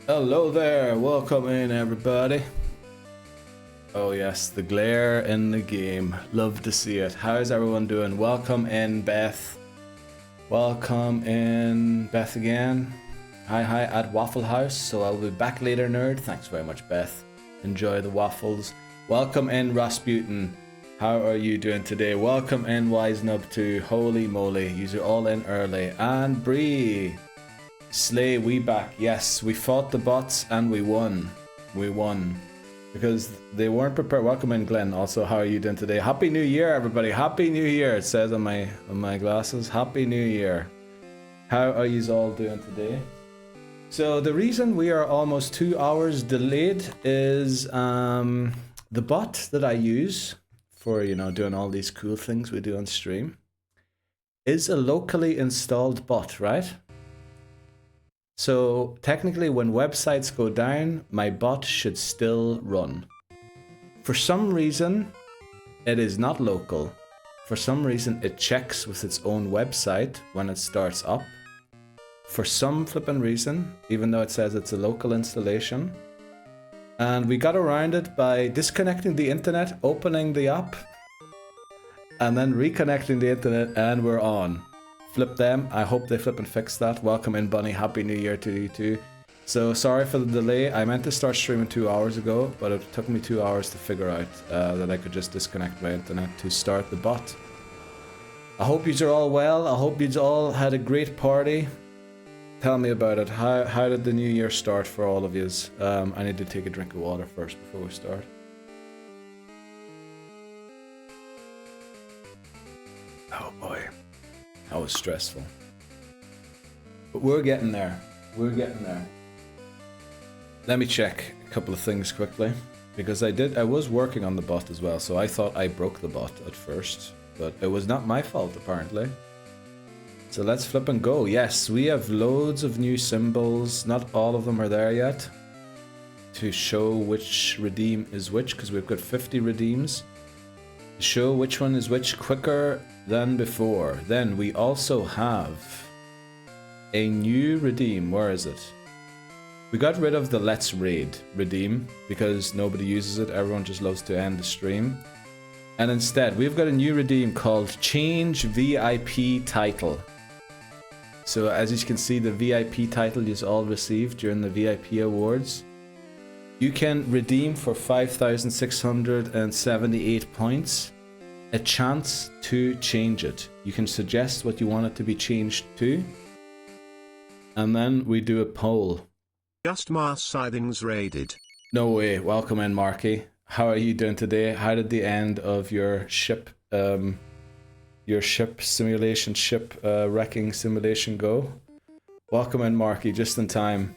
Hello there, welcome in everybody. Oh yes, the glare in the game. Love to see it. How's everyone doing? Welcome in Beth. Welcome in Beth again. Hi at Waffle House. So I'll be back later, nerd. Thanks very much, Beth. Enjoy the waffles. Welcome in Rasputin. How are you doing today? Welcome in Wisenub too. Holy moly, you're all in early. And Bree. Slay, we back. Yes, we fought the bots and we won. We won. Because they weren't prepared. Welcome in, Glenn. Also, how are you doing today? Happy New Year, everybody. Happy New Year. It says on my glasses. Happy New Year. How are you all doing today? So the reason we are almost 2 hours delayed is the bot that I use for, you know, doing all these cool things we do on stream is a locally installed bot, right? So technically when websites go down, my bot should still run. For some reason, it is not local. For some reason, it checks with its own website when it starts up. For some flippin' reason, even though it says it's a local installation. And we got around it by disconnecting the internet, opening the app, and then reconnecting the internet, and we're on. Flip them. I hope they flip and fix that. Welcome in, Bunny. Happy New Year to you too. So sorry for the delay. I meant to start streaming 2 hours ago, but it took me 2 hours to figure out that I could just disconnect my internet to start the bot. I hope you're all well. I hope you all had a great party. Tell me about it. How did the new year start for all of you? I need to take a drink of water first before we start. Oh boy. That was stressful. But we're getting there. We're getting there. Let me check a couple of things quickly. Because I was working on the bot as well, so I thought I broke the bot at first. But it was not my fault, apparently. So let's flip and go. Yes, we have loads of new symbols. Not all of them are there yet. To show which redeem is which, because we've got 50 redeems. To show which one is which quicker than before. Then we also have a new redeem. Where is it? We got rid of the Let's Raid redeem because nobody uses it. Everyone just loves to end the stream. And instead, we've got a new redeem called Change VIP Title. So as you can see, the VIP title you all received during the VIP awards. You can redeem for 5,678 points. A chance to change it. You can suggest what you want it to be changed to. And then we do a poll. Just Mars Scythings raided. No way. Welcome in, Marky. How are you doing today? How did the end of your ship wrecking simulation go? Welcome in, Marky, just in time.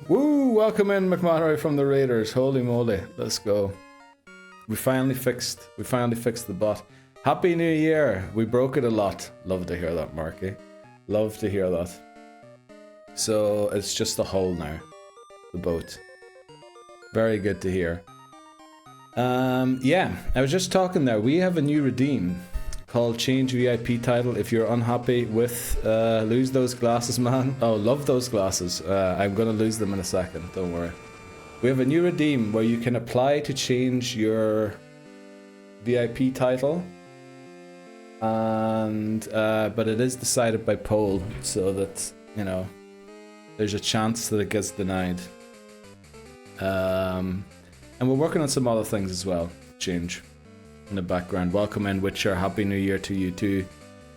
Woo! Welcome in, McMahon from the Raiders. Holy moly, let's go. We finally fixed the bot. Happy New Year! We broke it a lot. Love to hear that, Marky. Love to hear that. So it's just a hull now. The boat. Very good to hear. Yeah, I was just talking there. We have a new redeem called Change VIP Title. If you're unhappy with lose those glasses, man. Oh, love those glasses. I'm gonna lose them in a second. Don't worry. We have a new redeem where you can apply to change your VIP title, and but it is decided by poll, so that, you know, there's a chance that it gets denied. And we're working on some other things as well. Change in the background. Welcome in, Witcher. Happy New Year to you too.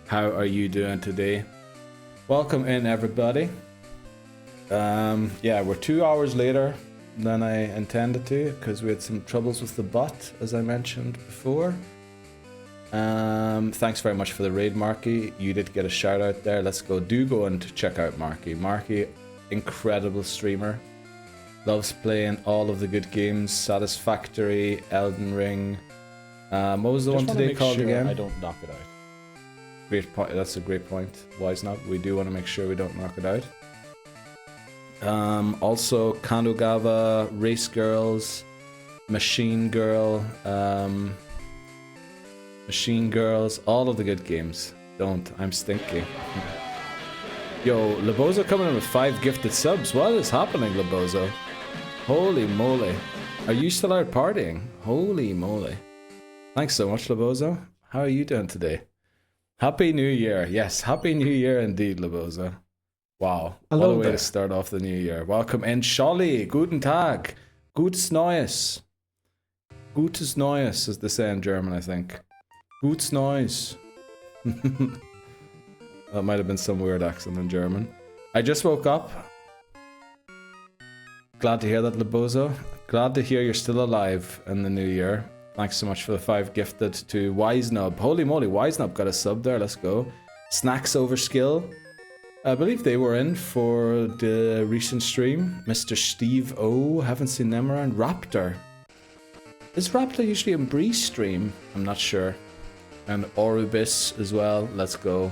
How are you doing today? Welcome in, everybody. Yeah, we're 2 hours later than I intended to because we had some troubles with the bot, as I mentioned before. Thanks very much for the raid, Marky. You did get a shout out there. Let's go. Do go and check out Marky. Marky, incredible streamer. Loves playing all of the good games. Satisfactory, Elden Ring. What was the one today called again? I don't knock it out. Great point. That's a great point. Wise not. We do want to make sure we don't knock it out. Also Kandogava, Race Girls, Machine Girl, Machine Girls, all of the good games. Don't. I'm stinky. Yo, Labozo coming in with 5 gifted subs. What is happening, Labozo? Holy moly. Are you still out partying? Holy moly. Thanks so much, Labozo. How are you doing today? Happy New Year. Yes, Happy New Year indeed, Labozo. Wow. Hello what a way there. to start off the new year. Welcome in, Scholli. Guten Tag. Gutes Neues. Gutes Neues, as they say in German, I think. Gutes Neues. That might have been some weird accent in German. I just woke up. Glad to hear that, Labozo. Glad to hear you're still alive in the new year. Thanks so much for the 5 gifted to Wisenub. Holy moly, Wisenub got a sub there. Let's go. Snacks over skill. I believe they were in for the recent stream. Mr. Steve O. Haven't seen them around. Raptor. Is Raptor usually in Bree's stream? I'm not sure. And Orubis as well. Let's go.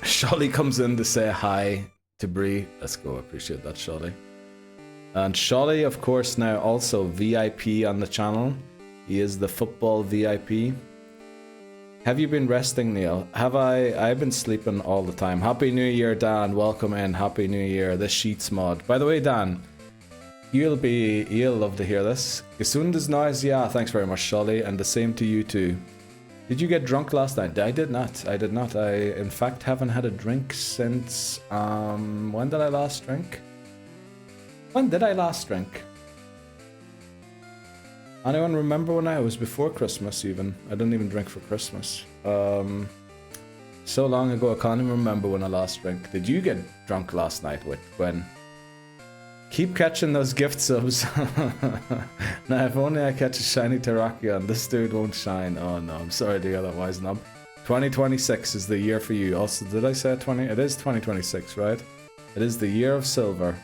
Sholly comes in to say hi to Bree. Let's go. Appreciate that, Sholly. And Sholly, of course, now also VIP on the channel. He is the football VIP. Have you been resting, Neil? Have I? I've been sleeping all the time. Happy New Year, Dan. Welcome in. Happy New Year. This Sheets mod. By the way, Dan, you'll love to hear this. Gesundes Neues, yeah. Thanks very much, Sholly. And the same to you too. Did you get drunk last night? I did not. I did not. I, in fact, haven't had a drink since... when did I last drink? When did I last drink? Anyone remember when it was before Christmas even? I didn't even drink for Christmas. So long ago, I can't even remember when I last drank. Did you get drunk last night with Gwen? Keep catching those gift subs. Now, if only I catch a shiny Terrakion, this dude won't shine. Oh no, I'm sorry to hear that, Wisenub. 2026 is the year for you. Also, did I say 20? It is 2026, right? It is the year of silver.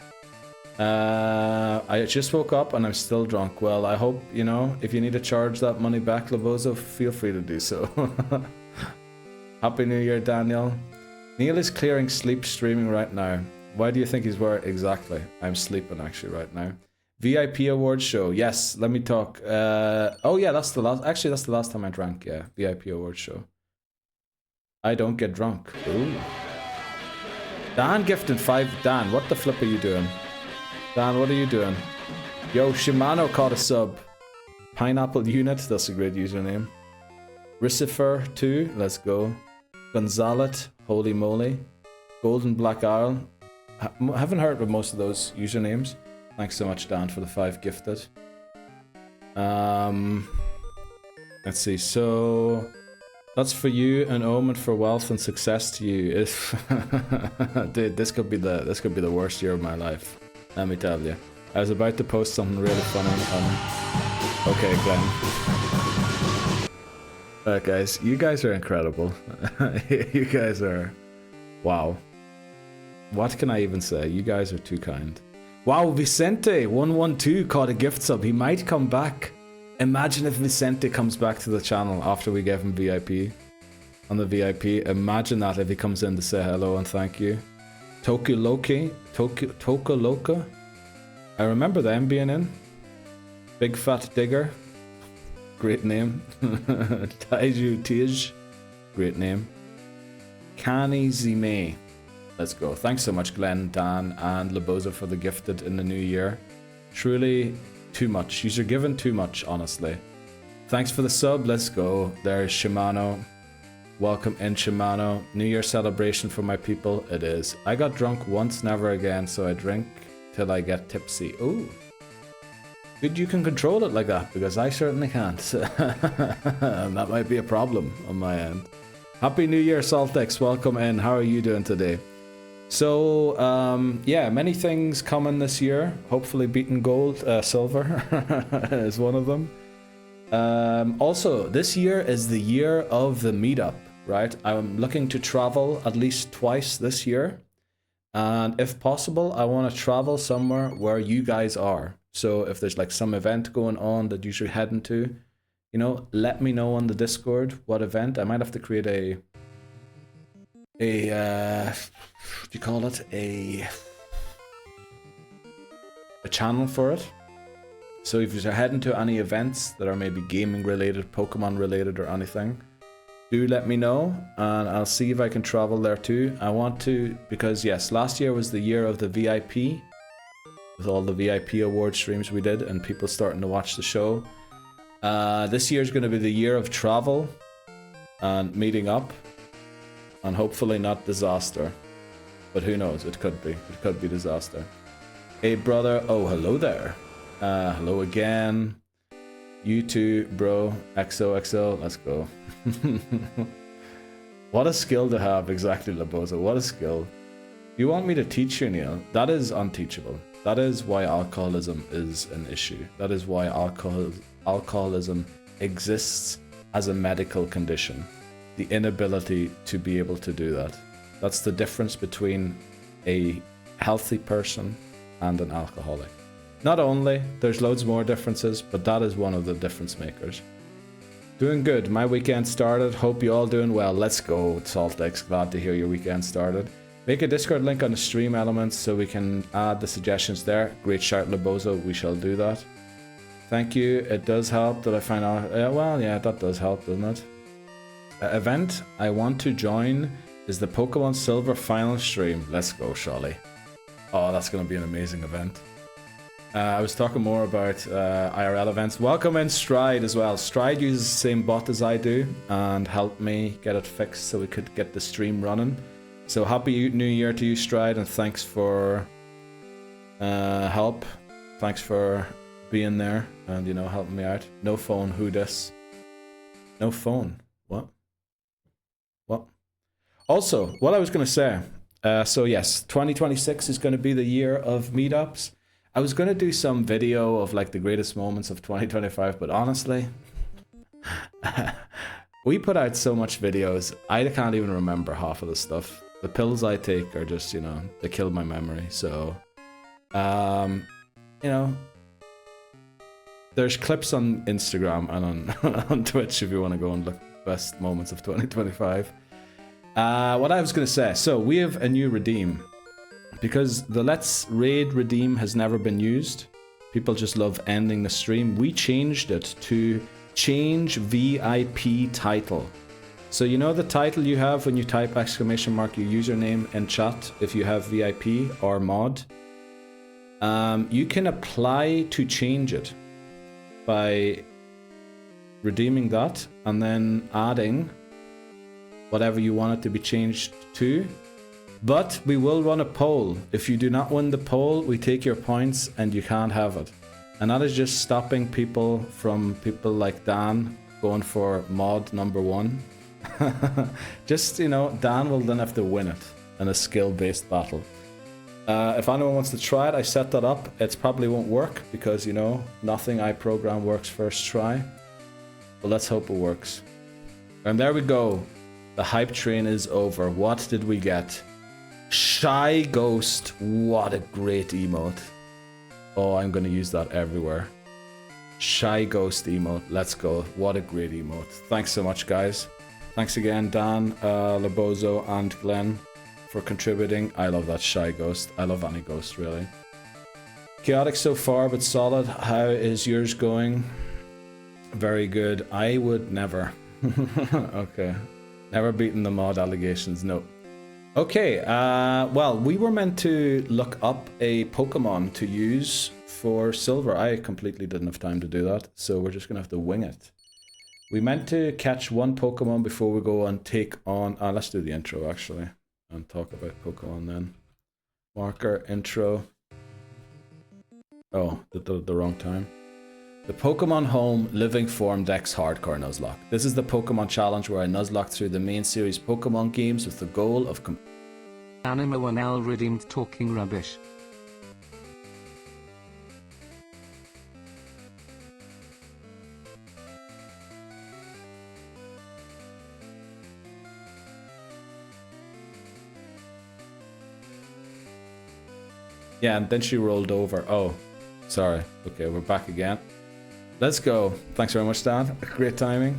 I just woke up and I'm still drunk. Well, I hope, you know, if you need to charge that money back, Labozo, feel free to do so. Happy New Year, Daniel. Neil is clearing sleep streaming right now. Why do you think he's where? Exactly. I'm sleeping actually right now. VIP awards show. Yes, let me talk. Oh yeah, that's the last. Actually, that's the last time I drank. Yeah, VIP awards show. I don't get drunk. Ooh. Dan gifted 5. Dan, what the flip are you doing? Dan, what are you doing? Yo, Shimano caught a sub. Pineapple Unit, that's a great username. Ricifer 2, let's go. Gonzalet, holy moly. Golden Black Isle. Haven't heard of most of those usernames. Thanks so much, Dan, for the 5 gifted. Let's see, so... That's for you, an omen for wealth and success to you. Dude, this could be the worst year of my life. Let me tell you. I was about to post something really funny on... Okay, Glenn. Alright guys, you guys are incredible. You guys are... Wow. What can I even say? You guys are too kind. Wow, Vicente112 caught a gift sub. He might come back. Imagine if Vicente comes back to the channel after we gave him VIP. On the VIP. Imagine that if he comes in to say hello and thank you. Tokoloka. I remember them being in. Big Fat Digger. Great name. Taiju Tij. Great name. Kani Zime. Let's go. Thanks so much, Glenn, Dan, and Laboza for the gifted in the new year. Truly too much. You're given too much, honestly. Thanks for the sub. Let's go. There's Shimano. Welcome in, Shimano. New Year celebration for my people. It is. I got drunk once, never again, so I drink till I get tipsy. Ooh. Good, you can control it like that, because I certainly can't. And that might be a problem on my end. Happy New Year, Selfdestruct. Welcome in. How are you doing today? So, yeah, many things coming this year. Hopefully beating gold, silver is one of them. Also, this year is the year of the meetup, right? I'm looking to travel at least twice this year. And if possible, I want to travel somewhere where you guys are. So if there's like some event going on that you should head into, you know, let me know on the Discord what event. I might have to create a what do you call it? A channel for it. So if you're heading to any events that are maybe gaming related, Pokemon related or anything, do let me know, and I'll see if I can travel there too. I want to, because yes, last year was the year of the VIP, with all the VIP award streams we did, and people starting to watch the show. This year is going to be the year of travel, and meeting up, and hopefully not disaster. But who knows, it could be. It could be disaster. Hey brother, oh hello there. Hello again. You too, bro. XOXO, let's go. What a skill to have, exactly, Laboza. What a skill. You want me to teach you, Neil? That is unteachable. That is why alcoholism is an issue. That is why alcoholism exists as a medical condition. The inability to be able to do that. That's the difference between a healthy person and an alcoholic. Not only, there's loads more differences, but that is one of the difference makers. Doing good. My weekend started. Hope you all doing well. Let's go, Selfdestruct. Glad to hear your weekend started. Make a Discord link on the stream elements so we can add the suggestions there. Great shout, Labozo. We shall do that. Thank you. It does help that I find out. Well, yeah, that does help, doesn't it? Event I want to join is the Pokemon Silver final stream. Let's go, Sholly. Oh, that's going to be an amazing event. I was talking more about IRL events. Welcome in Stride as well. Stride uses the same bot as I do and helped me get it fixed so we could get the stream running. So happy New Year to you, Stride, and thanks for help. Thanks for being there and, you know, helping me out. No phone, who dis? No phone. What? What? Also, what I was going to say. So yes, 2026 is going to be the year of meetups. I was going to do some video of like the greatest moments of 2025, but honestly, we put out so much videos, I can't even remember half of the stuff. The pills I take are just, you know, they kill my memory. So, you know, there's clips on Instagram and on Twitch if you want to go and look best moments of 2025. What I was going to say, so we have a new redeem. Because the Let's Raid redeem has never been used. People just love ending the stream. We changed it to change VIP title. So you know the title you have when you type !your username in chat if you have VIP or mod? You can apply to change it by redeeming that and then adding whatever you want it to be changed to. But we will run a poll. If you do not win the poll, we take your points and you can't have it. And that is just stopping people like Dan going for mod number 1. Just, you know, Dan will then have to win it in a skill-based battle. If anyone wants to try it, I set that up. It probably won't work because, you know, nothing I program works first try. But let's hope it works. And there we go. The hype train is over. What did we get? Shy Ghost. What a great emote. Oh, I'm going to use that everywhere. Shy Ghost emote. Let's go. What a great emote. Thanks so much, guys. Thanks again, Dan, Labozo, and Glenn for contributing. I love that Shy Ghost. I love any ghost, really. Chaotic so far, but solid. How is yours going? Very good. I would never. Okay. Never beaten the mod allegations. No. Okay, well, we were meant to look up a Pokemon to use for Silver. I completely didn't have time to do that, so we're just going to have to wing it. We meant to catch one Pokemon before we go and take on... let's do the intro, actually, and talk about Pokemon then. Marker, intro. Oh, the wrong time. The Pokémon Home Living Form Dex Hardcore Nuzlocke. This is the Pokemon challenge where I nuzlocke through the main series Pokemon games with the goal of... Anima 1L redeemed talking rubbish. Yeah, and then she rolled over. Oh, sorry. Okay, we're back again. Let's go. Thanks very much, Dan. Great timing.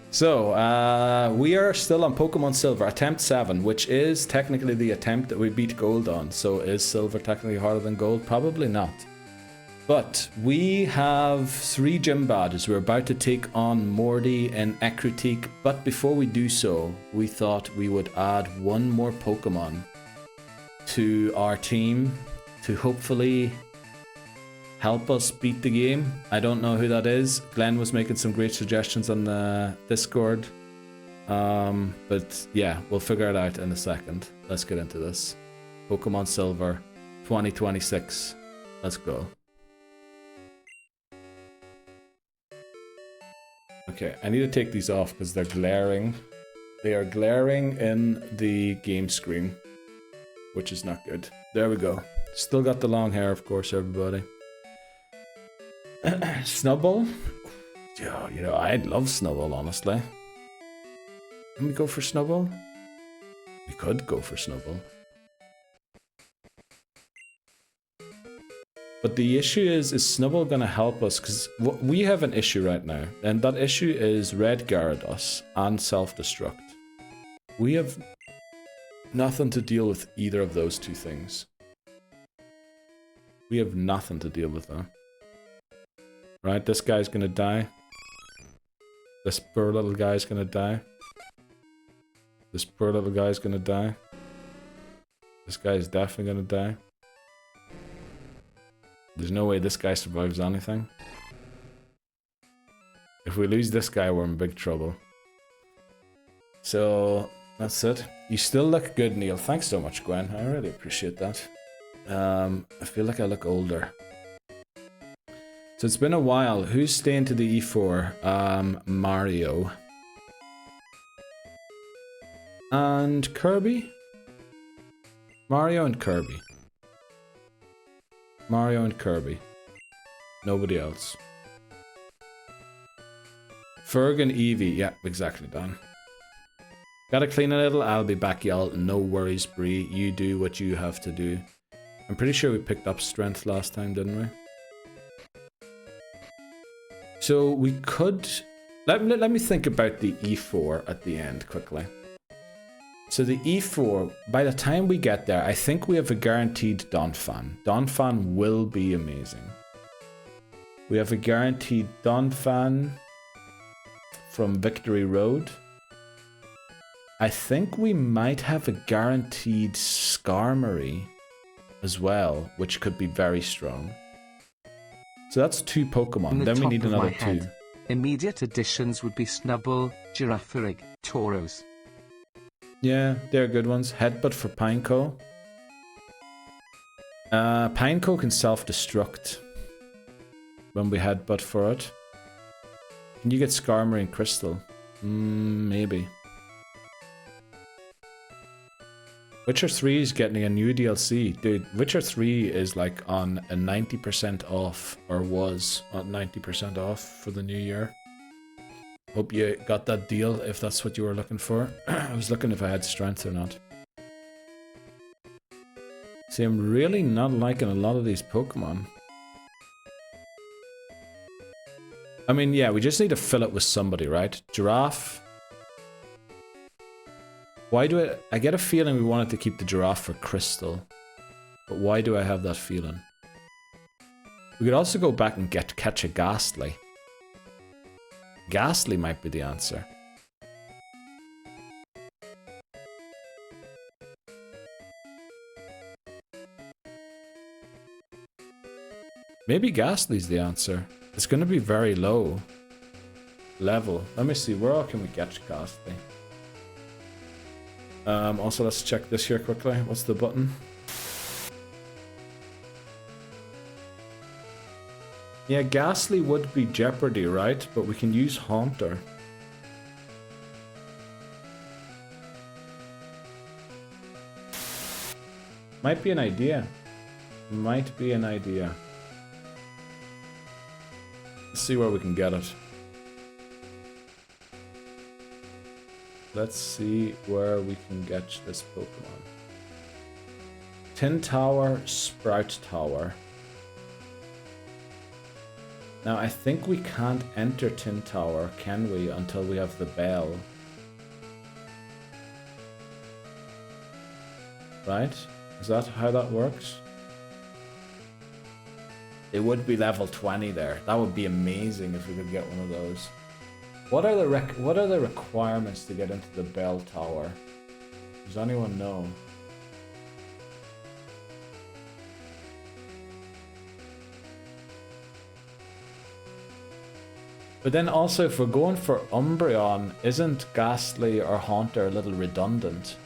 So, we are still on Pokemon Silver, attempt 7, which is technically the attempt that we beat Gold on. So, is Silver technically harder than Gold? Probably not. But we have 3 gym badges. We're about to take on Morty and Ecruteak, but before we do so, we thought we would add one more Pokemon to our team to hopefully help us beat the game. I don't know who that is. Glenn was making some great suggestions on the Discord. But yeah, we'll figure it out in a second. Let's get into this. Pokemon Silver 2026. Let's go. Okay, I need to take these off because they're glaring. They are glaring in the game screen, which is not good. There we go. Still got the long hair, of course, everybody. Snubbull? Yeah, you know, I love Snubbull, honestly. Can we go for Snubbull? We could go for Snubbull. But the issue is Snubbull gonna help us? Because we have an issue right now, and that issue is Red Gyarados and Self-Destruct. We have nothing to deal with either of those two things. We have nothing to deal with them. Right, this guy's gonna die. This poor little guy's gonna die. This poor little guy's gonna die. This guy's definitely gonna die. There's no way this guy survives anything. If we lose this guy, we're in big trouble. So, that's it. You still look good, Neil. Thanks so much, Gwen. I really appreciate that. I feel like I look older. So it's been a while. Who's staying to the E4? Mario. And Kirby? Mario and Kirby. Mario and Kirby. Nobody else. Ferg and Eevee. Yeah, exactly, Dan. Gotta clean a little. I'll be back, y'all. No worries, Bree. You do what you have to do. I'm pretty sure we picked up strength last time, didn't we? So we could... Let me think about the E4 at the end, quickly. So the E4, by the time we get there, I think we have a guaranteed Donphan. Donphan will be amazing. We have a guaranteed Donphan from Victory Road. I think we might have a guaranteed Skarmory as well, which could be very strong. So that's 2 Pokemon. Then we need another 2. Immediate additions would be Snubbull, Girafarig, Tauros. Yeah, they're good ones. Headbutt for Pineco. Pineco can self-destruct when we headbutt for it. Can you get Skarmory and Crystal? Maybe. Witcher 3 is getting a new DLC. Dude, Witcher 3 is like on a 90% off, or was on 90% off for the new year. Hope you got that deal if that's what you were looking for. I was looking if I had strength or not. See, I'm really not liking a lot of these Pokemon. I mean, yeah, we just need to fill it with somebody, right? Giraffe. Why do I get a feeling we wanted to keep the Giraffe for Crystal. But why do I have that feeling? We could also go back and catch a Ghastly. Ghastly might be the answer. Maybe Ghastly's the answer. It's going to be very low level. Let me see, where can we catch Ghastly? Also, let's check this here quickly. What's the button? Yeah, Ghastly would be Jeopardy, right? But we can use Haunter. Might be an idea. Might be an idea. Let's see where we can get it. Let's see where we can get this Pokemon. Tin Tower, Sprout Tower. Now, I think we can't enter Tin Tower, can we, until we have the bell? Right? Is that how that works? It would be level 20 there. That would be amazing if we could get one of those. What are the requirements to get into the bell tower? Does anyone know? But then also, if we're going for Umbreon, isn't Ghastly or Haunter a little redundant?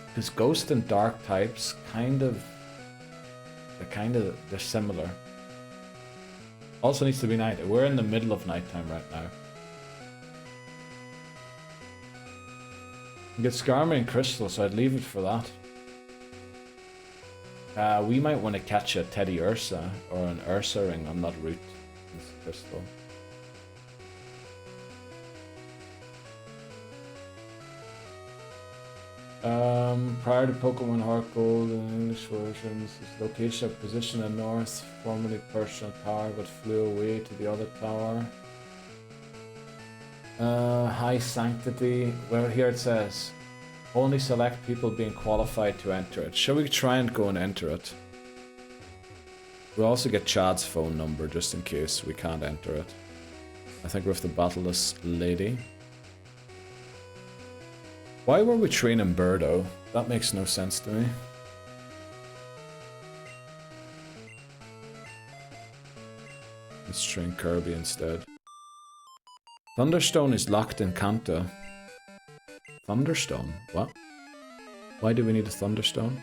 Because Ghost and Dark types they're similar. Also needs to be night. We're in the middle of nighttime right now. You get Skarmory and Crystal, so I'd leave it for that. We might want to catch a Teddy Ursa or an Ursa ring on that route. This Crystal. Prior to Pokemon Heart Gold in English versions, its location of position in north, formerly personal tower, but flew away to the other tower. High Sanctity. Well, here it says, only select people being qualified to enter it. Shall we try and go and enter it? We'll also get Chad's phone number just in case we can't enter it. I think we have to battle this lady. Why were we training Birdo? That makes no sense to me. Let's train Kirby instead. Thunderstone is locked in Kanto. Thunderstone? What? Why do we need a Thunderstone?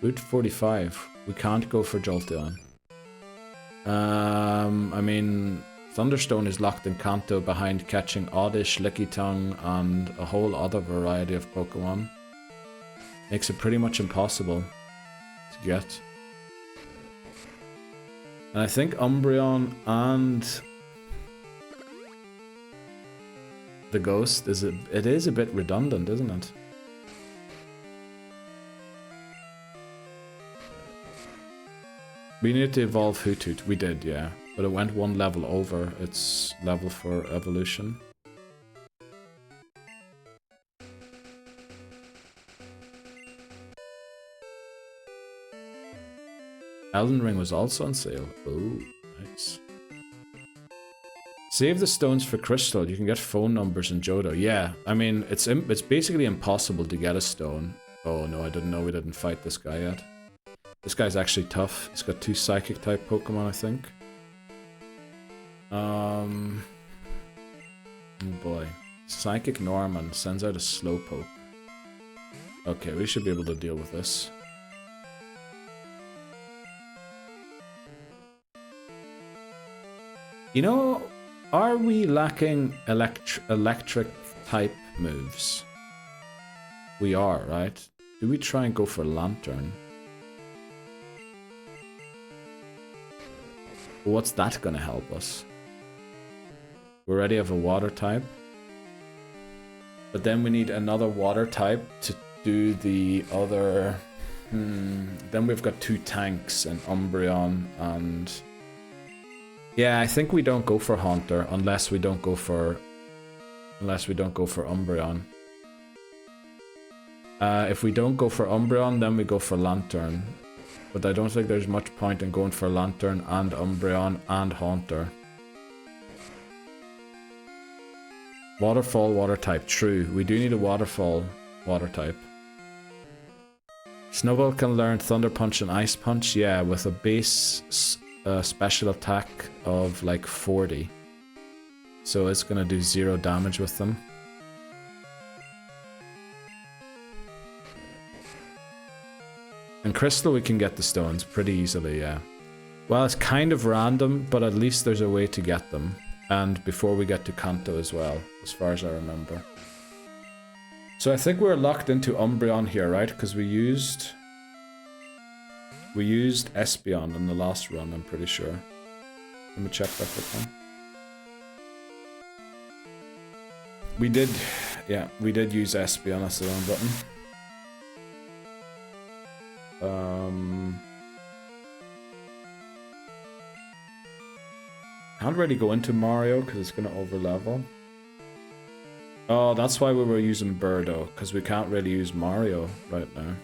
Route 45. We can't go for Jolteon. I mean, Thunderstone is locked in Kanto behind catching Oddish, Lickitung, and a whole other variety of Pokemon. Makes it pretty much impossible to get. And I think Umbreon and the Ghost is it is a bit redundant, isn't it? We needed to evolve Hoothoot. We did, yeah. But it went one level over its level for evolution. Elden Ring was also on sale. Oh, nice. Save the stones for Crystal. You can get phone numbers in Johto. Yeah, I mean, it's basically impossible to get a stone. Oh no, I didn't know we didn't fight this guy yet. This guy's actually tough. He's got 2 Psychic type Pokemon, I think. Oh boy. Psychic Norman sends out a Slowpoke. Okay, we should be able to deal with this. You know, are we lacking electric type moves? We are, right? Do we try and go for Lantern? What's that gonna help us? We already have a water type. But then we need another water type to do the other... Then we've got 2 tanks and Umbreon and... Yeah, I think we don't go for Haunter unless we don't go for... Umbreon. If we don't go for Umbreon, then we go for Lantern. But I don't think there's much point in going for Lantern and Umbreon and Haunter. Waterfall, water type. True, we do need a Waterfall, water type. Snowball can learn Thunder Punch and Ice Punch, yeah, with a base special attack of like 40. So it's gonna do 0 damage with them. And Crystal, we can get the stones pretty easily, yeah. Well, it's kind of random, but at least there's a way to get them. And before we get to Kanto as well, as far as I remember. So I think we're locked into Umbreon here, right? Because we used Espeon in the last run, I'm pretty sure. Let me check that quick. We did use Espeon, that's the wrong button. Can't really go into Mario because it's going to overlevel. Oh, that's why we were using Birdo, because we can't really use Mario right now.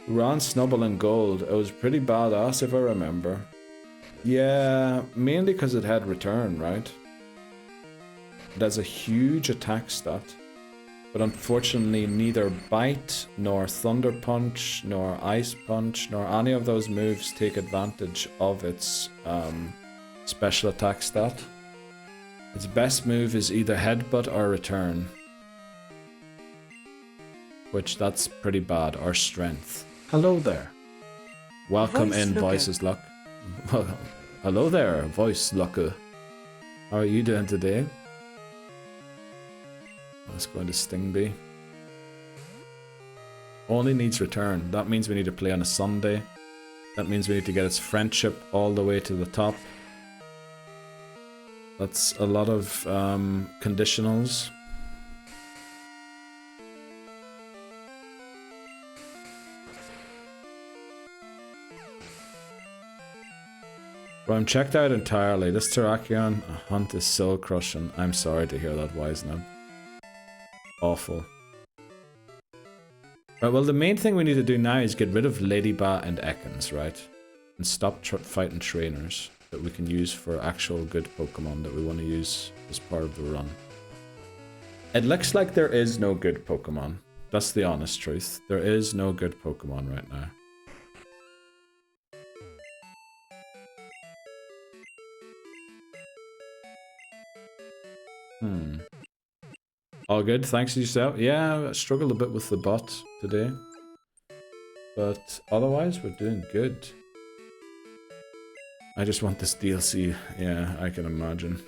Ron Snubble and Gold. It was pretty badass if I remember. Yeah, mainly because it had return, right? It has a huge attack stat. But unfortunately neither Bite, nor Thunder Punch, nor Ice Punch, nor any of those moves take advantage of its special attack stat. Its best move is either Headbutt or Return. Which that's pretty bad, or Strength. Hello there. Welcome in, Voices Luck. Hello there, Voice Lucker. How are you doing today? Let's go into Sting Bee. Only needs return. That means we need to play on a Sunday. That means we need to get its friendship all the way to the top. That's a lot of conditionals. But I'm checked out entirely. This Terrakion hunt is soul crushing. I'm sorry to hear that, Wisenab. Awful. Right, well, the main thing we need to do now is get rid of Ladyba and Ekans, right? And stop fighting trainers that we can use for actual good Pokemon that we want to use as part of the run. It looks like there is no good Pokemon. That's the honest truth. There is no good Pokemon right now. All good, thanks to yourself. Yeah, I struggled a bit with the bot today. But otherwise, we're doing good. I just want this DLC. Yeah, I can imagine.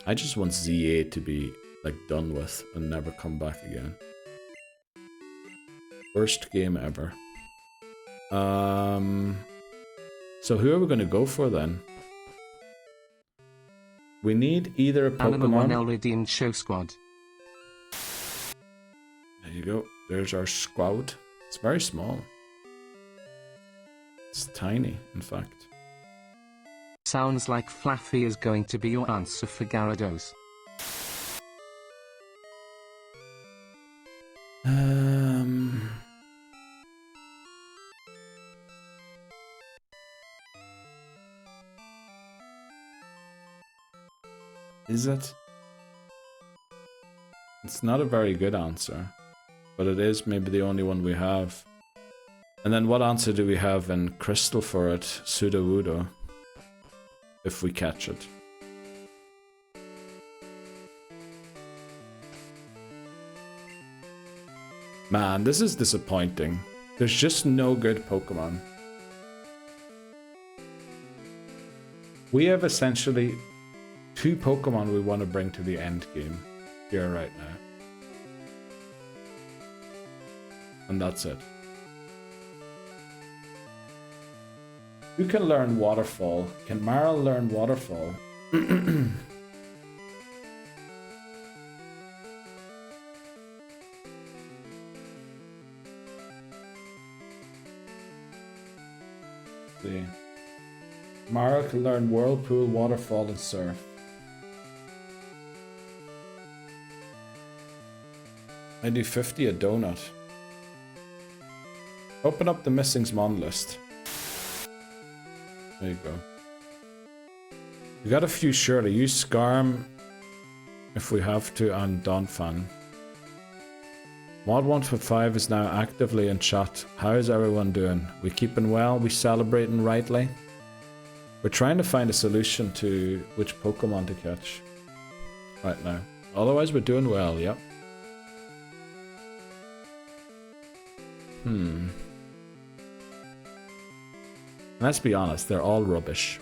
I just want ZA to be, like, done with and never come back again. Worst game ever. So who are we going to go for then? We need either a Pokemon... Animal 1 already in show squad. There you go. There's our squad. It's very small. It's tiny, in fact. Sounds like Fluffy is going to be your answer for Gyarados. Is it? It's not a very good answer, but it is maybe the only one we have. And then what answer do we have in Crystal for it? Sudowoodo. If we catch it. Man, this is disappointing. There's just no good Pokemon. We have essentially 2 Pokemon we want to bring to the end game here right now. And that's it. Who can learn Waterfall? Can Marl learn Waterfall? See. Marl can learn Whirlpool, Waterfall, and Surf. I do 50 a donut. Open up the Missingsmon list. There you go. We got a few surely. Use Scarm if we have to, and Donphan. Mod145 is now actively in chat. How is everyone doing? We keeping well? We celebrating rightly? We're trying to find a solution to which Pokemon to catch right now. Otherwise, we're doing well, yep. Let's be honest, they're all rubbish.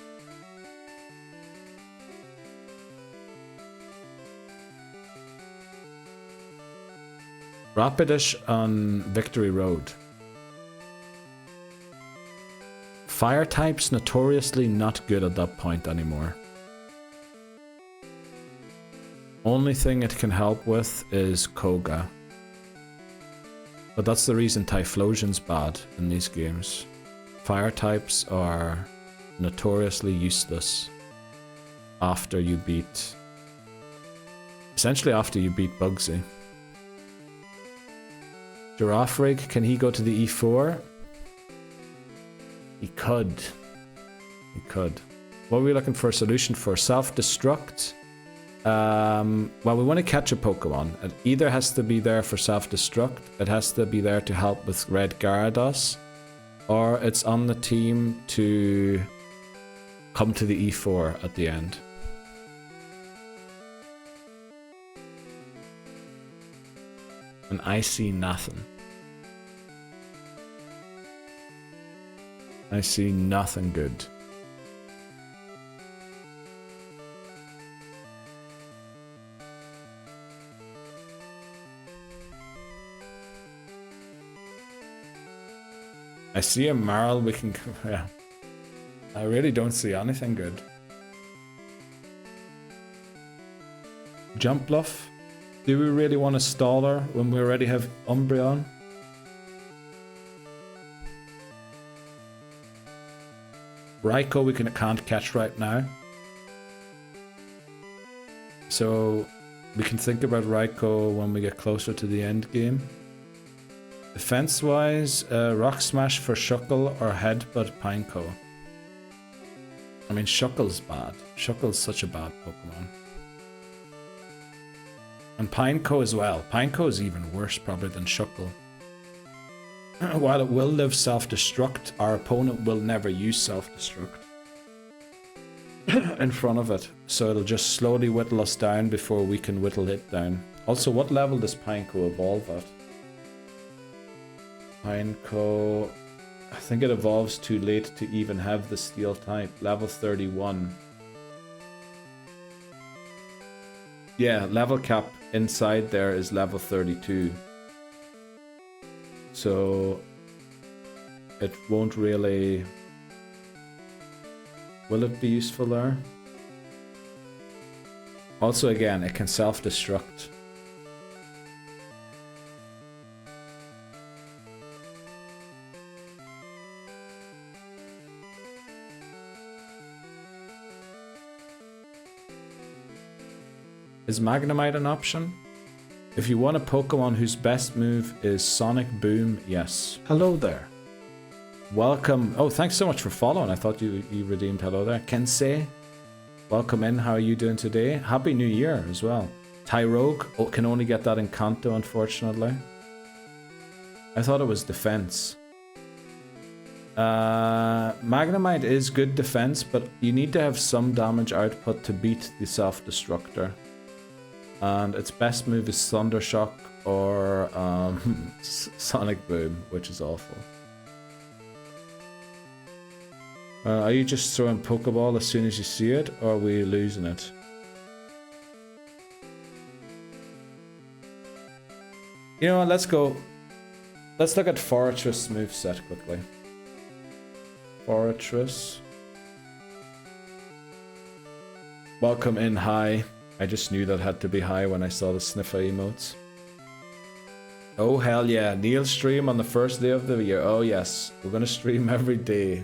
Rapidash on Victory Road. Fire types notoriously not good at that point anymore. Only thing it can help with is Koga. But that's the reason Typhlosion's bad in these games. Fire types are notoriously useless after you beat... essentially after you beat Bugsy. Giraffrig, can he go to the E4? He could. He could. What are we looking for a solution for? Self-destruct? Well, we want to catch a Pokemon. It either has to be there for self-destruct, it has to be there to help with Red Gyarados, or it's on the team to come to the E4 at the end. And I see nothing. I see nothing good. I see a Marl we can... yeah. I really don't see anything good. Jump Bluff? Do we really want to stall her when we already have Umbreon? Raikou we can't catch right now. So we can think about Raikou when we get closer to the end game. Defense wise, Rock Smash for Shuckle or Headbutt Pineco. I mean, Shuckle's bad. Shuckle's such a bad Pokemon. And Pineco as well. Pineco is even worse probably than Shuckle. While it will live self-destruct, our opponent will never use self-destruct in front of it. So it'll just slowly whittle us down before we can whittle it down. Also, what level does Pineco evolve at? Pineco... I think it evolves too late to even have the steel type. Level 31. Yeah, level cap inside there is level 32. So it won't really... Will it be useful there? Also again, it can self-destruct. Is Magnemite an option? If you want a Pokemon whose best move is Sonic Boom, yes. Hello there. Welcome. Oh, thanks so much for following. I thought you redeemed hello there. Kensei, welcome in. How are you doing today? Happy New Year as well. Tyrogue can only get that in Kanto, unfortunately. I thought it was defense. Magnemite is good defense, but you need to have some damage output to beat the Self-Destructor. And its best move is Thunder Shock or Sonic Boom, which is awful. Are you just throwing Pokeball as soon as you see it, or are we losing it? You know what, let's go. Let's look at Forretress moveset quickly. Forretress. Welcome in, hi. I just knew that had to be high when I saw the sniffer emotes. Oh hell yeah, Neil stream on the first day of the year. Oh yes, we're gonna stream every day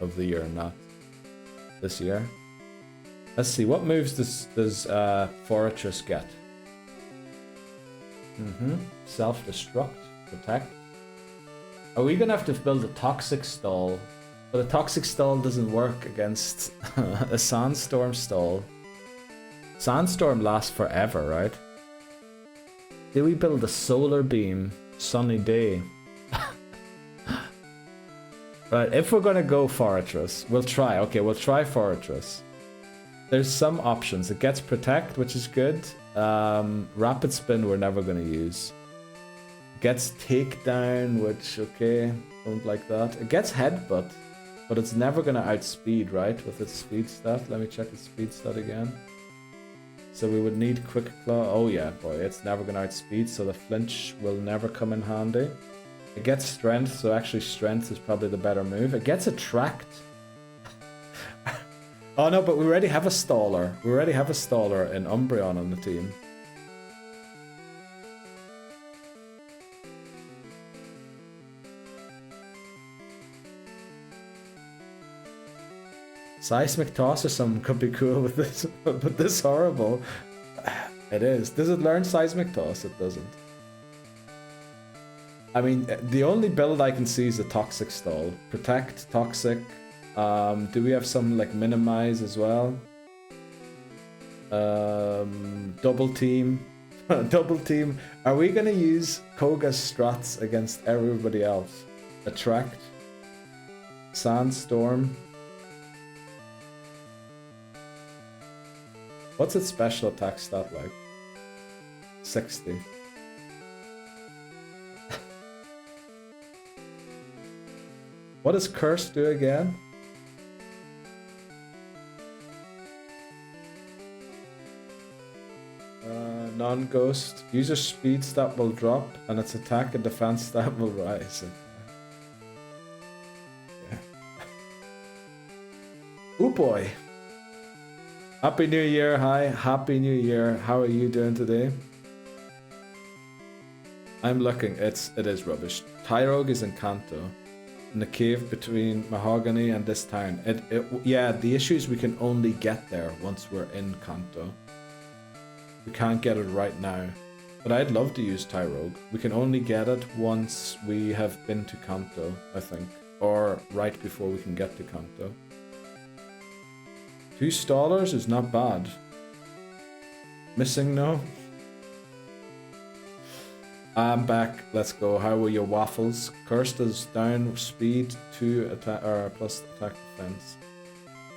of the year, not this year. Let's see, what moves does Forretress get? Self-destruct, protect. Are we gonna have to build a toxic stall? But a toxic stall doesn't work against a sandstorm stall. Sandstorm lasts forever, right? Do we build a solar beam sunny day? Right, if we're gonna go Forretress, we'll try. Okay, we'll try Forretress. There's some options. It gets Protect, which is good. Rapid Spin we're never gonna use. It gets Takedown, which, okay, don't like that. It gets Headbutt, but it's never gonna outspeed, right? With its speed stat. Let me check its speed stat again. So we would need Quick Claw. Oh yeah, boy, it's never gonna outspeed, so the flinch will never come in handy. It gets Strength, so actually Strength is probably the better move. It gets Attract. Oh no, but we already have a staller. We already have a staller in Umbreon on the team. Seismic toss or something could be cool with this, but this horrible. It is. Does it learn seismic toss? It doesn't. I mean, the only build I can see is a toxic stall. Protect, toxic. Do we have some like minimize as well? Double team. Double team. Are we gonna use Koga's strats against everybody else? Attract. Sandstorm. What's its special attack stat like? 60. What does Curse do again? Non-ghost. User speed stat will drop and its attack and defense stat will rise. Yeah. Oh boy. Happy New Year, hi. Happy New Year. How are you doing today? I'm looking. It is rubbish. Tyrogue is in Kanto. In the cave between Mahogany and this town. Yeah, the issue is we can only get there once we're in Kanto. We can't get it right now. But I'd love to use Tyrogue. We can only get it once we have been to Kanto, I think. Or right before we can get to Kanto. 2 stallers is not bad. Missing no? I'm back. Let's go. How were your waffles? Cursed is down speed 2 attack or plus attack defense.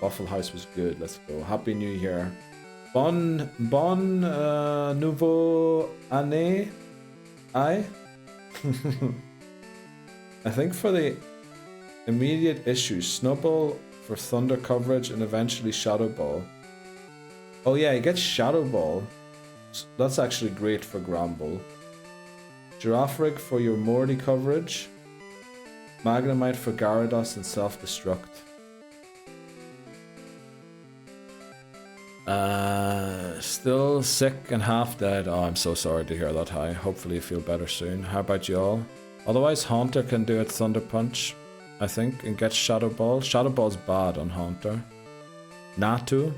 Waffle House was good. Let's go. Happy New Year. Bon nouveau année. I think for the immediate issues, Snowball for Thunder coverage and eventually Shadow Ball. Oh yeah, he gets Shadow Ball. That's actually great for Gramble. Girafarig for your Morty coverage. Magnemite for Gyarados and Self-Destruct. Still sick and half dead. Oh, I'm so sorry to hear that, Hi. Hopefully you feel better soon. How about you all? Otherwise, Haunter can do it Thunder Punch, I think, and get Shadow Ball. Shadow Ball's bad on Haunter. Natu.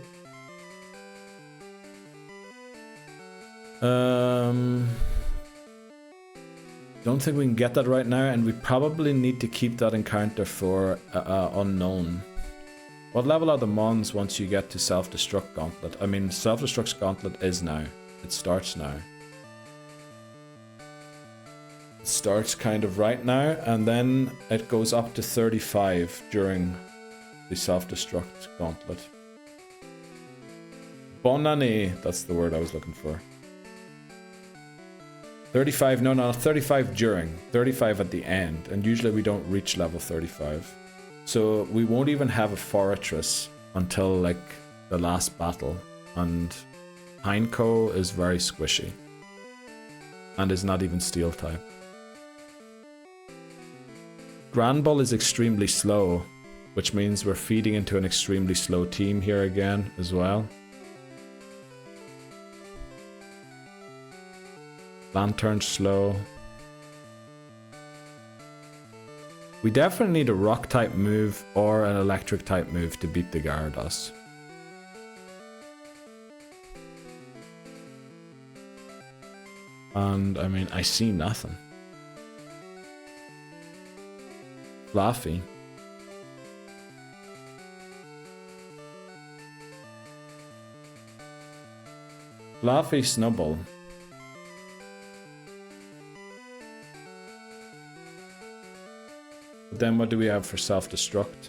Don't think we can get that right now, and we probably need to keep that encounter for Unknown. What level are the Mons once you get to Self-Destruct Gauntlet? I mean, Self-Destruct's Gauntlet is now. It starts now. It starts kind of right now, and then it goes up to 35 during the Self-Destruct Gauntlet. Bonne année, that's the word I was looking for. 35, no, 35 during. 35 at the end, and usually we don't reach level 35. So we won't even have a Fortress until like the last battle, and Pineco is very squishy and is not even Steel type. Granbull is extremely slow, which means we're feeding into an extremely slow team here again as well. Lantern's slow. We definitely need a rock type move or an electric type move to beat the Gyarados. And I mean, I see nothing. Fluffy. Fluffy Snubble. Then what do we have for Self-Destruct?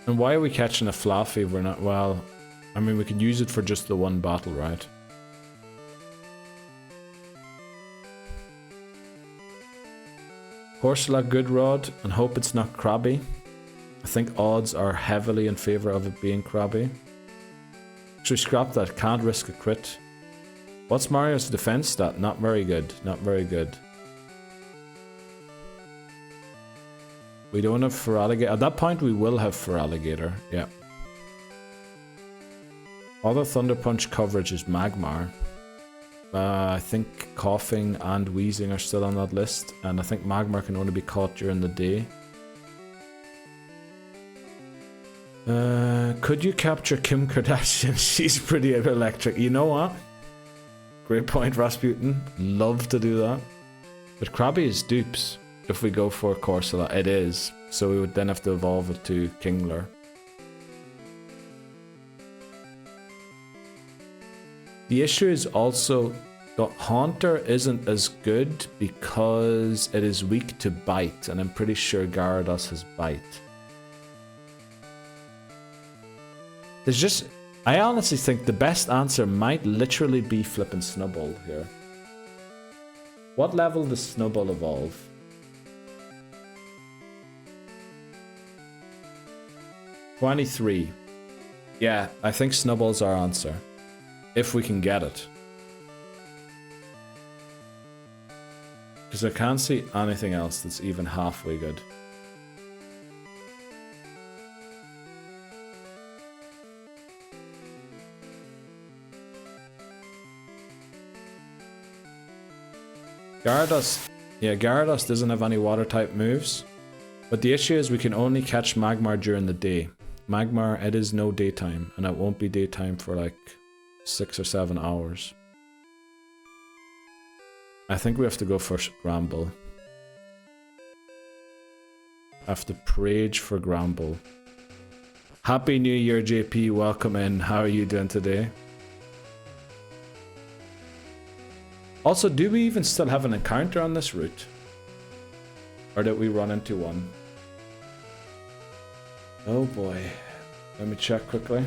And why are we catching a Fluffy if we're not, well, I mean we could use it for just the one battle, right? Corsola Good Rod, and hope it's not Krabby. I think odds are heavily in favor of it being Krabby. Actually, scrap that. Can't risk a crit. What's Mario's defense stat? Not very good. Not very good. We don't have Feraligatr. At that point, we will have Feraligatr. Yeah. Other Thunder Punch coverage is Magmar. I think Coughing and Wheezing are still on that list, and I think Magmar can only be caught during the day. Could you capture Kim Kardashian? She's pretty electric. You know what? Great point, Rasputin. Love to do that. But Krabby is dupes if we go for Corsola. It is. So we would then have to evolve it to Kingler. The issue is also that Haunter isn't as good because it is weak to Bite, and I'm pretty sure Gyarados has Bite. There's just... I honestly think the best answer might literally be flipping Snubbull here. What level does Snubbull evolve? $23. Yeah, I think Snubbull's our answer. If we can get it. Because I can't see anything else that's even halfway good. Gyarados. Yeah, Gyarados doesn't have any water type moves. But the issue is we can only catch Magmar during the day. Magmar, it is no daytime, and it won't be daytime for like 6 or 7 hours. I think we have to go for Gramble. I have to Prage for Gramble. Happy New Year, JP. Welcome in. How are you doing today? Also, do we even still have an encounter on this route? Or did we run into one? Oh boy. Let me check quickly.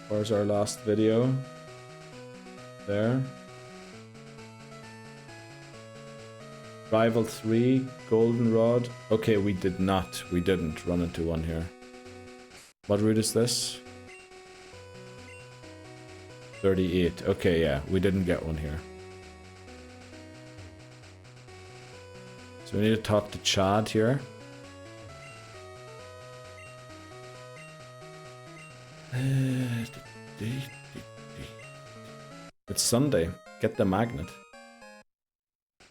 Where's our last video? There. Rival 3, Goldenrod. Okay, we did not. We didn't run into one here. What route is this? 38. Okay, yeah, we didn't get one here. So we need to talk to Chad here. It's Sunday. Get the magnet. What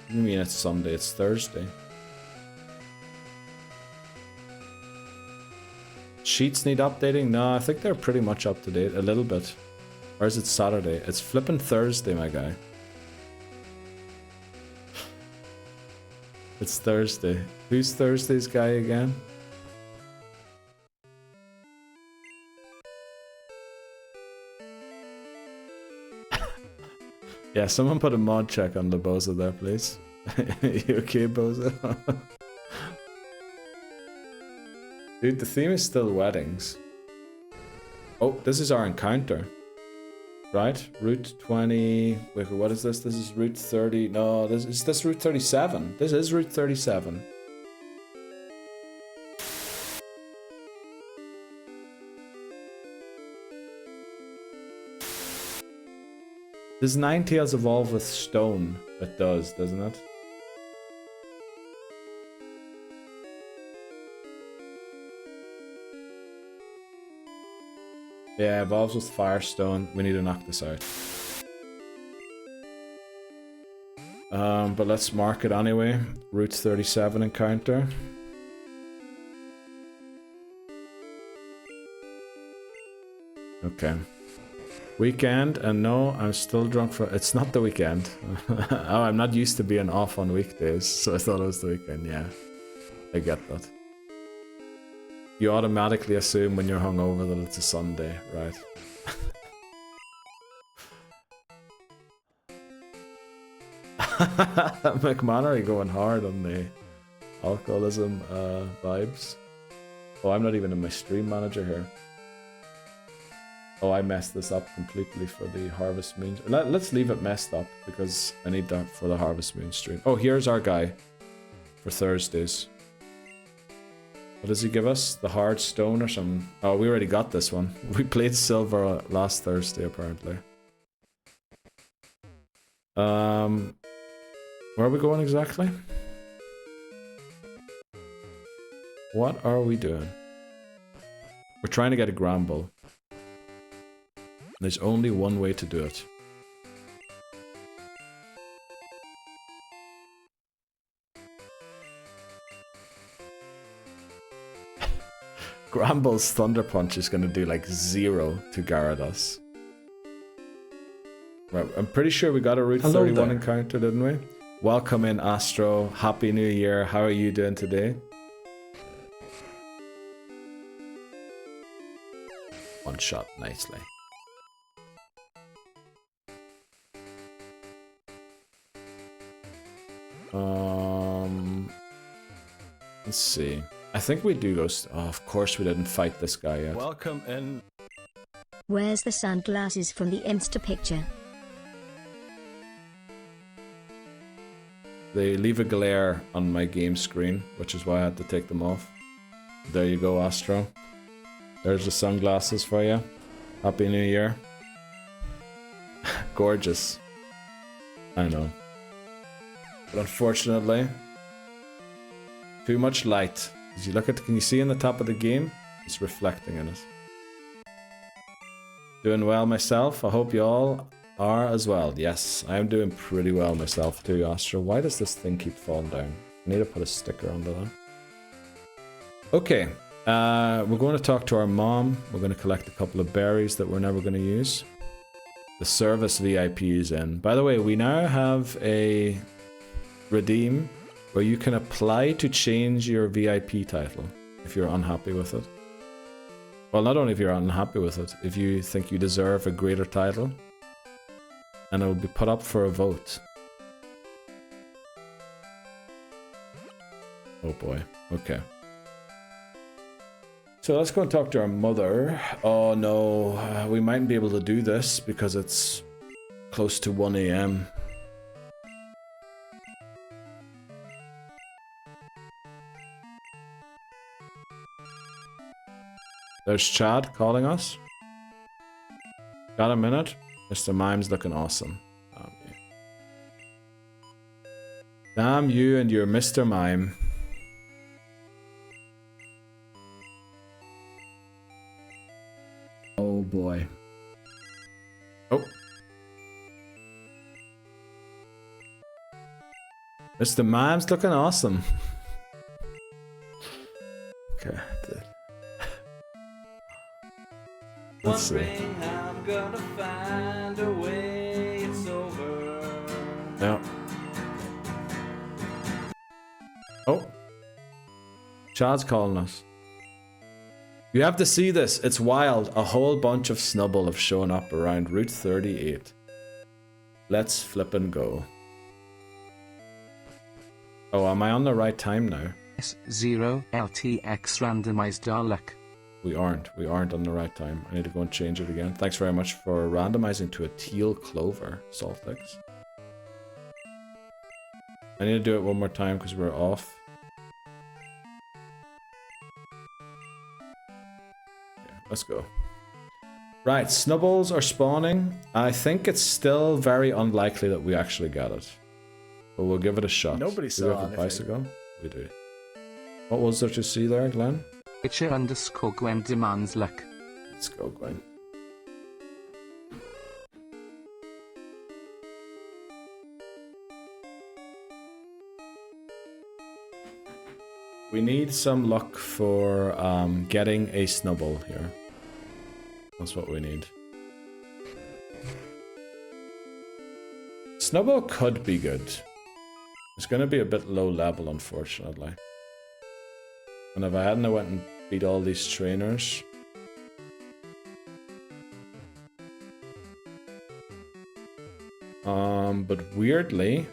do you mean it's Sunday? It's Thursday. Sheets need updating? No, I think they're pretty much up to date. A little bit. Or is it Saturday? It's flipping Thursday, my guy. It's Thursday. Who's Thursday's guy again? Yeah, someone put a mod check on the Boza there, please. You okay, Boza? Dude, the theme is still weddings. Oh, this is our encounter. Right? Route 20... Wait, what is this? This is Route 30... No, is this Route 37? This is Route 37. Does Ninetales evolve with stone? It does, doesn't it? Yeah, evolves with Firestone. We need to knock this out. But let's mark it anyway. Route 37 encounter. Okay. Weekend, and no, I'm still drunk for... It's not the weekend. Oh, I'm not used to being off on weekdays, so I thought it was the weekend. Yeah, I get that. You automatically assume when you're hungover that it's a Sunday, right? McMannery going hard on the alcoholism vibes. Oh, I'm not even in my stream manager here. Oh, I messed this up completely for the Harvest Moon. Let's leave it messed up because I need that for the Harvest Moon stream. Oh, here's our guy for Thursdays. What does he give us? The hard stone or something? Oh, we already got this one. We played silver last Thursday, apparently. Where are we going exactly? What are we doing? We're trying to get a Gramble. There's only one way to do it. Gramble's Thunder Punch is going to do like 0 to Gyarados. Right, I'm pretty sure we got a Route 31 encounter, didn't we? Welcome in, Astro. Happy New Year. How are you doing today? One shot nicely. Let's see. I think we do go. Oh, of course we didn't fight this guy yet. Welcome in. Where's the sunglasses from the Insta picture? They leave a glare on my game screen, which is why I had to take them off. There you go, Astro. There's the sunglasses for you. Happy New Year. Gorgeous. I know. But unfortunately, too much light. As you look at, can you see in the top of the game? It's reflecting in it. Doing well myself. I hope you all are as well. Yes, I am doing pretty well myself too, Astro. Why does this thing keep falling down? I need to put a sticker under that. Okay, we're going to talk to our mom. We're going to collect a couple of berries that we're never going to use. The service VIP is in. By the way, we now have a redeem where you can apply to change your VIP title if you're unhappy with it. Well, not only if you're unhappy with it, if you think you deserve a greater title, and it will be put up for a vote. Oh boy, okay. So let's go and talk to our mother. Oh no, we mightn't be able to do this because it's close to 1 AM. There's Chad calling us. Got a minute? Mr. Mime's looking awesome. Damn you and your Mr. Mime. Oh boy. Oh. Mr. Mime's looking awesome. Okay. Let's see. I'm gonna find a way, it's over. Yeah. Oh. Chad's calling us. You have to see this. It's wild. A whole bunch of Snubbull have shown up around Route 38. Let's flip and go. Oh, am I on the right time now? S0 LTX randomized luck. We aren't on the right time. I need to go and change it again. Thanks very much for randomizing to a teal clover, Saltix. I need to do it one more time because we're off. Yeah, let's go. Right, Snubbulls are spawning. I think it's still very unlikely that we actually get it. But we'll give it a shot. Nobody saw it twice ago. We do. What was there to see there, Glenn? Itcher_Gwen demands luck. Let's go, Gwen. We need some luck for getting a Snubbull here. That's what we need. Snubbull could be good. It's going to be a bit low level, unfortunately. And if I hadn't went and beat all these trainers... but weirdly,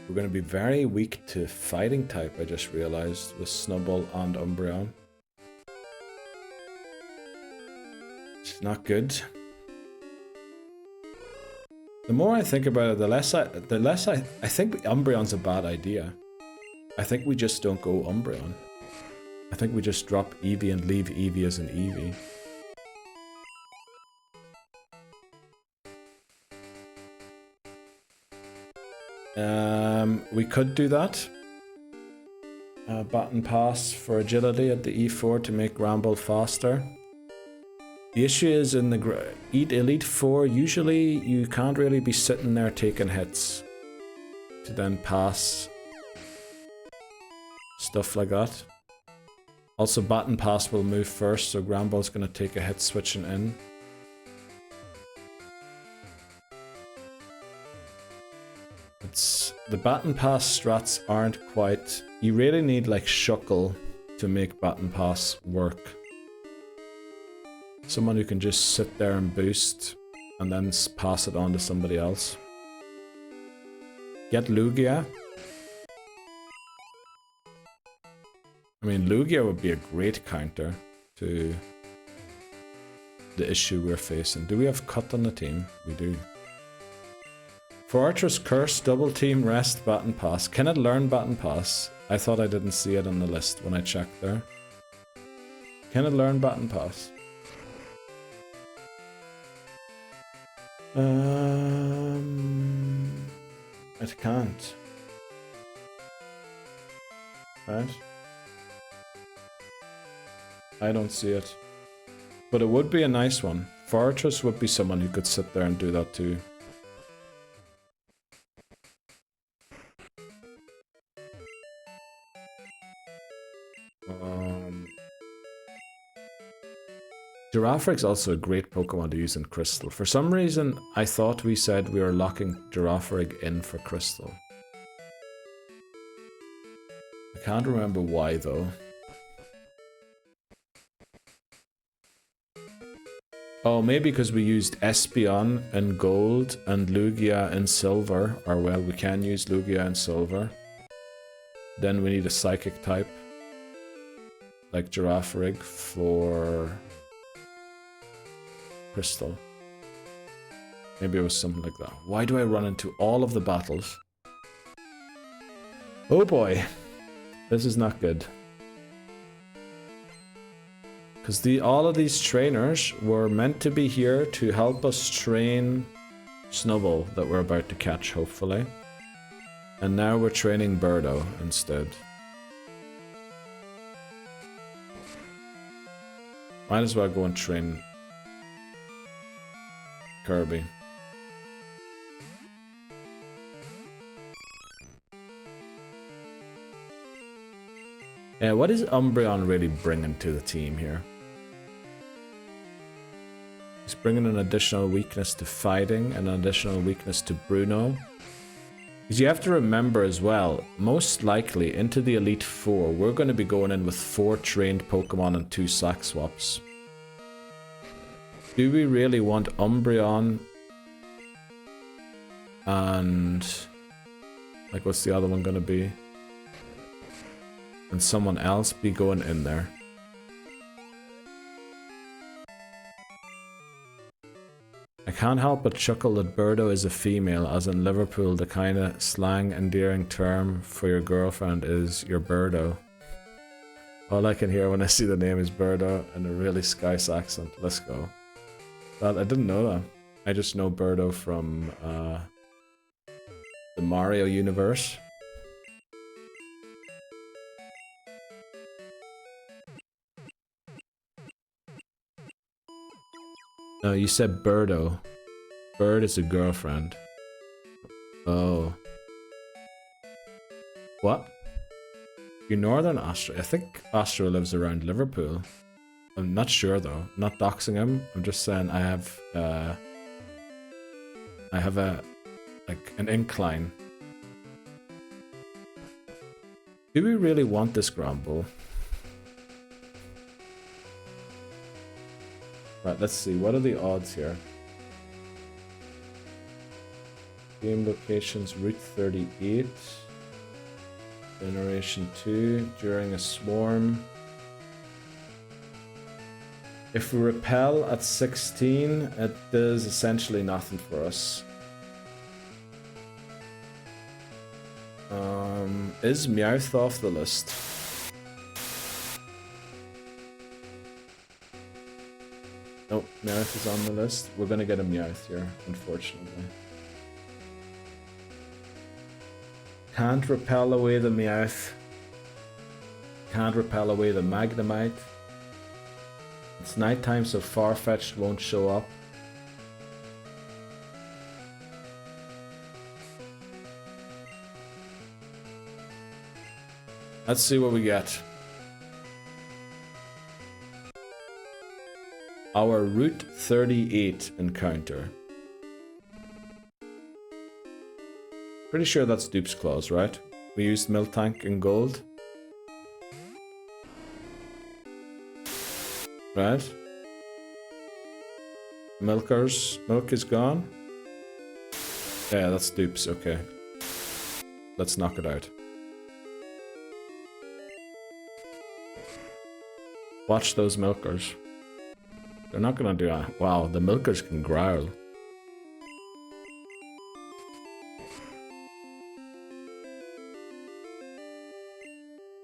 we're going to be very weak to fighting type, I just realized, with Snubbull and Umbreon. It's not good. The more I think about it, the less I think Umbreon's a bad idea. I think we just don't go Umbreon. I think we just drop Eevee and leave Eevee as an Eevee. We could do that. Button pass for agility at the E4 to make Ramble faster. The issue is in the Elite 4, usually you can't really be sitting there taking hits to then pass stuff like that. Also, Button Pass will move first, so Gramble's going to take a hit switching in. The Baton Pass strats aren't quite... You really need like Shuckle to make Baton Pass work. Someone who can just sit there and boost and then pass it on to somebody else. Get Lugia. I mean, Lugia would be a great counter to the issue we're facing. Do we have Cut on the team? We do. Fortress Curse, Double Team, Rest, Baton Pass. Can it learn Baton Pass? I thought I didn't see it on the list when I checked there. Can it learn Baton Pass? It can't. Right? I don't see it. But it would be a nice one. Fortress would be someone who could sit there and do that too. Giraffrig's also a great Pokemon to use in Crystal. For some reason, I thought we said we were locking Giraffrig in for Crystal. I can't remember why though. Oh, maybe because we used Espeon in Gold and Lugia in Silver. Or well, we can use Lugia in Silver. Then we need a Psychic type. Like Giraffrig for... Crystal. Maybe it was something like that. Why do I run into all of the battles? Oh boy. This is not good. Because all of these trainers were meant to be here to help us train Snubbull that we're about to catch, hopefully. And now we're training Birdo instead. Might as well go and train Kirby. Yeah, what is Umbreon really bringing to the team here? He's bringing an additional weakness to fighting, and an additional weakness to Bruno. Because you have to remember as well, most likely into the Elite Four, we're going to be going in with 4 trained Pokemon and 2 sack swaps. Do we really want Umbreon and... like, what's the other one going to be? And someone else be going in there? I can't help but chuckle that Birdo is a female, as in Liverpool the kind of slang endearing term for your girlfriend is your Birdo. All I can hear when I see the name is Birdo and a really Skyce accent. Let's go. Well, I didn't know that. I just know Birdo from the Mario universe. No, you said Birdo. Bird is a girlfriend. Oh. What? You Northern Astro? I think Astro lives around Liverpool. I'm not sure though. Not doxing him. I'm just saying I have a like an incline. Do we really want this Gramble? Right, let's see. What are the odds here? Game locations, Route 38. Generation 2, during a swarm. If we repel at 16, it does essentially nothing for us. Is Meowth off the list? Nope, Meowth is on the list. We're gonna get a Meowth here, unfortunately. Can't repel away the Meowth. Can't repel away the Magnemite. It's nighttime, so Farfetch'd won't show up. Let's see what we get. Our Route 38 encounter. Pretty sure that's Dupe's Claws, right? We used Miltank and Gold. Right? Milkers. Milk is gone. Yeah, that's Dupes, okay. Let's knock it out. Watch those Milkers. They're not gonna do that. Wow, the Milkers can growl.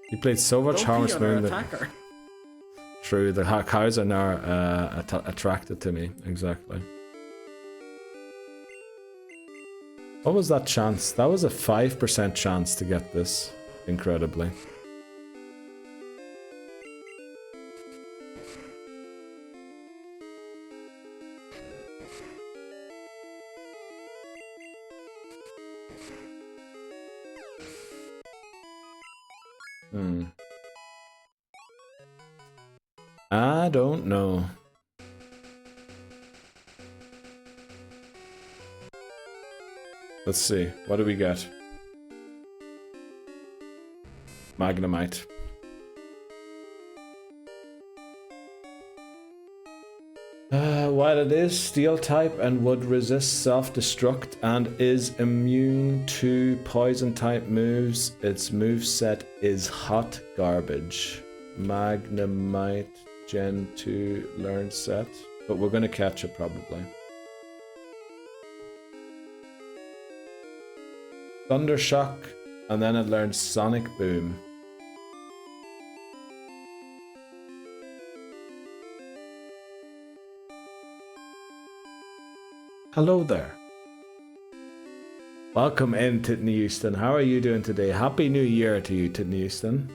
He played so much Harvest Moon that... True, the cows are now attracted to me, exactly. What was that chance? That was a 5% chance to get this, incredibly. I don't know. Let's see. What do we get? Magnemite. While it is steel type and would resist self-destruct and is immune to poison type moves, its moveset is hot garbage. Magnemite Gen 2 learn set, but we're gonna catch it probably. Thundershock, and then it learns Sonic Boom. Hello there. Welcome in, Titney Houston. How are you doing today? Happy New Year to you, Titney Houston.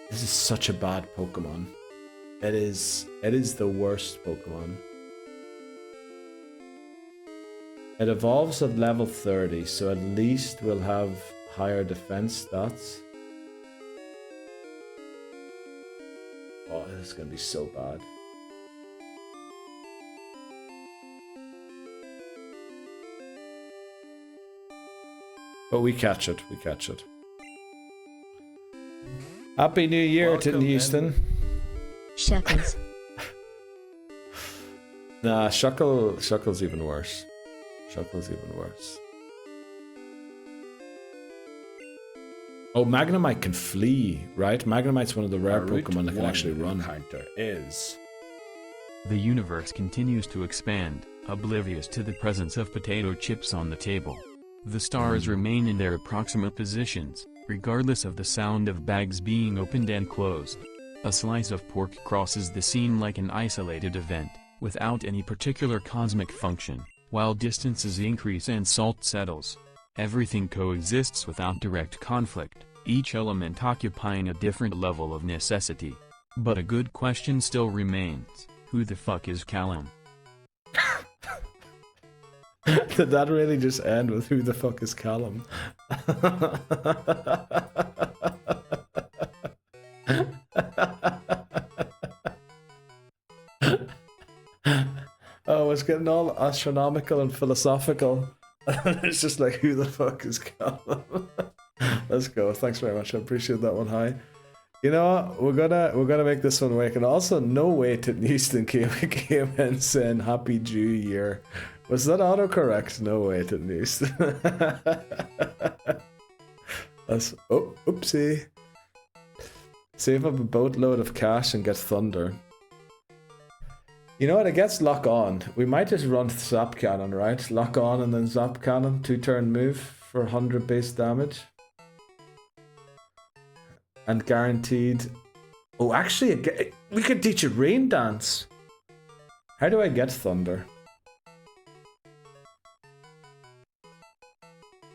This is such a bad Pokemon. It is the worst Pokemon. It evolves at level 30, so at least we'll have higher defense stats. Oh, this is gonna be so bad. But we catch it, we catch it. Happy New Year to Houston. Shuckles. Nah, Shuckle's even worse. Shuckle's even worse. Oh, Magnemite can flee, right? Magnemite's one of the rare Pokemon that can actually run. Counter is... The universe continues to expand, oblivious to the presence of potato chips on the table. The stars remain in their approximate positions, regardless of the sound of bags being opened and closed. A slice of pork crosses the scene like an isolated event, without any particular cosmic function, while distances increase and salt settles. Everything coexists without direct conflict, each element occupying a different level of necessity. But a good question still remains: who the fuck is Callum? Did that really just end with who the fuck is Callum? Oh, it's getting all astronomical and philosophical. It's just like, who the fuck is Callum? Let's go. Thanks very much. I appreciate that one. Hi. You know what? We're gonna make this one work. And also, no way to Easton came in saying Happy Jew Year. Was that autocorrect? No way to Easton. That's oopsie. Save up a boatload of cash and get Thunder. You know what? It gets Lock On. We might just run Zap Cannon, right? Lock On and then Zap Cannon. 2-turn move for 100 base damage. And guaranteed... Oh, actually, we could teach it Rain Dance. How do I get Thunder?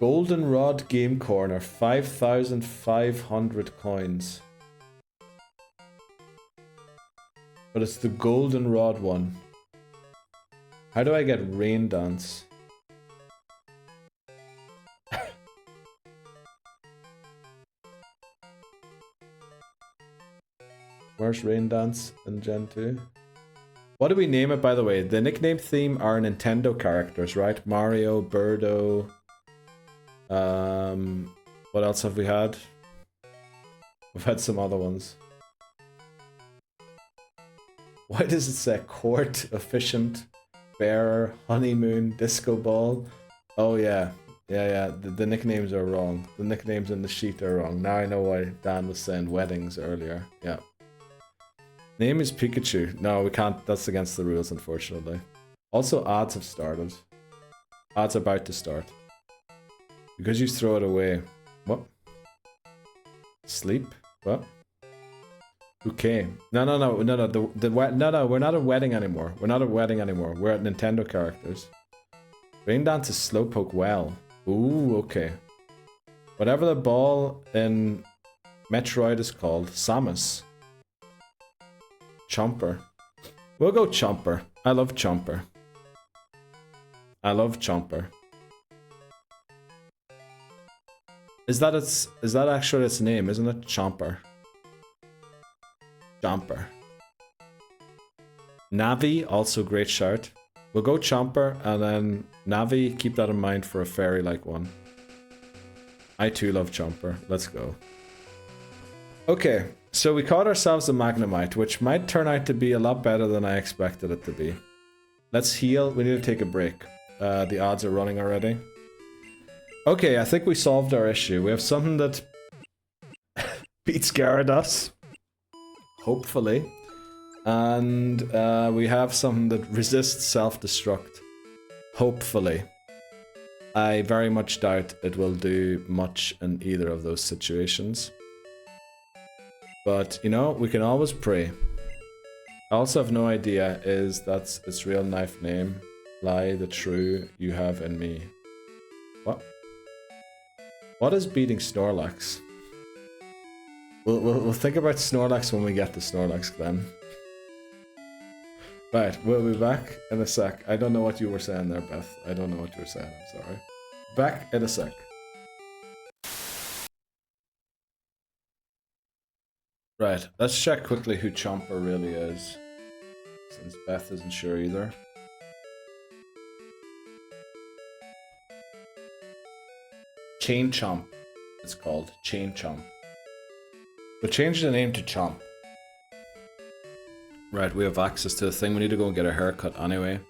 Goldenrod Game Corner, 5,500 coins. But it's the Goldenrod one. How do I get Rain Dance? Where's Rain Dance in Gen 2? What do we name it, by the way? The nickname theme are Nintendo characters, right? Mario, Birdo. What else have we had? We've had some other ones. Why does it say Court, Efficient, Bearer, Honeymoon, Disco Ball? Oh yeah. Yeah. The nicknames are wrong. The nicknames in the sheet are wrong. Now I know why Dan was saying weddings earlier. Yeah. Name is Pikachu. No, we can't. That's against the rules, unfortunately. Also, ads have started. Ads are about to start. Because you throw it away. What? Sleep? What? Okay. No. No, we're not a wedding anymore. We're not a wedding anymore. We're at Nintendo characters. Rain Dance is Slowpoke Well. Ooh, okay. Whatever the ball in Metroid is called. Samus. Chomper. We'll go Chomper. I love Chomper. I love Chomper. Is that actually its name, isn't it? Chomper. Chomper. Navi, also great shout. We'll go Chomper, and then Navi, keep that in mind for a fairy-like one. I too love Chomper. Let's go. Okay, so we caught ourselves a Magnemite, which might turn out to be a lot better than I expected it to be. Let's heal. We need to take a break. The odds are running already. Okay, I think we solved our issue. We have something that beats Gyarados. Hopefully. And we have something that resists self-destruct. Hopefully. I very much doubt it will do much in either of those situations. But, you know, we can always pray. I also have no idea is that's its real knife name. Lie the true you have in me. What? What is beating Snorlax? We'll think about Snorlax when we get to Snorlax then. Right, we'll be back in a sec. I don't know what you were saying there, Beth. I don't know what you were saying, I'm sorry. Back in a sec. Right, let's check quickly who Chomper really is. Since Beth isn't sure either. Chain Chomp, it's called. Chain Chomp. We'll change the name to Chomp. Right, we have access to the thing. We need to go and get a haircut anyway.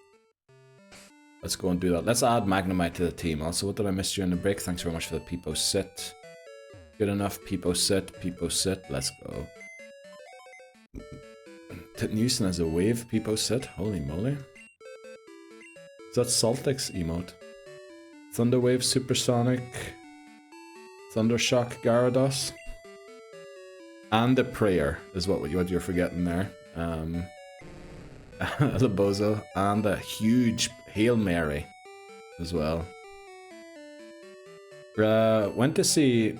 Let's go and do that. Let's add Magnemite to the team. Also, what did I miss during the break? Thanks very much for the Peepo Sit. Good enough. Peepo Sit. Peepo Sit. Let's go. Titnewson has a wave Peepo Sit. Holy moly. Is that Saltix emote? Thunderwave Supersonic. Thundershock Gyarados. And the prayer is what you're forgetting there. Labozo. And a huge Hail Mary as well. Went to see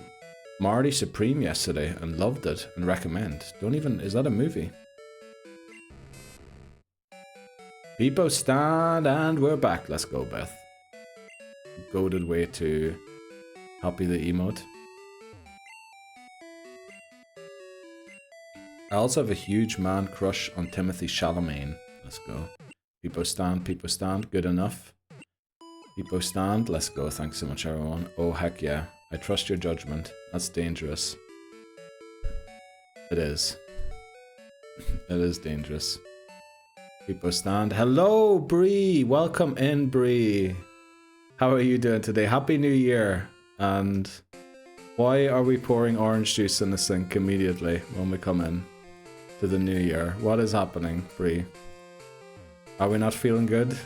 Morty Supreme yesterday and loved it and recommend. Is that a movie? Peepo stand and we're back. Let's go, Beth. Goated way to copy the emote. I also have a huge man crush on Timothy Chalamet. Let's go. Peepo stand, good enough. Peepo stand, let's go. Thanks so much, everyone. Oh, heck yeah. I trust your judgment. That's dangerous. It is. It is dangerous. Peepo stand. Hello, Bree. Welcome in, Bree. How are you doing today? Happy New Year. And why are we pouring orange juice in the sink immediately when we come in to the new year? What is happening, Bree? Are we not feeling good?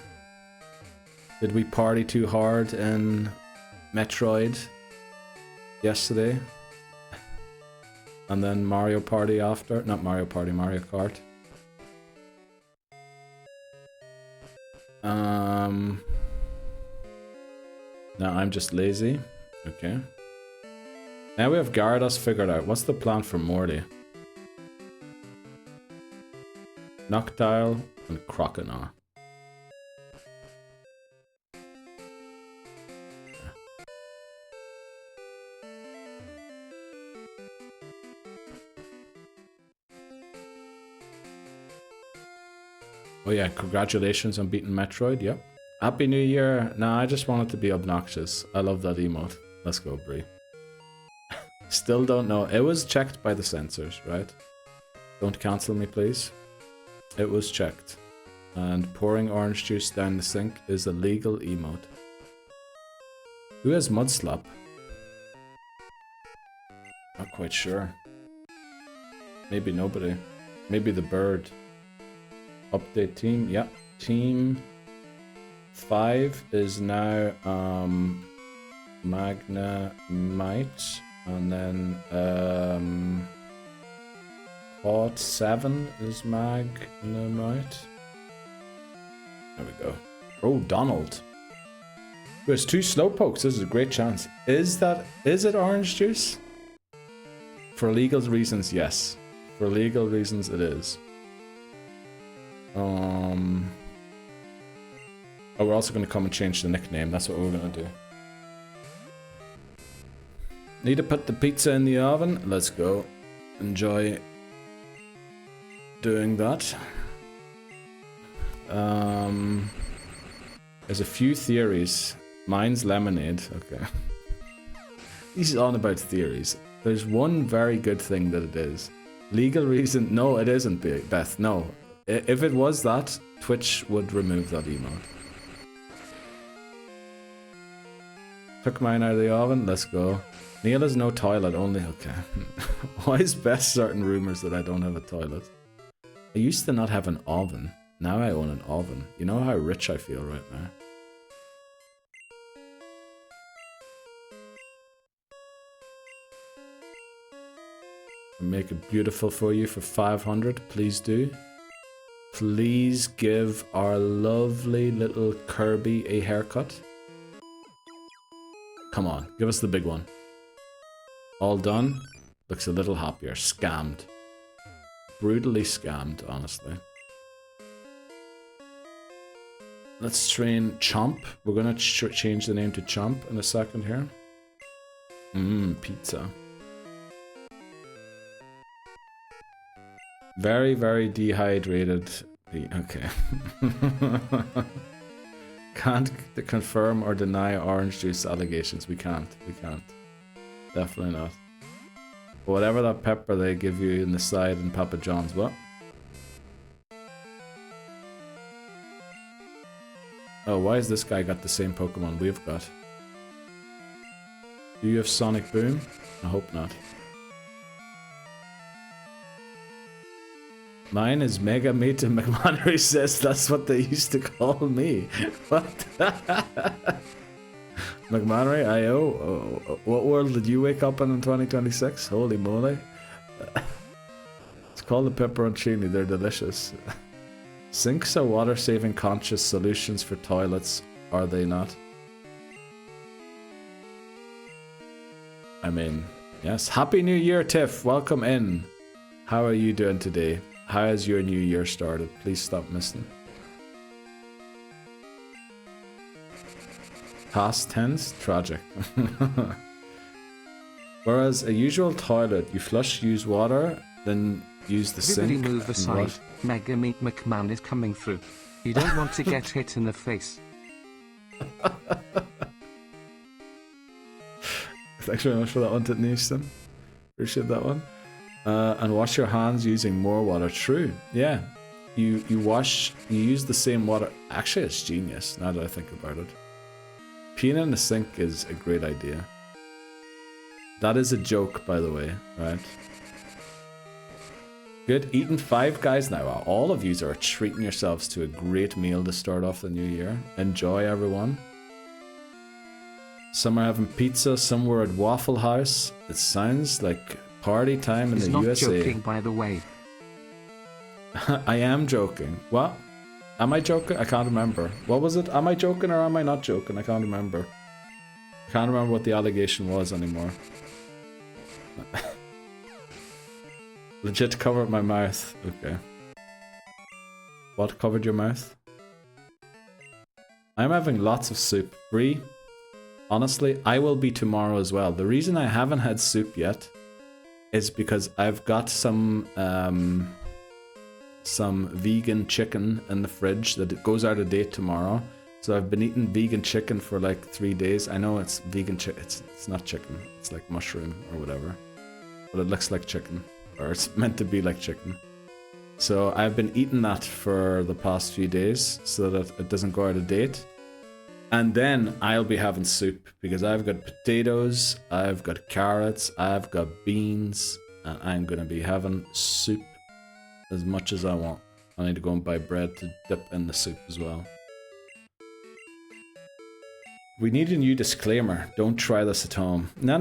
Did we party too hard in Metroid yesterday? And then Mario Party after? Not Mario Party, Mario Kart. Now I'm just lazy. Okay. Now we have Gyarados figured out. What's the plan for Morty? Noctile and Croconaw. Oh yeah, congratulations on beating Metroid, yep. Happy New Year. Nah, I just want it to be obnoxious. I love that emote. Let's go, Bree. Still don't know. It was checked by the censors, right? Don't cancel me, please. It was checked. And pouring orange juice down the sink is a legal emote. Who has Mud Slap? Not quite sure. Maybe nobody. Maybe the bird. Update team. Yep. Team 5 is now Magnemite. And then Hot 7 is Magnemite. There we go. Oh, Donald. There's 2 Slowpokes. This is a great chance. Is it orange juice? For legal reasons, yes. For legal reasons, it is. Oh, we're also going to come and change the nickname. That's what we're going to do. Need to put the pizza in the oven. Let's go. Enjoy doing that. There's a few theories. Mine's lemonade. Okay. He's on about theories. There's one very good thing that it is. Legal reason. No, it isn't, Beth. No. If it was that, Twitch would remove that emote. Took mine out of the oven. Let's go. Neil has no toilet, only... Okay. Why is Beth starting rumors that I don't have a toilet? I used to not have an oven. Now I own an oven. You know how rich I feel right now. I'll make it beautiful for you for 500. Please do. Please give our lovely little Kirby a haircut. Come on, give us the big one. All done. Looks a little happier. Scammed. Brutally scammed, honestly. Let's train Chomp. We're gonna change the name to Chomp in a second here. Pizza. Very, very dehydrated. Okay. Can't confirm or deny orange juice allegations. We can't. We can't. Definitely not. But whatever that pepper they give you in the side in Papa John's, what? Oh, why has this guy got the same Pokemon we've got? Do you have Sonic Boom? I hope not. Mine is Mega Meat and McMannery says that's what they used to call me. What? McMannery, I.O. What world did you wake up in 2026? Holy moly. It's called the pepperoncini, they're delicious. Sinks are water-saving conscious solutions for toilets, are they not? I mean, yes. Happy New Year, Tiff. Welcome in. How are you doing today? How has your new year started? Please stop missing. Past tense? Tragic. Whereas a usual toilet, you flush, use water, then use the sink. Everybody move aside. Mega Meat McMahon is coming through. You don't want to get hit in the face. Thanks very much for that one, Titnison. Appreciate that one. And wash your hands using more water. True. Yeah. You use the same water. Actually, it's genius now that I think about it. Peeing in the sink is a great idea. That is a joke, by the way, right? Good. Eating Five Guys now. Wow, all of you are treating yourselves to a great meal to start off the new year. Enjoy, everyone. Some are having pizza, some were at Waffle House. It sounds like party time in the USA. He's not joking, by the way. I am joking. What? Am I joking? I can't remember. What was it? Am I joking or am I not joking? I can't remember. Can't remember what the allegation was anymore. Legit covered my mouth. Okay. What covered your mouth? I'm having lots of soup. Bree, honestly, I will be tomorrow as well. The reason I haven't had soup yet is because I've got some vegan chicken in the fridge that it goes out of date tomorrow. So I've been eating vegan chicken for like 3 days. I know it's vegan chicken. It's not chicken. It's like mushroom or whatever. But it looks like chicken. Or it's meant to be like chicken. So I've been eating that for the past few days so that it doesn't go out of date. And then I'll be having soup because I've got potatoes, I've got carrots, I've got beans, and I'm going to be having soup as much as I want. I need to go and buy bread to dip in the soup as well. We need a new disclaimer. Don't try this at home. No,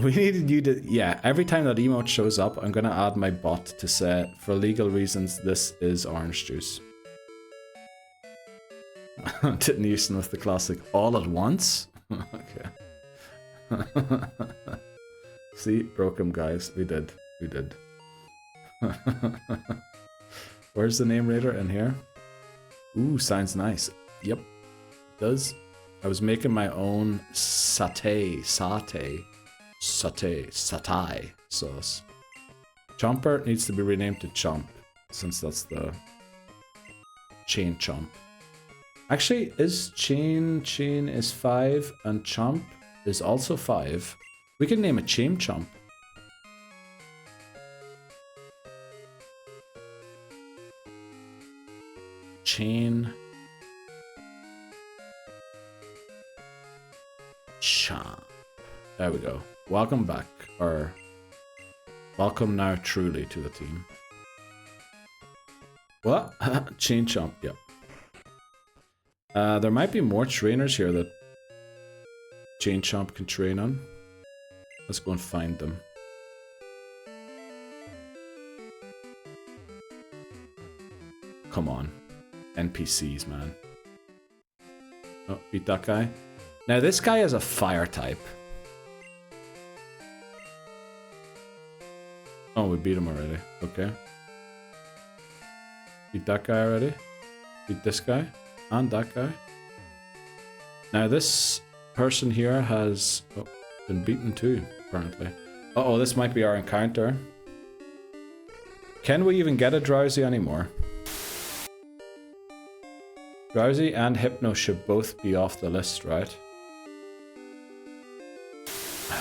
we need a new... Yeah, every time that emote shows up, I'm going to add my bot to say, for legal reasons, this is orange juice. Didn't use with the classic all at once? Okay. See, broke him, guys. We did. Where's the name raider? In here? Ooh, sounds nice. Yep, does. I was making my own satay sauce. Chomper needs to be renamed to Chomp, since that's the chain chomp. Actually, is chain is 5 and chomp is also 5. We can name it chain chomp. Chain chomp. There we go. Welcome back, or welcome now truly to the team. What? Chain chomp, yep. There might be more trainers here that Chain Chomp can train on. Let's go and find them. Come on. NPCs, man. Oh, beat that guy. Now this guy is a fire type. Oh, we beat him already. Okay. Beat that guy already. Beat this guy. And that guy. Now this person here has been beaten too, apparently. Uh-oh, this might be our encounter. Can we even get a Drowsy anymore? Drowsy and Hypno should both be off the list, right?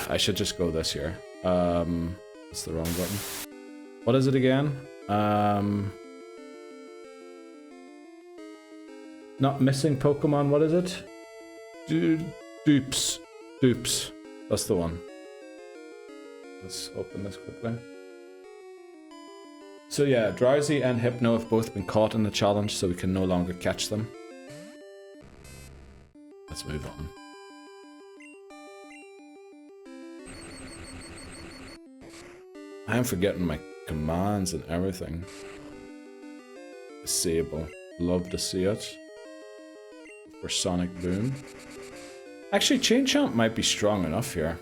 I should just go this here. That's the wrong button. What is it again? Not missing Pokemon, what is it? Dupes. Dupes. That's the one. Let's open this quickly. So yeah, Drowsy and Hypno have both been caught in the challenge, so we can no longer catch them. Let's move on. I am forgetting my commands and everything. Disable. Love to see it. For Sonic Boom. Actually, Chain Chomp might be strong enough here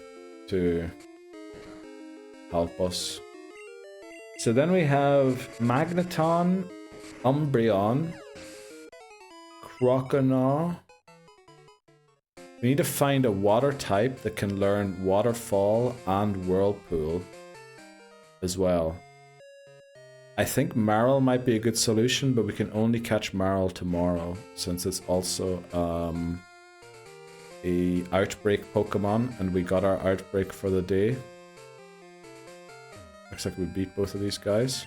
to help us. So then we have Magneton, Umbreon, Croconaw. We need to find a water type that can learn Waterfall and Whirlpool as well. I think Marill might be a good solution, but we can only catch Marill tomorrow since it's also a Outbreak Pokemon and we got our Outbreak for the day. Looks like we beat both of these guys.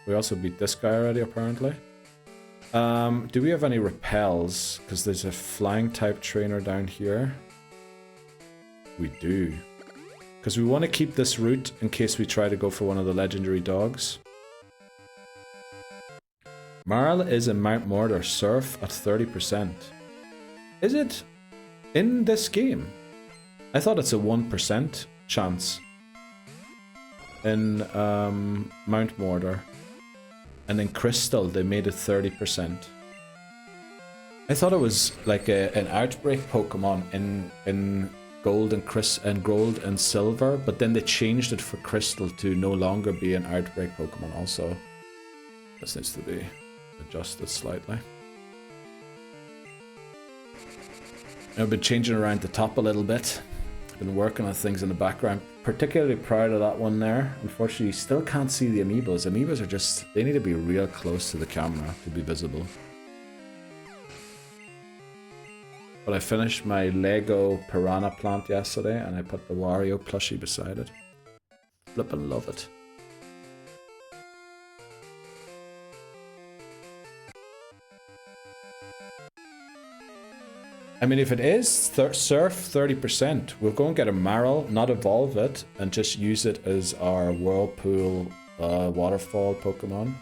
We also beat this guy already, apparently. Do we have any repels? Because there's a flying type trainer down here. We do. Because we want to keep this route in case we try to go for one of the legendary dogs. Marill is a Mount Mordor Surf at 30%. Is it in this game? I thought it's a 1% chance in Mount Mordor. And in Crystal, they made it 30%. I thought it was like an Outbreak Pokemon in gold and silver, but then they changed it for Crystal to no longer be an Outbreak Pokemon also. This needs to be adjusted slightly. I've been changing around the top a little bit. I've been working on things in the background, particularly proud of that one there. Unfortunately, you still can't see the amiibos. Amiibos are just, they need to be real close to the camera to be visible. But I finished my Lego Piranha plant yesterday and I put the Wario plushie beside it. Flippin' love it. I mean, if it is Surf 30%, we'll go and get a Marl, not evolve it, and just use it as our Whirlpool Waterfall Pokemon.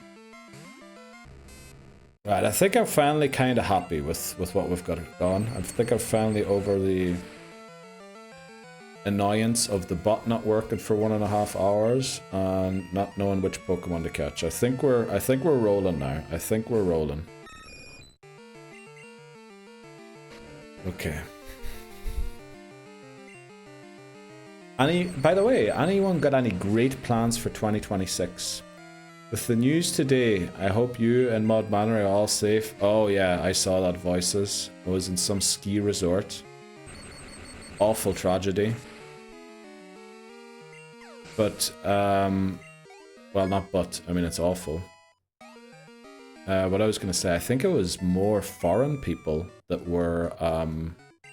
Right, I think I'm finally kind of happy with what we've got going. I think I'm finally over the annoyance of the bot not working for 1.5 hours and not knowing which Pokemon to catch. I think we're rolling now. I think we're rolling. Okay. By the way, anyone got any great plans for 2026? With the news today, I hope you and Mod Manor are all safe. Oh yeah, I saw that Voices. I was in some ski resort. Awful tragedy. But, well, not but, I mean, it's awful. What I was going to say, I think it was more foreign people that were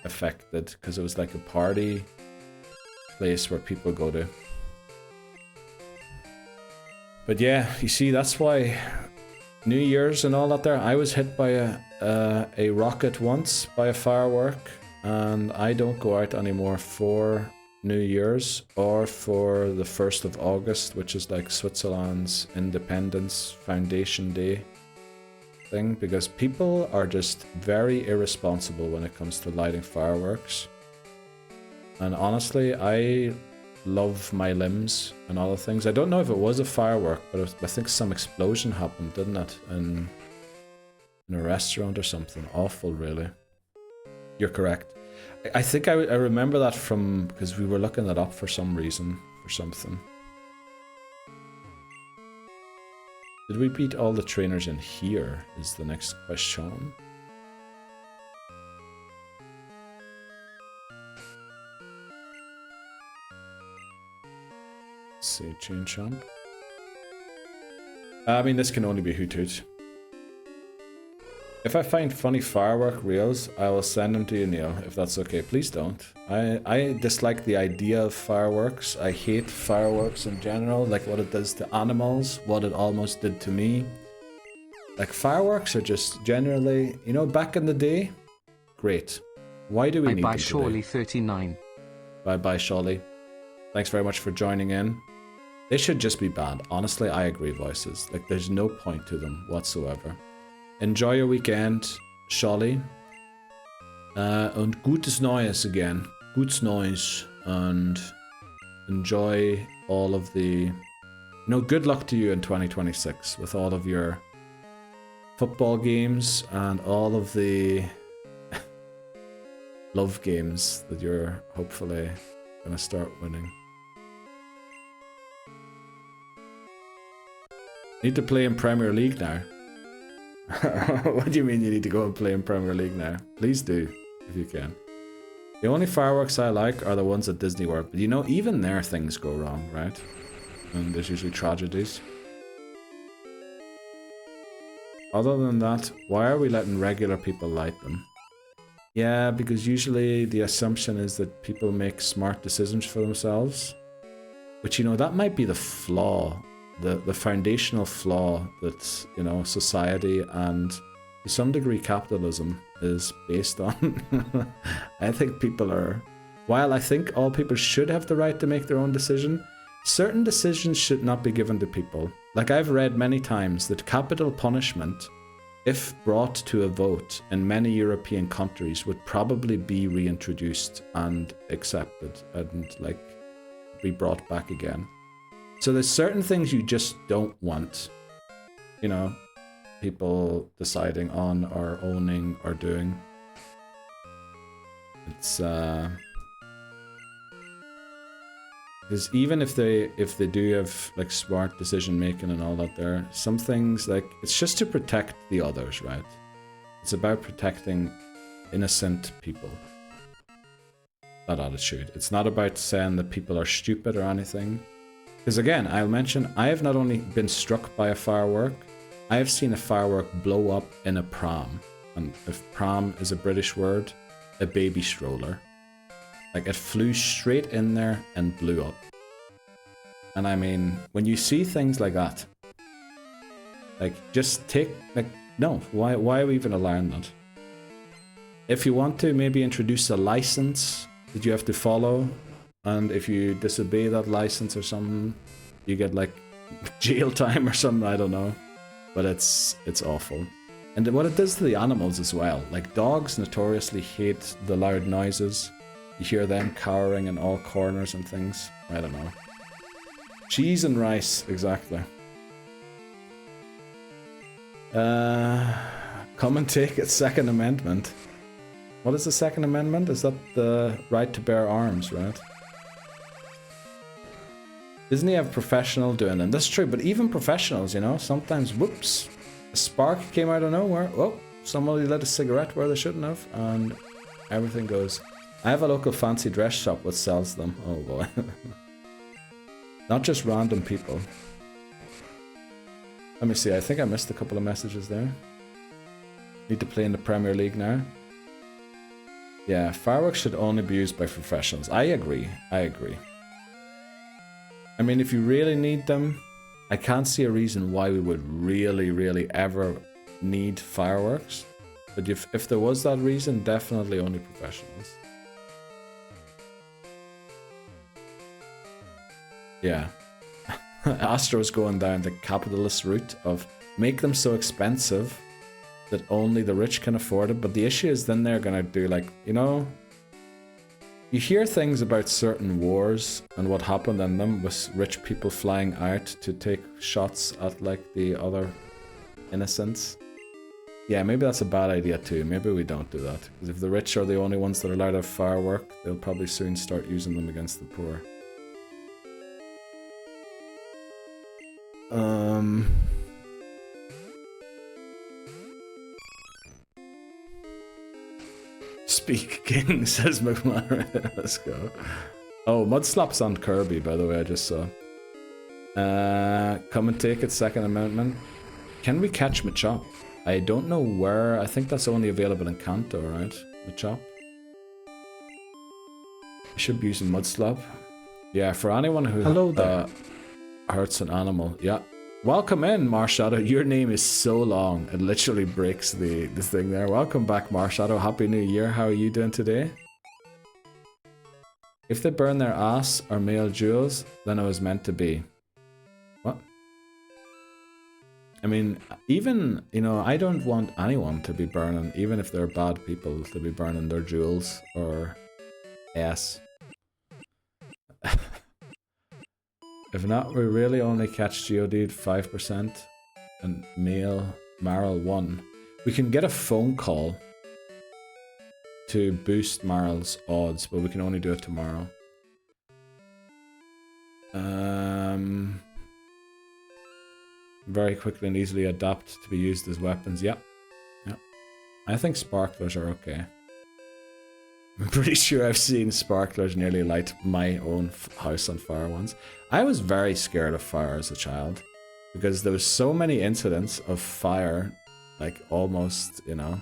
affected, because it was like a party place where people go to. But yeah, you see, that's why New Year's and all that there, I was hit by a rocket once, by a firework, and I don't go out anymore for New Year's or for the 1st of August, which is like Switzerland's Independence Foundation Day thing, because people are just very irresponsible when it comes to lighting fireworks. And honestly, I love my limbs and other things. I don't know if it was a firework, but I think some explosion happened, didn't it? In a restaurant or something. Awful, really. You're correct. I think I remember that from, because we were looking that up for some reason, for something. Did we beat all the trainers in here, is the next question. Let's see, Chain Chomp. I mean, this can only be Hoothoot. If I find funny firework reels, I will send them to you, Neil, if that's okay. Please don't. I dislike the idea of fireworks. I hate fireworks in general, like what it does to animals, what it almost did to me. Like, fireworks are just generally, you know, back in the day, great. Why do we need them today? Shawley 39. Bye-bye, Shawley. Thanks very much for joining in. They should just be banned. Honestly, I agree, Voices. Like, there's no point to them whatsoever. Enjoy your weekend, Shawley. Und gutes Neues again. Gutes Neues. And enjoy all of the... You know, good luck to you in 2026 with all of your football games and all of the love games that you're hopefully going to start winning. Need to play in Premier League now. What do you mean you need to go and play in Premier League now? Please do, if you can. The only fireworks I like are the ones at Disney World. But you know, even there things go wrong, right? And there's usually tragedies. Other than that, why are we letting regular people light them? Yeah, because usually the assumption is that people make smart decisions for themselves. But you know, that might be the flaw. The foundational flaw that, you know, society and to some degree capitalism is based on. I think people are, while I think all people should have the right to make their own decision, certain decisions should not be given to people. Like, I've read many times that capital punishment, if brought to a vote in many European countries, would probably be reintroduced and accepted and like be brought back again. So there's certain things you just don't want, you know. people deciding on or owning or doing. It's because even if they do have like smart decision making and all that, there some things like it's just to protect the others, right? It's about protecting innocent people. That attitude. It's not about saying that people are stupid or anything. Because again, I'll mention I have not only been struck by a firework, I have seen a firework blow up in a pram. And if pram is a British word, a baby stroller. Like it flew straight in there and blew up. And I mean, when you see things like that, like just take, like, no, why are we even allowing that? If you want to maybe introduce a license that you have to follow, and if you disobey that license or something, you get like jail time or something, I don't know. But it's awful. And what it does to the animals as well, like dogs notoriously hate the loud noises. You hear them cowering in all corners and things. I don't know. Cheese and rice, exactly. Come and take it, Second Amendment. What is the Second Amendment? Is that the right to bear arms, right? Doesn't he have a professional doing them? That's true, but even professionals, you know, sometimes, whoops, a spark came out of nowhere. Oh, somebody lit a cigarette where they shouldn't have, and everything goes. I have a local fancy dress shop that sells them. Oh boy. Not just random people. Let me see, I think I missed a couple of messages there. Need to play in the Premier League now. Yeah, fireworks should only be used by professionals. I agree. I mean, if you really need them, I can't see a reason why we would really ever need fireworks. But if there was that reason, definitely only professionals. Yeah. Astro's going down the capitalist route of make them so expensive that only the rich can afford it. But the issue is then they're gonna do like, you know, you hear things about certain wars and what happened in them with rich people flying out to take shots at like the other innocents. Yeah, maybe that's a bad idea too. Maybe we don't do that. Because if the rich are the only ones that are allowed to have firework, they'll probably soon start using them against the poor. Speak King, says McMahon. Let's go. Oh, Mudslap's on Kirby, by the way, I just saw. Come and take it, Second Amendment. Can we catch Machop? I don't know where. I think that's only available in Kanto, right? Machop. I should be using Mudslap. Yeah, for anyone who hurts an animal. Yeah. Welcome in, Marshadow. Your name is so long. It literally breaks the thing there. Welcome back, Marshadow. Happy New Year. How are you doing today? If they burn their ass or male jewels, then it was meant to be. What? I mean, even, you know, I don't want anyone to be burning, even if they're bad people, to be burning their jewels or ass. If not, we really only catch Geodude 5% and male Marl 1. We can get a phone call to boost Marl's odds, but we can only do it tomorrow. Very quickly and easily adapt to be used as weapons. Yep. Yep. I think sparklers are okay. I'm pretty sure I've seen sparklers nearly light my own house on fire once. I was very scared of fire as a child because there was so many incidents of fire, like almost, you know,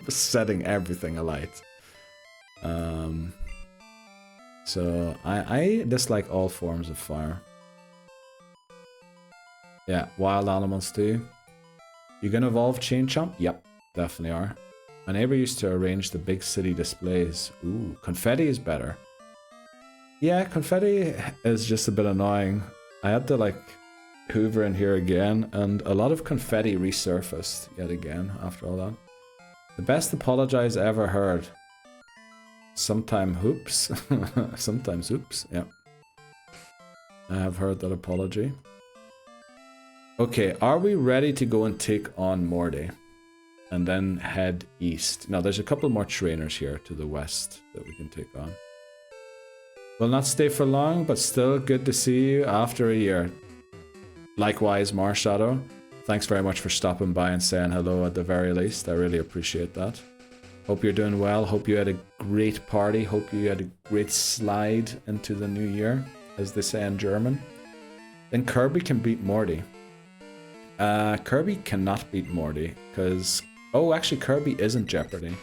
setting everything alight. So I dislike all forms of fire. Yeah, wild animals too. You gonna evolve Chain Chomp? Yep, definitely are. My neighbor used to arrange the big city displays. Ooh, confetti is better. Yeah, confetti is just a bit annoying. I had to like hoover in here again, and a lot of confetti resurfaced yet again after all that. The best apologize I ever heard. Sometime hoops. Sometimes oops, yeah. I have heard that apology. Okay, are we ready to go and take on Morty? And then head east. Now, there's a couple more trainers here to the west that we can take on. Will not stay for long, but still good to see you after a year. Likewise, Marshadow. Thanks very much for stopping by and saying hello at the very least. I really appreciate that. Hope you're doing well. Hope you had a great party. Hope you had a great slide into the new year, as they say in German. Then Kirby can beat Morty. Kirby cannot beat Morty, because... Oh, actually, Kirby isn't Jeopardy.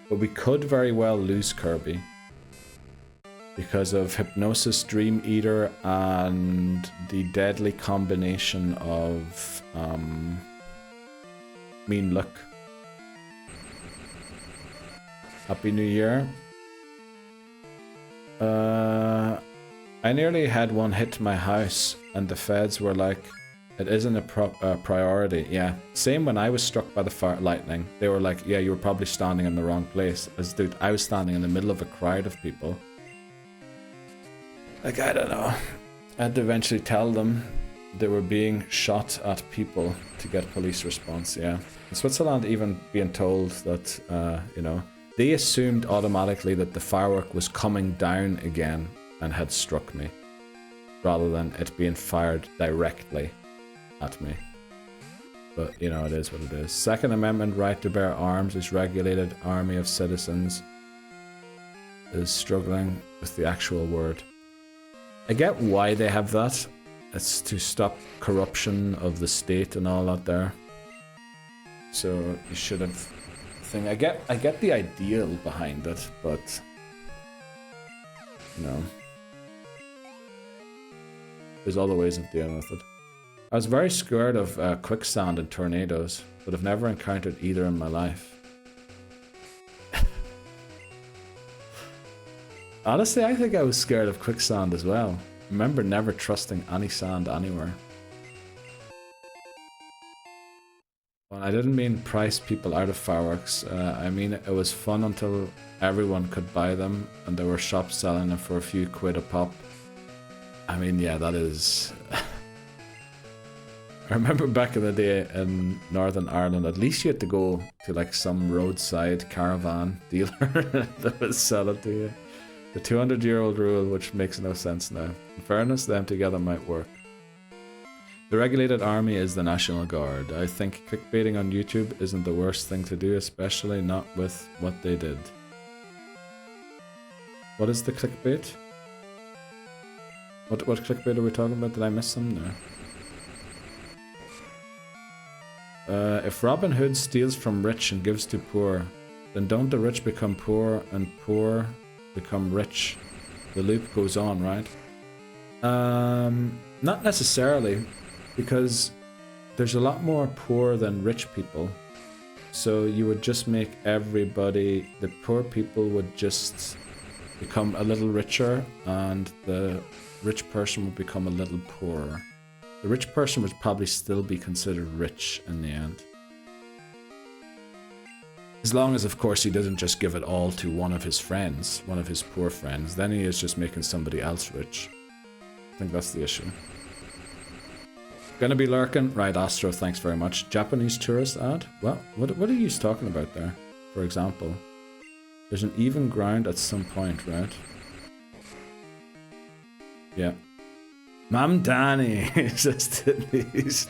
But we could very well lose Kirby. Because of Hypnosis, Dream Eater, and the deadly combination of Mean Look. Happy New Year. I nearly had one hit my house, and the feds were like, it isn't a priority. Yeah, same when I was struck by the lightning. They were like, yeah, you were probably standing in the wrong place. As dude, I was standing in the middle of a crowd of people. Like, I don't know. I had to eventually tell them they were being shot at people to get police response, yeah. In Switzerland, even being told that, you know, they assumed automatically that the firework was coming down again and had struck me, rather than it being fired directly at me. But, you know, it is what it is. Second Amendment right to bear arms is regulated. Army of citizens is struggling with the actual word. I get why they have that. It's to stop corruption of the state and all that there. So you should have thing. I get the ideal behind it, but you know, there's other ways of dealing with it. I was very scared of quicksand and tornadoes, but I've never encountered either in my life. Honestly, I think I was scared of quicksand as well. Remember never trusting any sand anywhere. Well, I didn't mean price people out of fireworks. I mean it was fun until everyone could buy them and there were shops selling them for a few quid a pop. I mean, yeah, that is... I remember back in the day in Northern Ireland, at least you had to go to like some roadside caravan dealer that would sell it to you. The 200-year-old rule, which makes no sense now. In fairness, them together might work. The regulated army is the National Guard. I think clickbaiting on YouTube isn't the worst thing to do, especially not with what they did. What is the clickbait? What clickbait are we talking about? Did I miss some? No. If Robin Hood steals from rich and gives to poor, then don't the rich become poor and poor become rich? The loop goes on, right? Not necessarily, because there's a lot more poor than rich people. So you would just make everybody, the poor people would just become a little richer and the rich person would become a little poorer. The rich person would probably still be considered rich in the end. As long as, of course, he doesn't just give it all to one of his friends, one of his poor friends, then he is just making somebody else rich. I think that's the issue. Gonna be lurking? Right, Astro, thanks very much. Japanese tourist ad? Well, what are you talking about there, for example? There's an even ground at some point, right? Yeah. Mam Danny just in the east.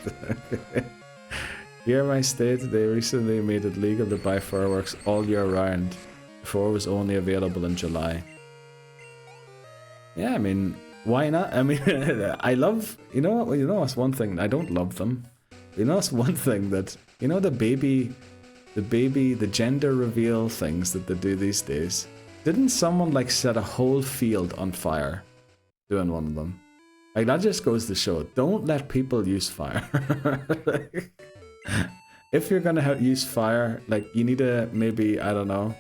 Here in my state, they recently made it legal to buy fireworks all year round. Before it was only available in July. Yeah, I mean, why not? I mean, I love, you know what, that's one thing, I don't love them. You know, that's one thing that, you know, the gender reveal things that they do these days. Didn't someone like set a whole field on fire doing one of them? Like, that just goes to show, don't let people use fire. Like, if you're gonna use fire, like, you need to maybe, I don't know,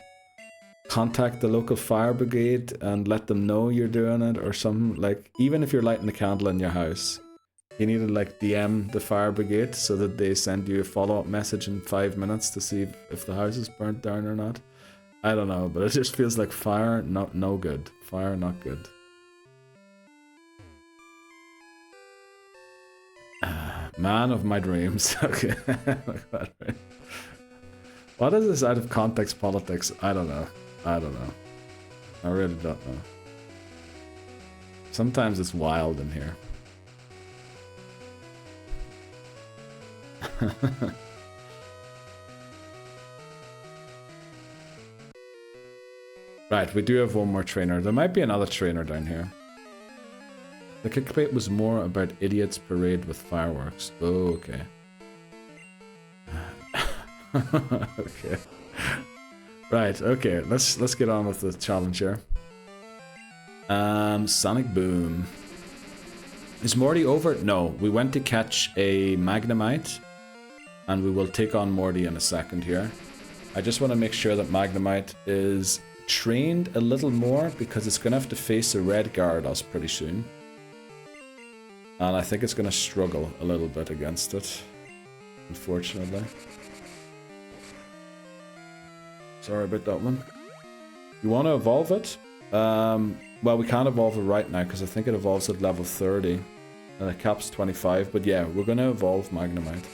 contact the local fire brigade and let them know you're doing it or something. Like, even if you're lighting a candle in your house, you need to like DM the fire brigade so that they send you a follow-up message in 5 minutes to see if the house is burnt down or not. I don't know, but it just feels like fire, no good. Fire, not good. Man of my dreams. Okay. What is this out of context politics? I don't know. I don't know. I really don't know. Sometimes it's wild in here. Right, we do have one more trainer. There might be another trainer down here. The clickbait was more about idiots parade with fireworks. Oh, okay. Okay. Right, okay. Let's get on with the challenge here. Sonic Boom. Is Morty over? No, we went to catch a Magnemite, and we will take on Morty in a second here. I just want to make sure that Magnemite is trained a little more because it's going to have to face a red Gyarados pretty soon. And I think it's going to struggle a little bit against it, unfortunately. Sorry about that one. You want to evolve it? Well, we can't evolve it right now because I think it evolves at level 30. And it caps 25. But yeah, we're going to evolve Magnemite.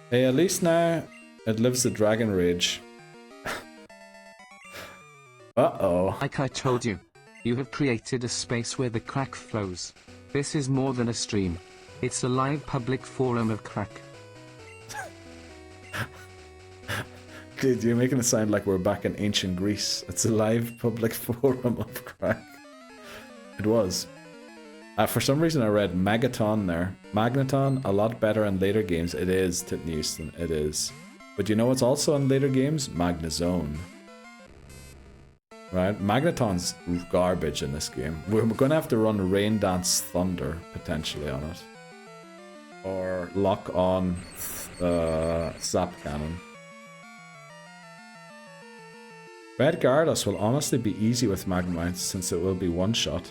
Hey, at least now it lives the Dragon Rage. Uh-oh. Like I told you, you have created a space where the crack flows. This is more than a stream. It's a live public forum of crack. Dude, you're making it sound like we're back in ancient Greece. It's a live public forum of crack. It was. For some reason I read Magaton there. Magneton, a lot better in later games. It is, Titneuston, it is. But you know what's also in later games? Magnezone. Right? Magneton's garbage in this game. We're going to have to run Rain Dance Thunder, potentially, on it. Or lock on Zap Cannon. Red Gyarados will honestly be easy with Magnemite since it will be one-shot.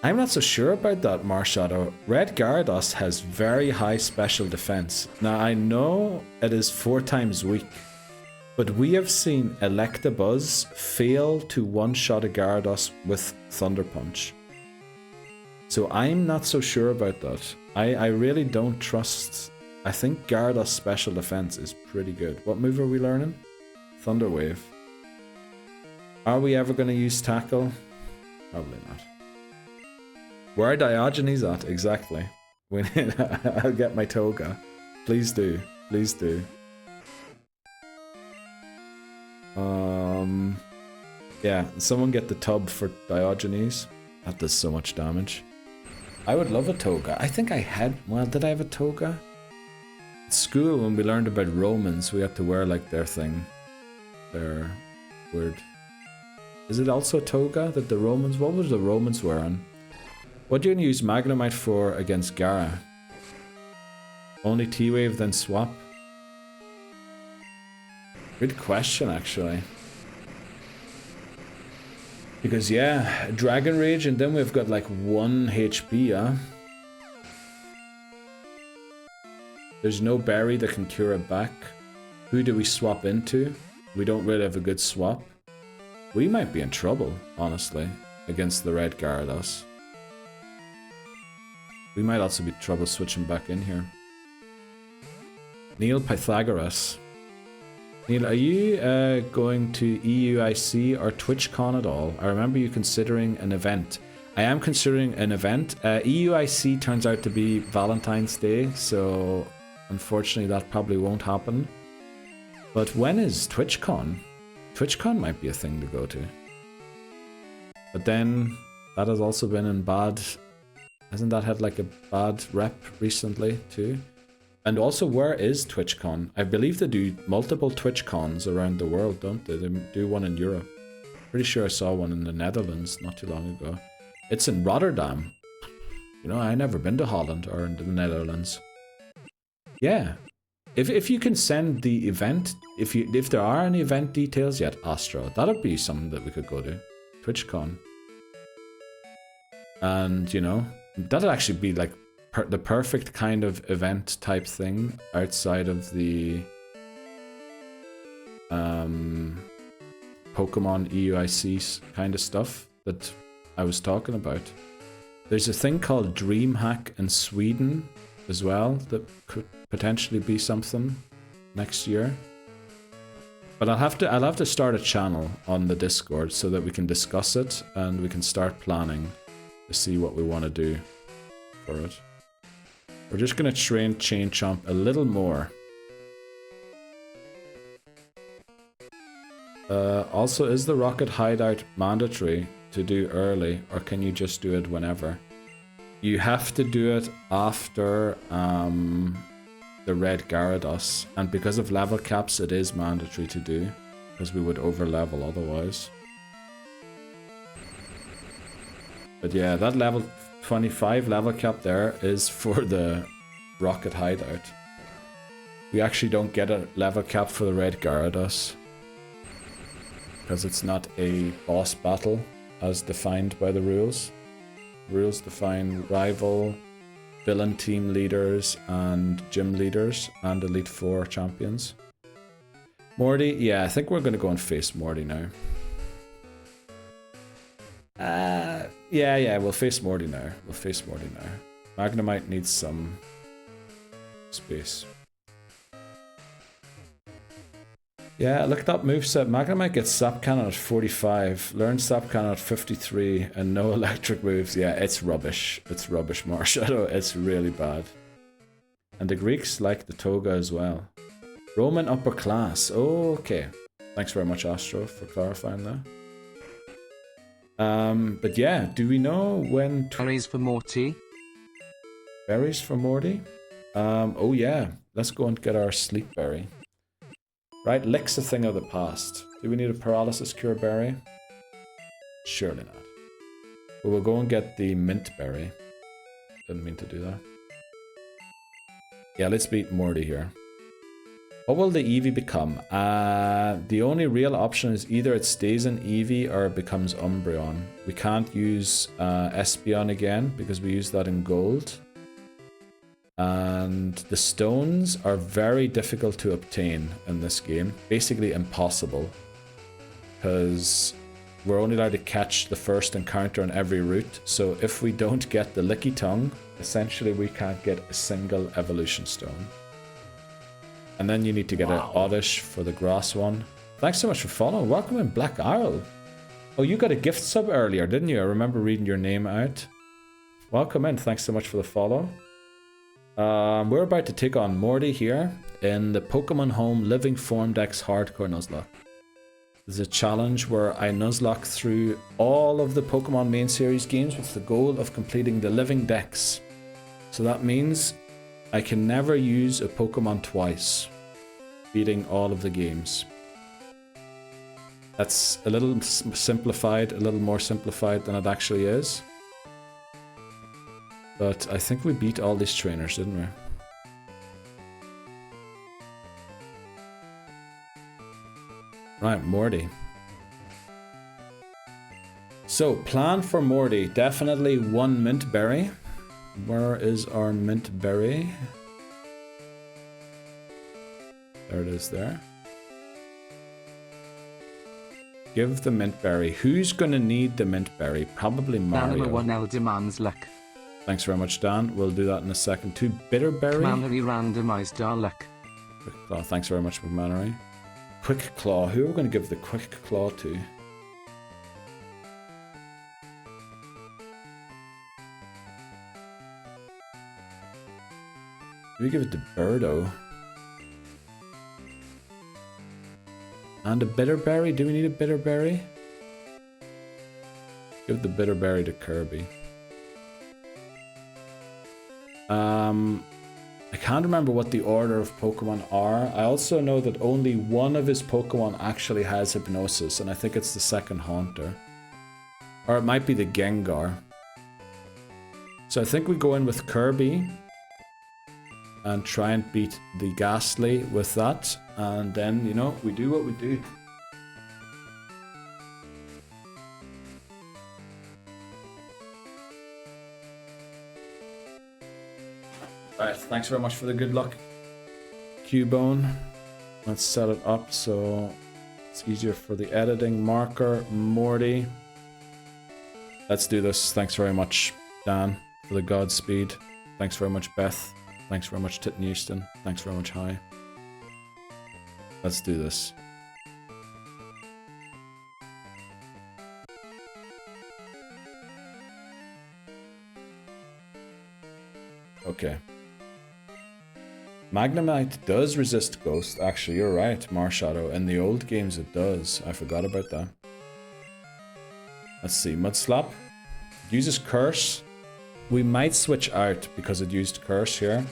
I'm not so sure about that, Marshadow. Red Gyarados has very high special defense. Now I know it is 4 times weak, but we have seen Electabuzz fail to one-shot a Gyarados with Thunder Punch. So I'm not so sure about that. I really don't trust... I think Gyarados' special defense is pretty good. What move are we learning? Thunder Wave. Are we ever going to use Tackle? Probably not. Where are Diogenes at? Exactly. I'll get my toga. Please do. Please do. Yeah, someone get the tub for Diogenes. That does so much damage. I would love a toga. I think I had... Well, did I have a toga? At school, when we learned about Romans, we had to wear, like, their thing. Their weird... Is it also a toga that the Romans... What was the Romans wearing? What do you use Magnemite for against Gara? Only T-Wave, then swap? Good question, actually. Because, yeah, Dragon Rage, and then we've got, like, 1 HP, yeah? There's no berry that can cure it back. Who do we swap into? We don't really have a good swap. We might be in trouble, honestly, against the red Gyarados. We might also be in trouble switching back in here. Neil Pythagoras. Neil, are you going to EUIC or TwitchCon at all? I remember you considering an event. I am considering an event. EUIC turns out to be Valentine's Day, so unfortunately that probably won't happen. But when is TwitchCon? TwitchCon might be a thing to go to. But then, that has also been in bad... Hasn't that had like a bad rep recently too? And also, where is TwitchCon? I believe they do multiple TwitchCons around the world, don't they? They do one in Europe. Pretty sure I saw one in the Netherlands not too long ago. It's in Rotterdam. You know, I've never been to Holland or in the Netherlands. Yeah. If you can send the event, if there are any event details yet, Astro, that'd be something that we could go to. TwitchCon. And, you know, that'd actually be like the perfect kind of event type thing outside of the Pokemon EUIC kind of stuff that I was talking about. There's a thing called DreamHack in Sweden as well that could potentially be something next year. But I'll have to start a channel on the Discord so that we can discuss it and we can start planning to see what we want to do for it. We're just going to train Chain Chomp a little more. Also, is the rocket hideout mandatory to do early, or can you just do it whenever? You have to do it after the red Gyarados, and because of level caps it is mandatory to do, because we would over level otherwise. But yeah, that level 25 level cap there is for the rocket hideout. We actually don't get a level cap for the red Gyarados, because it's not a boss battle as defined by the rules. Rules define rival, villain team leaders, and gym leaders, and Elite Four champions. Morty, yeah, I think we're going to go and face Morty now. Yeah, we'll face Morty now. We'll face Morty now. Magnemite needs some space. Yeah, look at that moveset. Magnemite gets Sap Cannon at 45, learns Sap Cannon at 53, and no electric moves. Yeah, it's rubbish. It's rubbish, Marshadow. It's really bad. And the Greeks like the toga as well. Roman upper class. Oh, okay. Thanks very much, Astro, for clarifying that. But yeah, do we know when... Berries for Morty? Berries for Morty? Oh yeah, let's go and get our sleep berry. Right, Lick's a thing of the past. Do we need a paralysis cure berry? Surely not. But we'll go and get the mint berry. Didn't mean to do that. Yeah, let's beat Morty here. What will the Eevee become? The only real option is either it stays in Eevee or it becomes Umbreon. We can't use Espeon again because we used that in gold. And the stones are very difficult to obtain in this game. Basically impossible. Because we're only allowed to catch the first encounter on every route. So if we don't get the Licky Tongue, essentially we can't get a single evolution stone. And then you need to get an Oddish for the grass one. Thanks so much for following. Welcome in, Black Isle. Oh, you got a gift sub earlier, didn't you? I remember reading your name out. Welcome in. Thanks so much for the follow. We're about to take on Morty here in the Pokémon Home Living Form Dex Hardcore Nuzlocke. This is a challenge where I Nuzlocke through all of the Pokemon main series games with the goal of completing the Living Dex. So that means I can never use a Pokemon twice, beating all of the games. That's a little simplified, a little more simplified than it actually is. But I think we beat all these trainers, didn't we? Right, Morty. So, plan for Morty. Definitely one mint berry. Where is our mint berry? There it is there. Give the mint berry. Who's gonna need the mint berry? Probably Mario. Number 1L demands luck. Thanks very much, Dan. We'll do that in a second too. Bitterberry? Mannery randomized our luck. Quick Claw. Thanks very much, McMannery. Quick Claw. Who are we going to give the Quick Claw to? Do we give it to Birdo? And a Bitterberry? Do we need a Bitterberry? Give the Bitterberry to Kirby. I can't remember what the order of Pokemon are. I also know that only one of his Pokemon actually has Hypnosis, and I think it's the second Haunter. Or it might be the Gengar. So I think we go in with Kirby and try and beat the Ghastly with that, and then, you know, we do what we do. Alright, thanks very much for the good luck, Cubone. Let's set it up so it's easier for the editing. Marker, Morty. Let's do this. Thanks very much. Dan, for the Godspeed. Thanks very much, Beth. Thanks very much, Titten Houston. Thanks very much, Hi. Let's do this. Okay. Magnemite does resist Ghost. Actually, you're right, Marshadow. In the old games it does. I forgot about that. Let's see. Mudslap. Uses Curse. We might switch out because it used Curse here.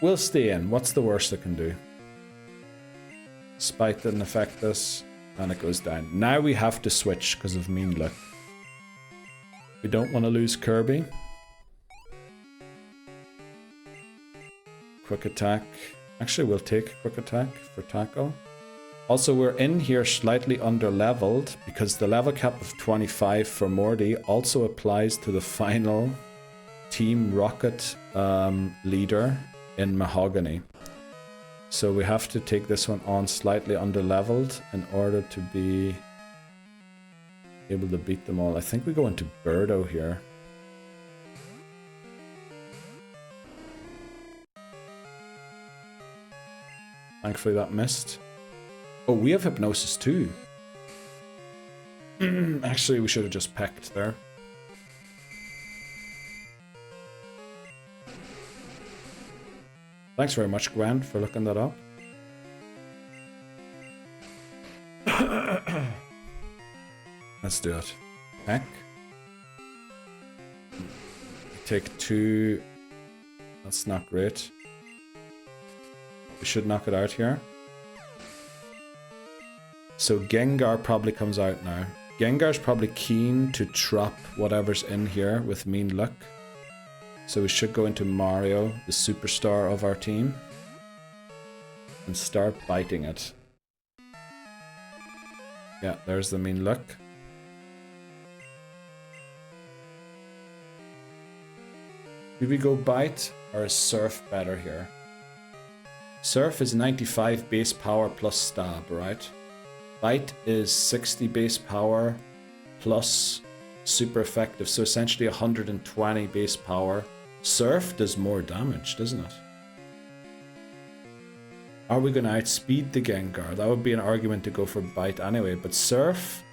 We'll stay in. What's the worst it can do? Spite didn't affect us. And it goes down. Now we have to switch because of mean luck. We don't want to lose Kirby. Quick attack. Actually, we'll take quick attack for tackle. Also, we're in here slightly under leveled because the level cap of 25 for Morty also applies to the final Team Rocket leader in Mahogany. So we have to take this one on slightly under leveled in order to be able to beat them all. I think we go into Birdo here. Thankfully that missed. Oh, we have Hypnosis too. Actually, we should have just pecked there. Thanks very much, Gwen, for looking that up. Let's do it. Peck. Take 2. That's not great. We should knock it out here. So Gengar probably comes out now. Gengar's probably keen to trap whatever's in here with mean luck. So we should go into Mario, the superstar of our team, and start biting it. Yeah, there's the mean luck. Do we go bite or is Surf better here? Surf is 95 base power plus stab, right? Bite is 60 base power plus super effective, so essentially 120 base power. Surf does more damage, doesn't it? Are we going to outspeed the Gengar? That would be an argument to go for Bite anyway, but Surf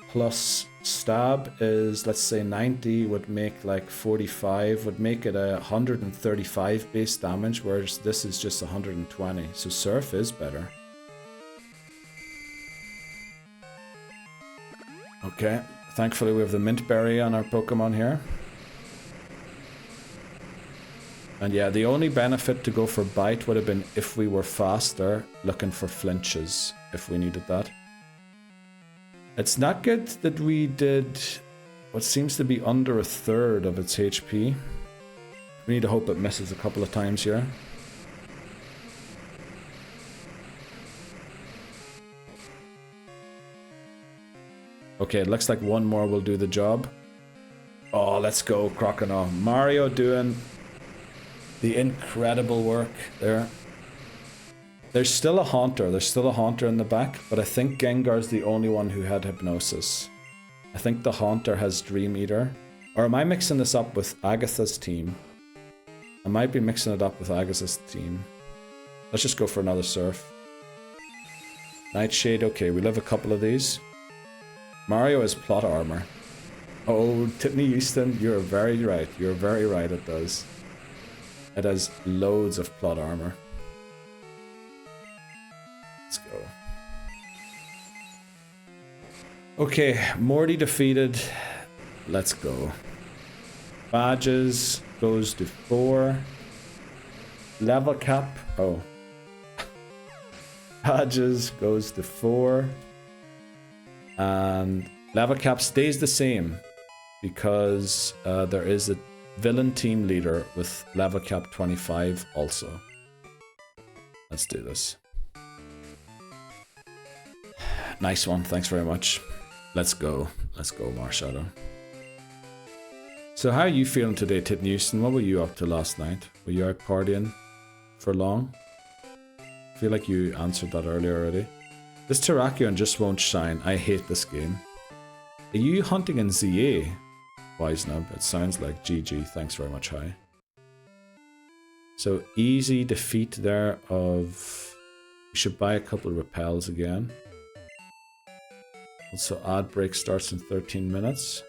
plus Stab is, let's say 90 would make like 45, would make it 135 base damage, whereas this is just 120, so Surf is better. Okay, thankfully we have the Mint Berry on our Pokemon here. And yeah, the only benefit to go for Bite would have been if we were faster, looking for flinches, if we needed that. It's not good that we did what seems to be under a third of its HP. We need to hope it misses a couple of times here. Okay, it looks like one more will do the job. Oh, let's go, Croconaw. Mario doing the incredible work there. There's still a Haunter. There's still a Haunter in the back, but I think Gengar's the only one who had Hypnosis. I think the Haunter has Dream Eater. Or am I mixing this up with Agatha's team? I might be mixing it up with Agatha's team. Let's just go for another Surf. Nightshade, okay, we live a couple of these. Mario has Plot Armor. Oh, Tiffany Houston, you're very right. You're very right, it does. It has loads of Plot Armor. Let's go. Okay, Morty defeated. Let's go. Badges goes to 4. Level cap. Oh. Badges goes to 4. And level cap stays the same because there is a villain team leader with level cap 25 also. Let's do this. Nice one, thanks very much. Let's go. Let's go, Marshadow. So how are you feeling today, Titten Houston? What were you up to last night? Were you out partying for long? feel like you answered that earlier already. This Terrakion just won't shine. I hate this game. Are you hunting in ZA? Wisenub, it sounds like GG. Thanks very much, hi. So easy defeat there of... We should buy a couple of repels again. Also, ad break starts in 13 minutes.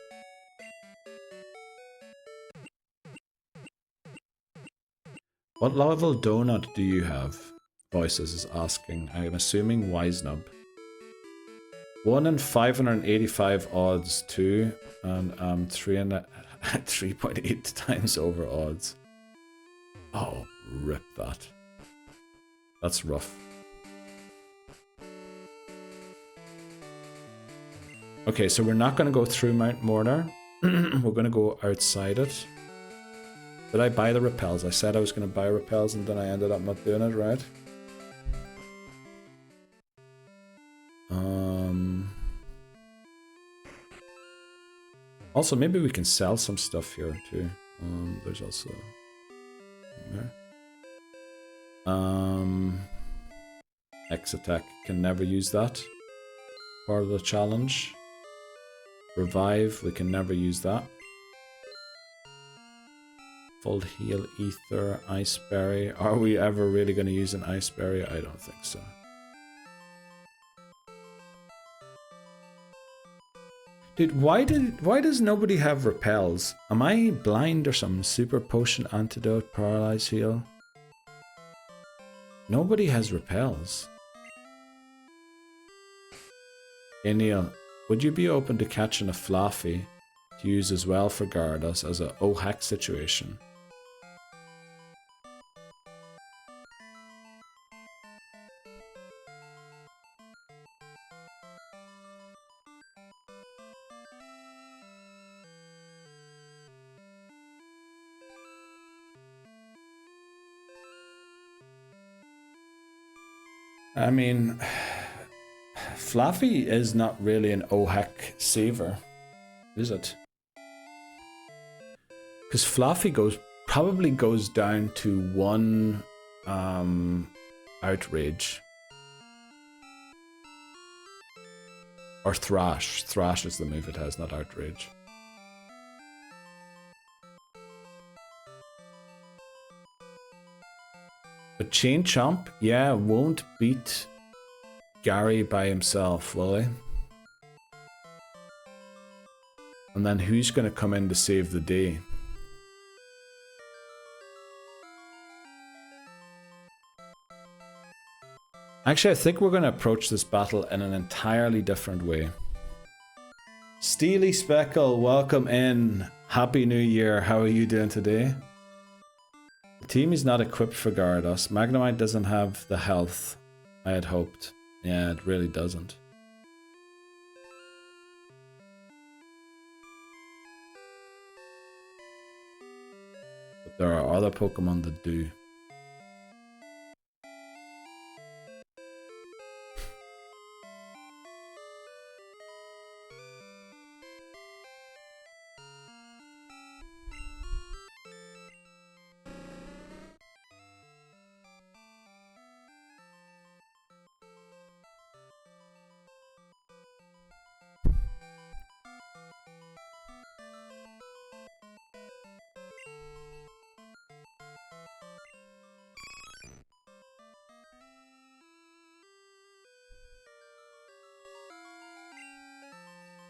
What level donut do you have? Voices is asking. I'm assuming Wisenub. 1 in 585 odds, 2, and 3.8 times over odds. Oh, rip that. That's rough. Okay, so we're not going to go through Mount Mortar. We're going to go outside it. Did I buy the repels? I said I was going to buy repels and then I ended up not doing it, right? Also, maybe we can sell some stuff here too. There's also... there. Ecruteak can never use that. Part of the challenge. Revive, we can never use that. Full heal, ether, iceberry. Are we ever really going to use an iceberry? I don't think so. Dude, why does nobody have repels? Am I blind or something? Super potion, antidote, paralyze, heal. Nobody has repels. Hey Neil, would you be open to catching a Fluffy to use as well for Gyarados as a OHAC situation? I mean, Fluffy is not really an OHAC saver, is it? Because Fluffy probably goes down to 1 outrage. Or Thrash. Thrash is the move it has, not outrage. But Chain Chomp, yeah, won't beat Gary by himself, will he? And then who's going to come in to save the day? Actually, I think we're going to approach this battle in an entirely different way. Steely Speckle, welcome in. Happy New Year. How are you doing today? The team is not equipped for Gyarados. Magnemite doesn't have the health I had hoped. Yeah, it really doesn't. But there are other Pokemon that do.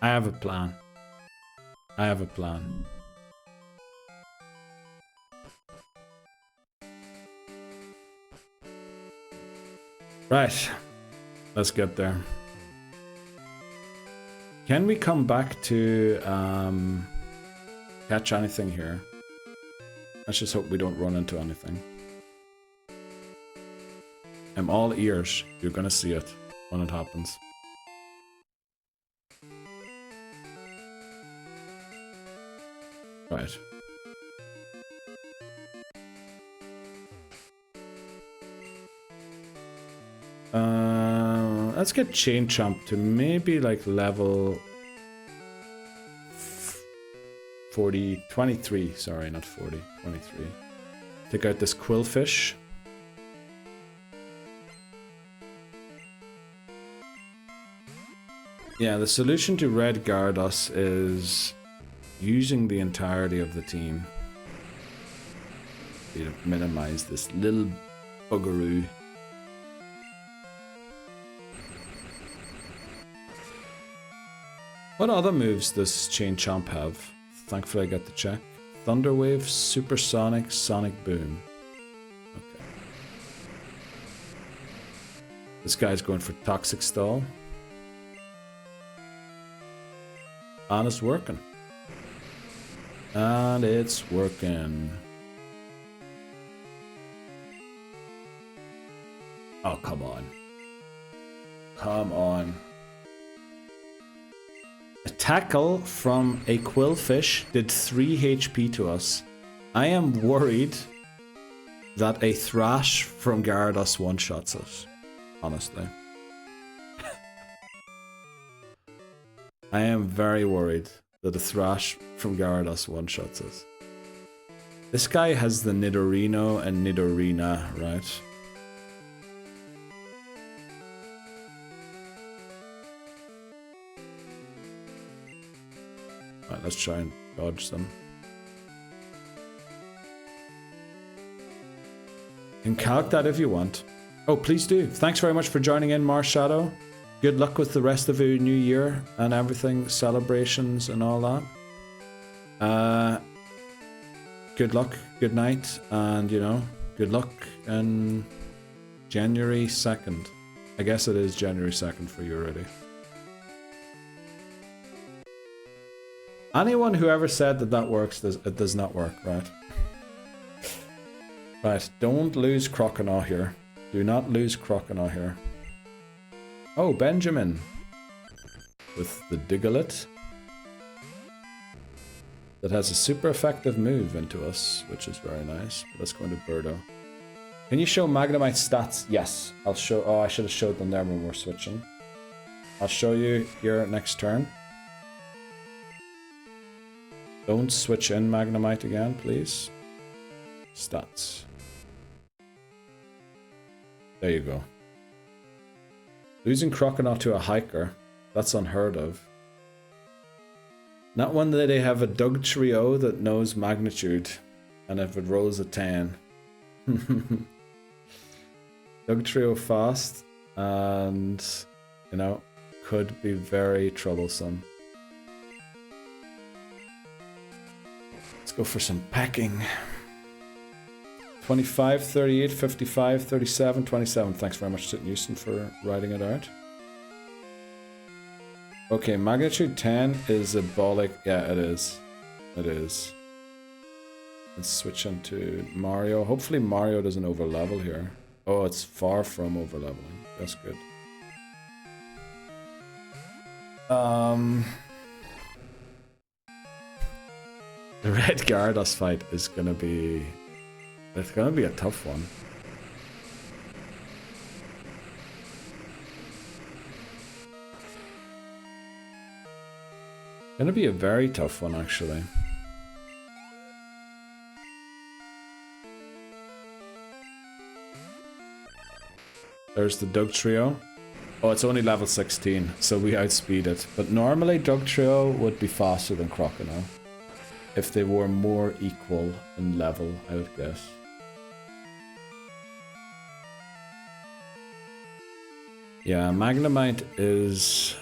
I have a plan. I have a plan. Right. Let's get there. Can we come back to catch anything here? Let's just hope we don't run into anything. I'm all ears. You're gonna see it when it happens. Right. Let's get Chain Chomp to maybe like level 23, sorry, not 40, 23. Take out this Quillfish. Yeah, the solution to red Gyarados is using the entirety of the team to minimize this little buggeroo. What other moves does Chain Chomp have? Thankfully I got to check. Thunder Wave, Supersonic, Sonic Boom. Okay. This guy's going for Toxic Stall. And it's working. And it's working. Oh, come on. Come on. A tackle from a Quillfish did 3 HP to us. I am worried that a Thrash from Gyarados one-shots us. Honestly. I am very worried that a Thrash from Gyarados one-shots us. This guy has the Nidorino and Nidorina, right? Right, let's try and dodge them. You can calc that if you want. Oh, please do. Thanks very much for joining in, Marshadow. Good luck with the rest of your new year and everything, celebrations and all that. Good luck, good night, and you know, good luck on January 2nd. I guess it is January 2nd for you already. Anyone who ever said that that works, it does not work, right? Right, don't lose Croconaw here. Do not lose Croconaw here. Oh, Benjamin. With the Diglett. That has a super effective move into us, which is very nice. But let's go into Birdo. Can you show Magnemite stats? Yes, I'll show. Oh, I should have showed them there when we're switching. I'll show you here next turn. Don't switch in Magnemite again, please. Stats. There you go. Losing Croconaw to a hiker, that's unheard of. Not one that they have a Doug Trio that knows magnitude, and if it rolls a 10. Doug Trio fast, and, you know, could be very troublesome. Let's go for some packing. 25, 38, 55, 37, 27. Thanks very much to Newson for writing it out. Okay, magnitude 10 is a Bollock. Yeah, it is. It is. Let's switch into Mario. Hopefully Mario doesn't overlevel here. Oh, it's far from overleveling. That's good. The red Gyarados fight is gonna be... It's gonna be a tough one. Gonna be a very tough one, actually. There's the Doug Trio. Oh, it's only level 16, so we outspeed it. But normally Doug Trio would be faster than Croconaw. If they were more equal in level, I would guess. Yeah, Magnemite is...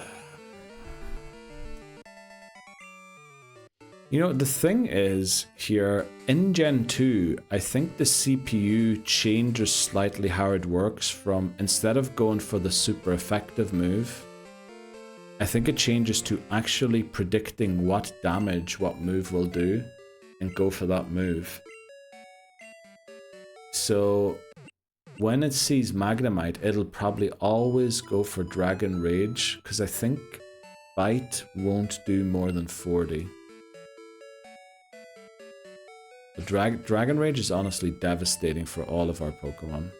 You know, the thing is, here, in Gen 2, I think the CPU changes slightly how it works from, instead of going for the super effective move, I think it changes to actually predicting what damage what move will do, and go for that move. So, when it sees Magnemite, it'll probably always go for Dragon Rage, because I think Bite won't do more than 40. The Dragon Rage is honestly devastating for all of our Pokemon.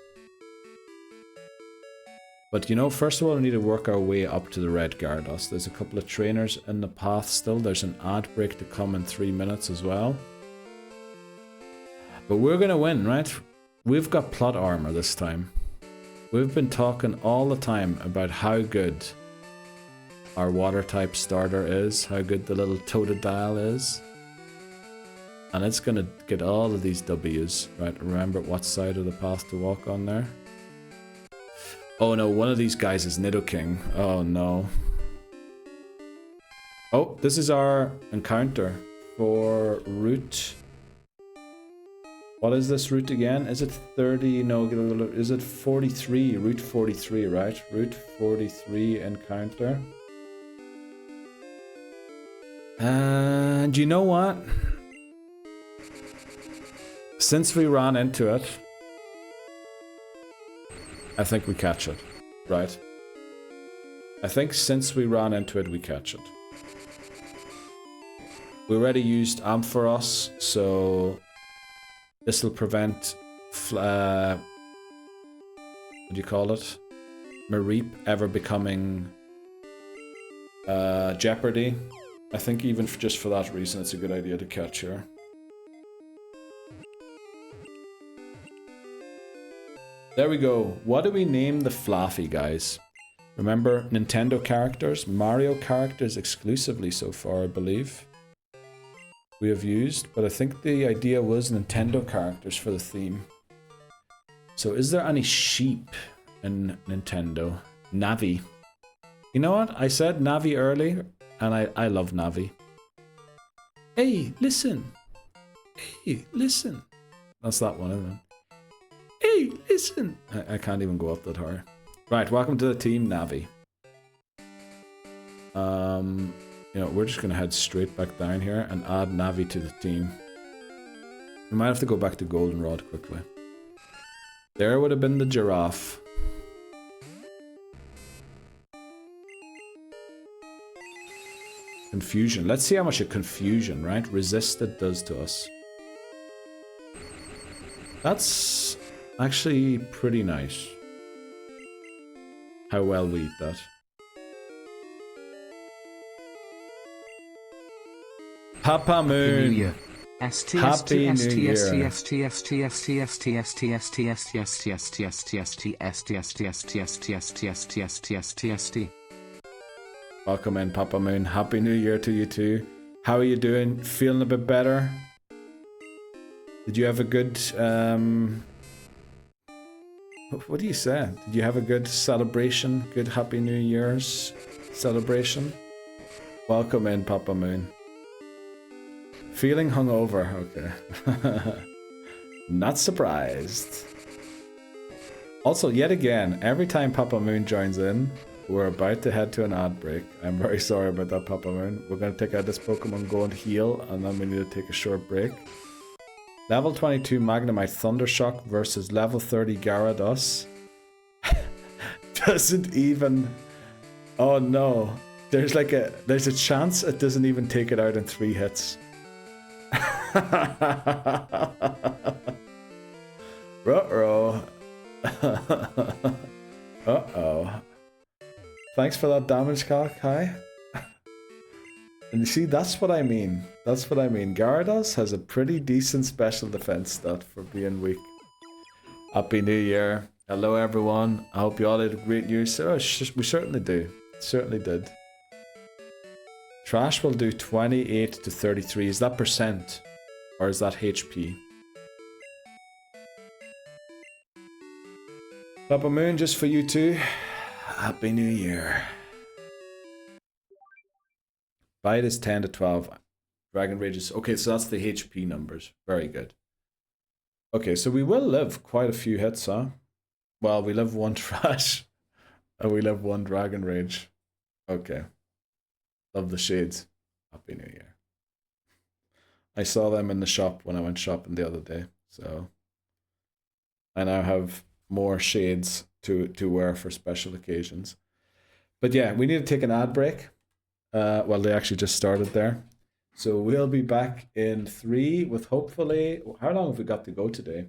But you know, first of all, we need to work our way up to the red Gyarados. There's a couple of trainers in the path still. There's an ad break to come in 3 minutes as well. But we're gonna win, right? We've got plot armor this time. We've been talking all the time about how good our water type starter is, how good the little Totodile is. And it's gonna get all of these W's. Right, remember what side of the path to walk on there. Oh no, one of these guys is Nidoking. Oh no. Oh, this is our encounter for route. What is this route again? Is it 30? No, is it 43? Route 43, right? Route 43 encounter. And you know what? Since we ran into it, I think we catch it, right? I think since we ran into it, we catch it. We already used Ampharos, so this will prevent, what do you call it? Mareep ever becoming Jeopardy. I think even just for that reason, it's a good idea to catch her. There we go. What do we name the Fluffy, guys? Remember, Nintendo characters, Mario characters exclusively so far, I believe. We have used, but I think the idea was Nintendo characters for the theme. So is there any sheep in Nintendo? Navi. You know what? I said Navi earlier, and I love Navi. Hey, listen. Hey, listen. That's that one, isn't it? Hey, listen! I can't even go up that high. Right, welcome to the team, Navi. You know, we're just gonna head straight back down here and add Navi to the team. We might have to go back to Goldenrod quickly. There would have been the giraffe. Confusion. Let's see how much a confusion, right? Resisted does to us. That's actually pretty nice. How well we eat that. Papa Moon. Happy New Year. Welcome in, Papa Moon. Happy New Year to you too. How are you doing? Feeling a bit better? Did you have a good what do you say? Did you have a good celebration? Good Happy New Year's celebration? Welcome in, Papa Moon. Feeling hungover, okay. Not surprised. Also, yet again, every time Papa Moon joins in, we're about to head to an ad break. I'm very sorry about that, Papa Moon. We're going to take out this Pokemon Go and heal, and then we need to take a short break. Level 22 Magnemite Thundershock versus level 30 Gyarados. Doesn't even... Oh no. There's a chance it doesn't even take it out in 3 hits. Uh-oh. Uh-oh. Thanks for that damage, Cock. Hi. And you see, that's what I mean. That's what I mean. Gyarados has a pretty decent special defense stat for being weak. Happy New Year. Hello, everyone. I hope you all had a great New Year. Oh, we certainly do. Certainly did. Trash will do 28 to 33. Is that percent? Or is that HP? Papa Moon, just for you too. Happy New Year. Bite is 10 to 12. Dragon Rage is... Okay, so that's the HP numbers. Very good. Okay, so we will live quite a few hits, huh? Well, we live 1 Trash. And we live 1 Dragon Rage. Okay. Love the shades. Happy New Year. I saw them in the shop when I went shopping the other day. So I now have more shades to wear for special occasions. But yeah, we need to take an ad break. Well, they actually just started there. So we'll be back in 3 with hopefully... How long have we got to go today?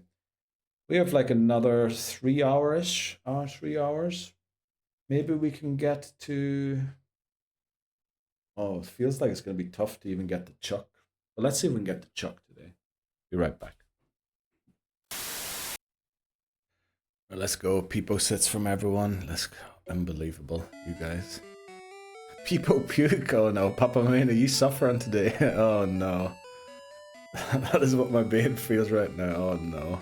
We have like another 3 hours-ish. 3 hours. Maybe we can get to... Oh, it feels like it's going to be tough to even get to Chuck. But let's see if we can get to Chuck today. Be right back. Let's go. Peepo sits from everyone. Let's go. Unbelievable, you guys. People puke. Oh no, Papa Man, are you suffering today? Oh no. That is what my brain feels right now. Oh no.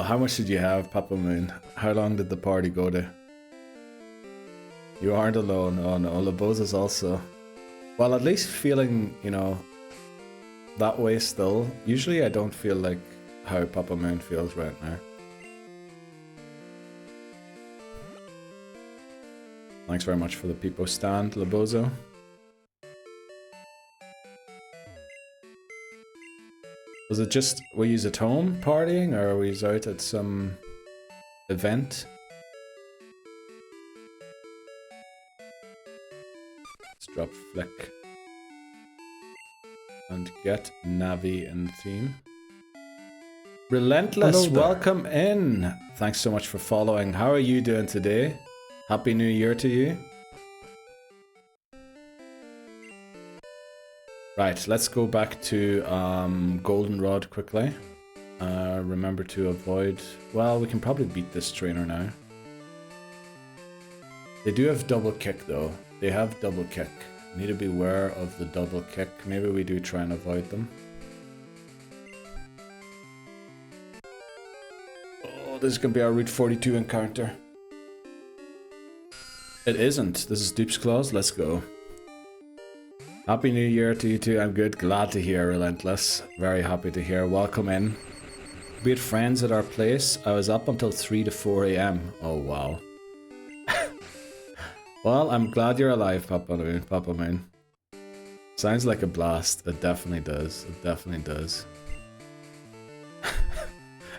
How much did you have, Papa Moon? How long did the party go to? You aren't alone. Oh no, Laboza's also. Well, at least feeling, you know, that way still. Usually I don't feel like how Papa Moon feels right now. Thanks very much for the Peepo stand, Labozo. Was it just, were you at home partying, or were you out at some event? Let's drop Flick. And get Navi in the theme. Relentless, welcome in! Thanks so much for following. How are you doing today? Happy New Year to you. Right, let's go back to Goldenrod quickly. Remember to avoid... Well, we can probably beat this trainer now. They do have double kick though. They have double kick. Need to be aware of the double kick. Maybe we do try and avoid them. Oh, this is going to be our Route 42 encounter. It isn't. This is Dupes Clause. Let's go. Happy New Year to you too. I'm good. Glad to hear, Relentless. Very happy to hear. Welcome in. We had friends at our place. I was up until 3 to 4 a.m. Oh, wow. Well, I'm glad you're alive, Papa Moon. Papa Moon. Sounds like a blast. It definitely does. It definitely does.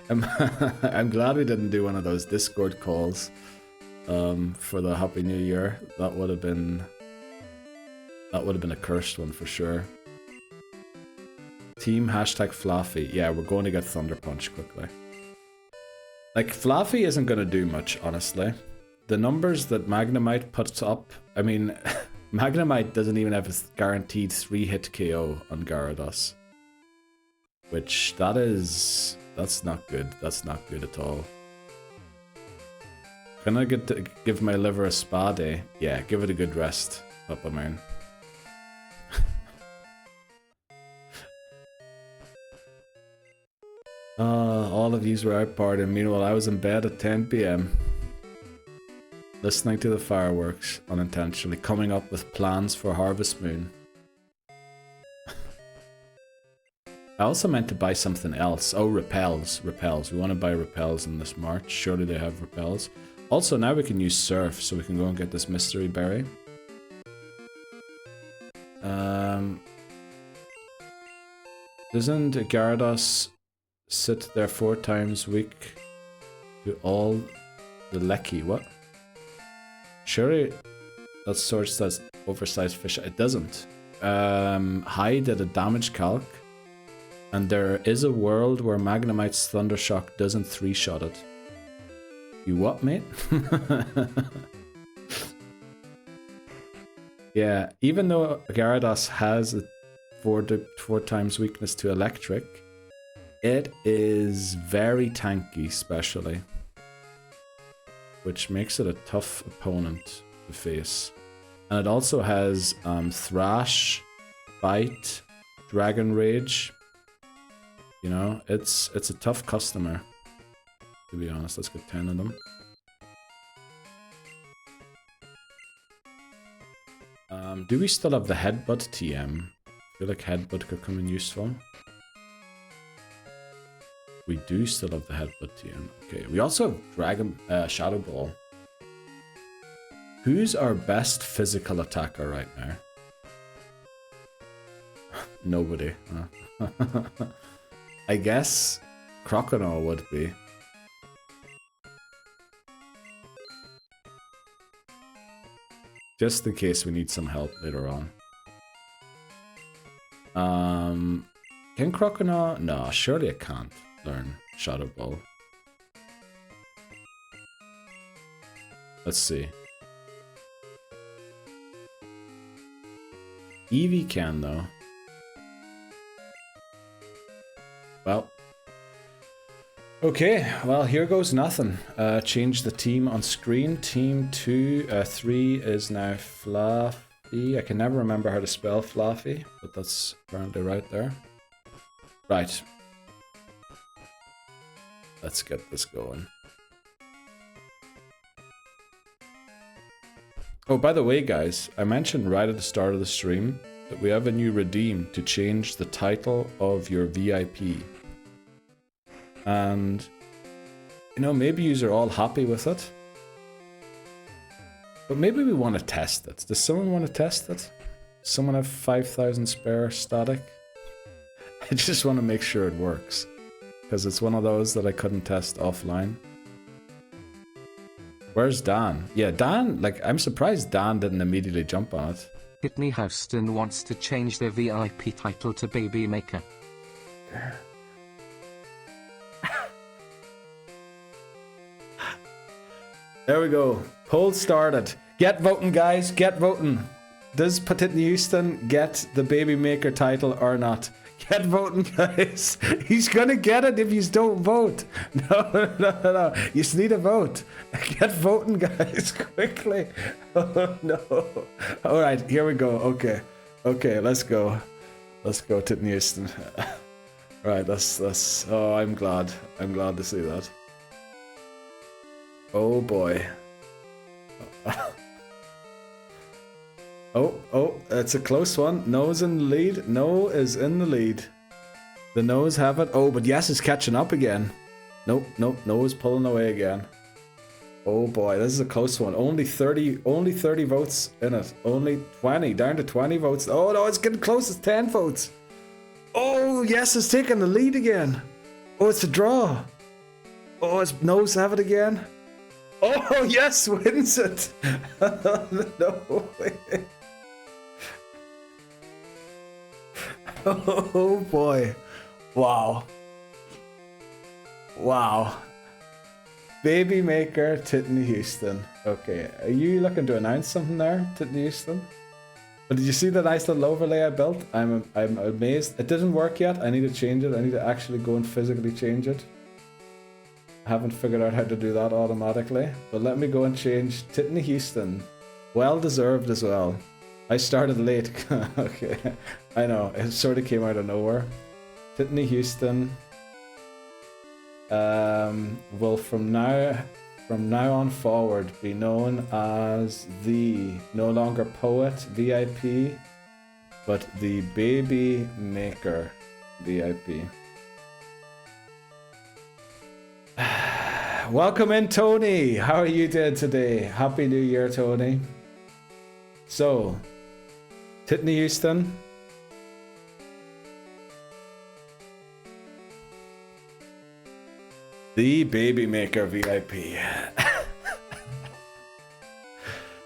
I'm glad we didn't do one of those Discord calls for the Happy New Year. That would have been a cursed one for sure. Team hashtag Fluffy. Yeah, we're going to get Thunder Punch quickly. Like, Fluffy isn't going to do much, honestly. The numbers that Magnemite puts up, I mean, Magnemite doesn't even have a guaranteed 3-hit KO on Gyarados. Which, that's not good. That's not good at all. Can I get to give my liver a spa day? Yeah, give it a good rest, Papa Man. All of yous were out partying. Meanwhile, I was in bed at 10 p.m. listening to the fireworks unintentionally, coming up with plans for Harvest Moon. I also meant to buy something else. Oh, repels. Repels. We want to buy repels in this March. Surely they have repels. Also, now we can use Surf, so we can go and get this mystery berry. Doesn't Gyarados sit there 4 times week to all the Lecky? What? Surely that source says oversized fish. It doesn't. High did a damage calc, and there is a world where Magnemite's Thundershock doesn't 3-shot it. You what, mate? Yeah, even though Gyarados has a 4 times weakness to electric, it is very tanky, especially, which makes it a tough opponent to face. And it also has Thrash, Bite, Dragon Rage. You know, it's a tough customer, to be honest. Let's get 10 of them. Do we still have the Headbutt TM? I feel like Headbutt could come in useful. We do still have the Headbutt TM. Okay, we also have Shadow Ball. Who's our best physical attacker right now? Nobody. Huh? I guess Crocodile would be. Just in case we need some help later on. Can Crocodile? No, surely it can't learn Shadow Ball. Let's see. Eevee can though. Well, Okay, well, here goes nothing. Change the team on screen. Team 3 is now Fluffy. I can never remember how to spell Fluffy, but that's apparently right there. Right. Let's get this going. Oh, by the way, guys, I mentioned right at the start of the stream that we have a new redeem to change the title of your VIP. And, you know, maybe you are all happy with it. But maybe we want to test it. Does someone want to test it? Someone have 5,000 spare static? I just want to make sure it works. Because it's one of those that I couldn't test offline. Where's Dan? Yeah, Dan, like, I'm surprised Dan didn't immediately jump on it. Whitney Houston wants to change their VIP title to Baby Maker. There we go. Poll started. Get voting, guys. Get voting. Does Whitney Houston get the Baby Maker title or not? Get voting, guys. He's gonna get it if you don't vote. No. You just need a vote. Get voting, guys, quickly. Oh, no. All right, here we go. Okay, let's go. Let's go, Whitney Houston. Right, let's. Oh, I'm glad. I'm glad to see that. Oh boy. Oh, it's a close one. No's in the lead. No is in the lead. The No's have it. Oh, but yes is catching up again. Nope. No is pulling away again. Oh boy, this is a close one. Only 30 votes in it. Only 20, down to 20 votes. Oh no, it's getting close. It's 10 votes. Oh, yes is taking the lead again. Oh, it's a draw. Oh, it's No's have it again. Oh, yes, wins it. No way. Oh boy. Wow. Baby Maker, Whitney Houston. Okay, are you looking to announce something there, Whitney Houston? But did you see the nice little overlay I built? I'm amazed. It didn't work yet. I need to change it. I need to actually go and physically change it. I haven't figured out how to do that automatically. But let me go and change Whitney Houston. Well deserved as well. I started late. Okay, I know. It sort of came out of nowhere. Whitney Houston will from now on forward be known as the no longer Poet VIP, but the Baby Maker VIP. Welcome in, Tony. How are you doing today? Happy New Year, Tony. So, Whitney Houston. The Baby Maker VIP.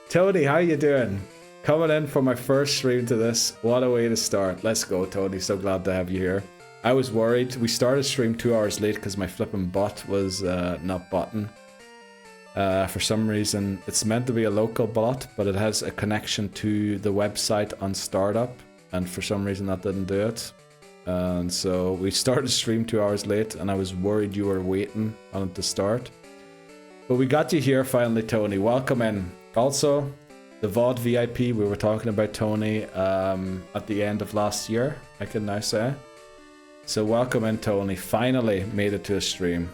Tony, how you doing? Coming in for my first stream to this. What a way to start. Let's go, Tony. So glad to have you here. I was worried. We started stream 2 hours late because my flipping bot was not botting. For some reason, it's meant to be a local bot, but it has a connection to the website on startup, and for some reason that didn't do it. And so we started stream 2 hours late, and I was worried you were waiting on it to start. But we got you here finally, Tony. Welcome in. Also, the VOD VIP, we were talking about Tony at the end of last year, I can now say. So welcome in, Tony. Finally made it to a stream.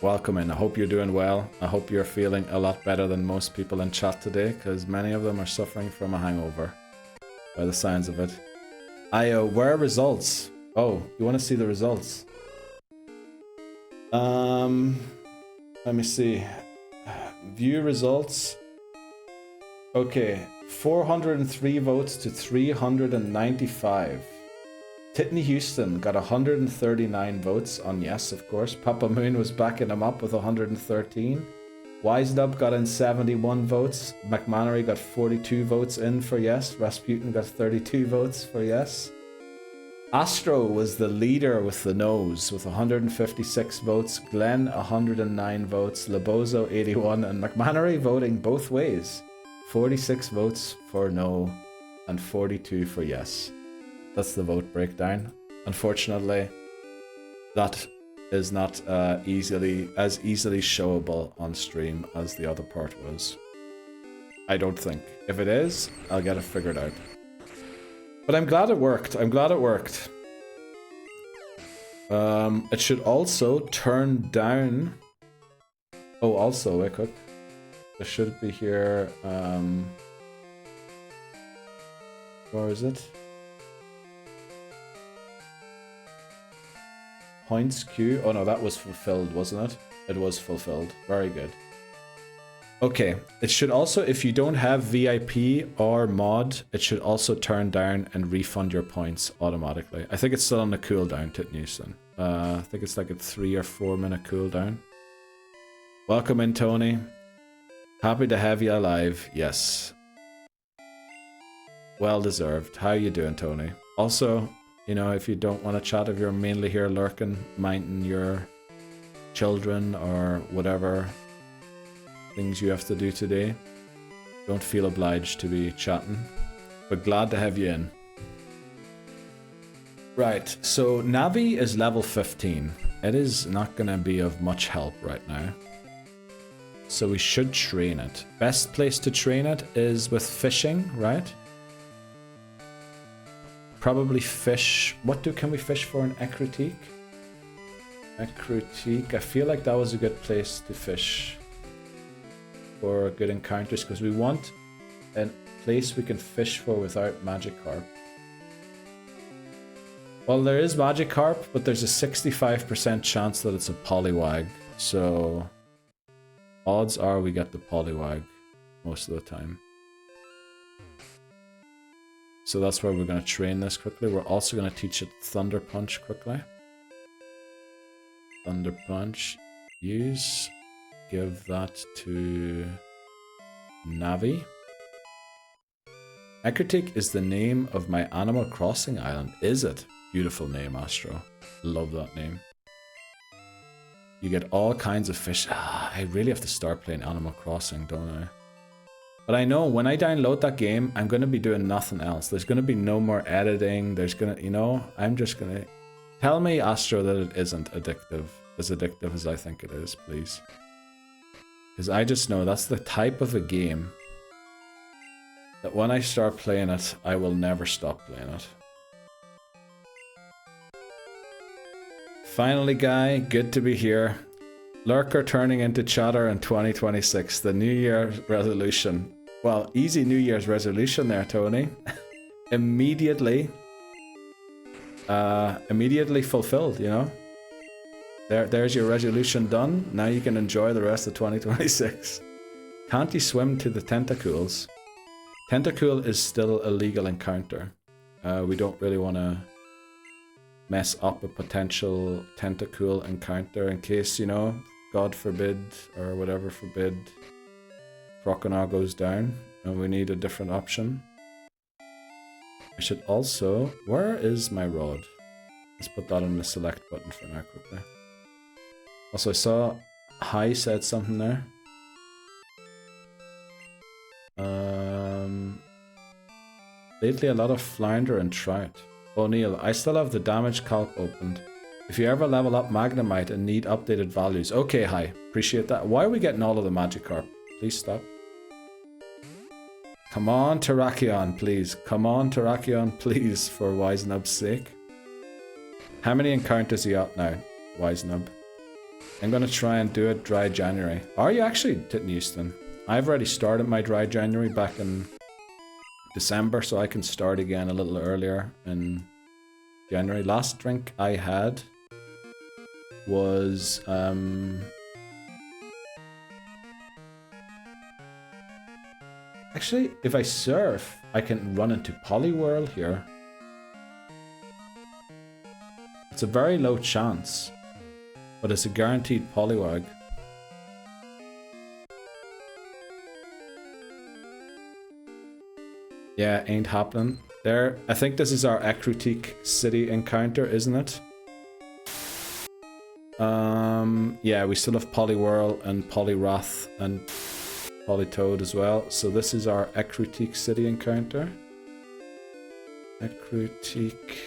Welcome in. I hope you're doing well. I hope you're feeling a lot better than most people in chat today, because many of them are suffering from a hangover, by the signs of it. Where are results? Oh, you want to see the results? Let me see. View results. Okay, 403 votes to 395. Whitney Houston got 139 votes on yes, of course. Papa Moon was backing him up with 113. Wisenub got in 71 votes. McMannery got 42 votes in for yes. Rasputin got 32 votes for yes. Astro was the leader with the no's with 156 votes. Glenn 109 votes. Lebozo 81 and McMannery voting both ways. 46 votes for no and 42 for yes. That's the vote breakdown. Unfortunately, that is not as easily showable on stream as the other part was. I don't think. If it is, I'll get it figured out. But I'm glad it worked. I'm glad it worked. It should also turn down. Oh, also, wait, quick. It should be here. Where is it? Points queue. Oh no, that was fulfilled, wasn't it? It was fulfilled. Very good. Okay, it should also, if you don't have VIP or mod, it should also turn down and refund your points automatically. I think it's still on the cooldown, Titnewson. I think it's like a 3 or 4 minute cooldown. Welcome in, Tony. Happy to have you alive. Yes. Well deserved. How you doing, Tony? Also, you know, if you don't want to chat, if you're mainly here lurking, minding your children or whatever things you have to do today, don't feel obliged to be chatting, but glad to have you in. Right, so Navi is level 15. It is not going to be of much help right now. So we should train it. Best place to train it is with fishing, right? Probably fish. What can we fish for in Ecruteak? Ecruteak. I feel like that was a good place to fish for good encounters, because we want a place we can fish for without Magikarp. Well, there is Magikarp, but there's a 65% chance that it's a Poliwag. So odds are we get the Poliwag most of the time. So that's where we're going to train this quickly. We're also going to teach it Thunder Punch quickly. Thunder Punch. Use. Give that to Navi. Ecruteak is the name of my Animal Crossing island. Is it? Beautiful name, Astro. Love that name. You get all kinds of fish. I really have to start playing Animal Crossing, don't I? But I know when I download that game, I'm going to be doing nothing else. There's going to be no more editing. There's going to, you know, I'm just going to... Tell me, Astro, that it isn't addictive. As addictive as I think it is, please. Because I just know that's the type of a game that when I start playing it, I will never stop playing it. Finally, Guy, good to be here. Lurker turning into chatter in 2026, the New Year's resolution. Well, easy New Year's resolution there, Tony. Immediately fulfilled, you know? There's your resolution done. Now you can enjoy the rest of 2026. Can't you swim to the Tentacools? Tentacool is still a legal encounter. We don't really want to mess up a potential Tentacool encounter in case, you know, God forbid, or whatever forbid, Croconaw goes down and we need a different option. I should also... Where is my rod? Let's put that on the select button for now quickly. Also, I saw Hi said something there. Lately a lot of flounder and trout. O'Neill, I still have the damage calc opened. If you ever level up Magnemite and need updated values. Okay, Hi. Appreciate that. Why are we getting all of the Magikarp? Please stop. Come on, Terrakion, please. Come on, Terrakion, please, for Wisenub's sake. How many encounters are you at now, Wisenub? I'm going to try and do it dry January. Are you actually, Titnewston? I've already started my dry January back in December, so I can start again a little earlier in January. Last drink I had was actually, if I surf, I can run into Poliwhirl here. It's a very low chance, but it's a guaranteed Poliwag. Yeah, ain't happening. There, I think this is our Ecruteak City encounter, isn't it? Yeah, we still have Poliwhirl and Poliwrath and Politoad as well. So this is our Ecruteak City encounter. Ecruteak.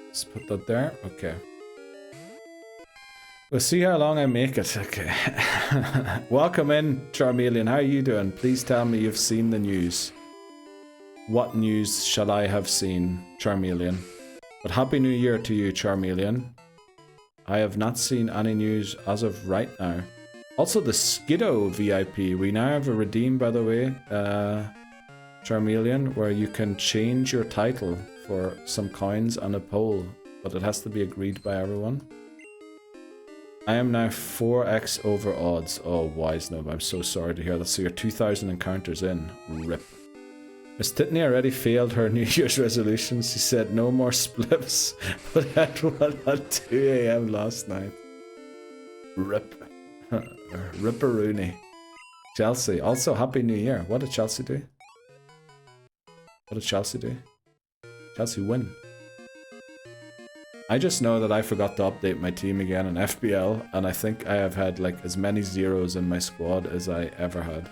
Let's put that there. Okay. We'll see how long I make it. Okay. Welcome in, Charmeleon. How are you doing? Please tell me you've seen the news. What news shall I have seen, Charmeleon? But Happy New Year to you, Charmeleon. I have not seen any news as of right now. Also, the Skiddo VIP. We now have a redeem, by the way, Charmeleon, where you can change your title for some coins and a poll, but it has to be agreed by everyone. I am now 4x over odds. Oh, wise noob, I'm so sorry to hear that. So you're 2,000 encounters in. RIP. Miss Titney already failed her New Year's resolutions. She said no more spliffs, but had one at 2 AM last night. RIP. Ripperoonie. Chelsea. Also, Happy New Year. What did Chelsea do? What did Chelsea do? Chelsea win. I just know that I forgot to update my team again in FBL, and I think I have had like as many zeros in my squad as I ever had.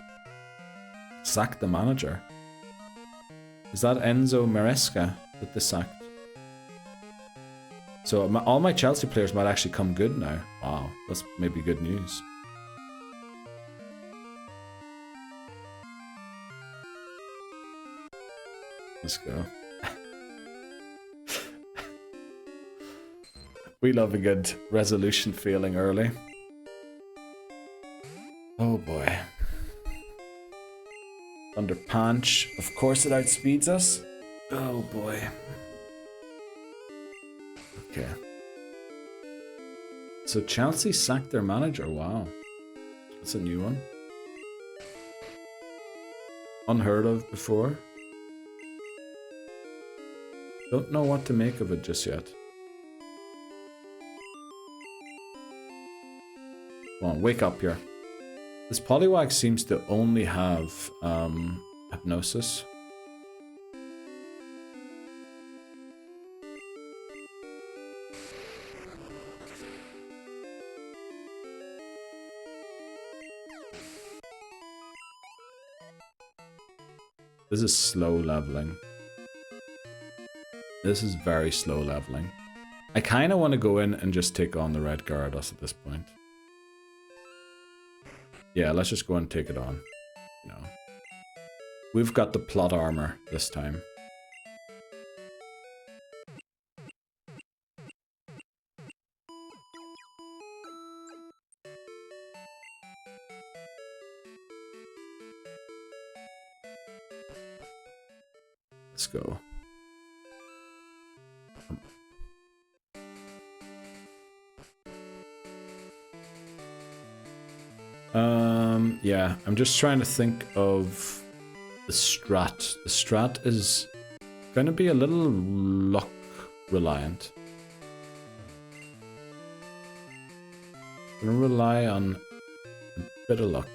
Sack the manager. Is that Enzo Maresca that they sacked? So all my Chelsea players might actually come good now. Wow, that's maybe good news. Let's go. We love a good resolution feeling early. Oh boy. Thunder Punch. Of course it outspeeds us. Oh boy. Okay. So Chelsea sacked their manager. Wow. That's a new one. Unheard of before. Don't know what to make of it just yet. Come on, wake up here. This Poliwag seems to only have hypnosis. This is slow leveling. This is very slow leveling. I kind of want to go in and just take on the Red Gyarados at this point. Yeah, let's just go and take it on. You know, we've got the plot armor this time. Let's go. Yeah, I'm just trying to think of the strat. The strat is going to be a little luck reliant. Going to rely on a bit of luck.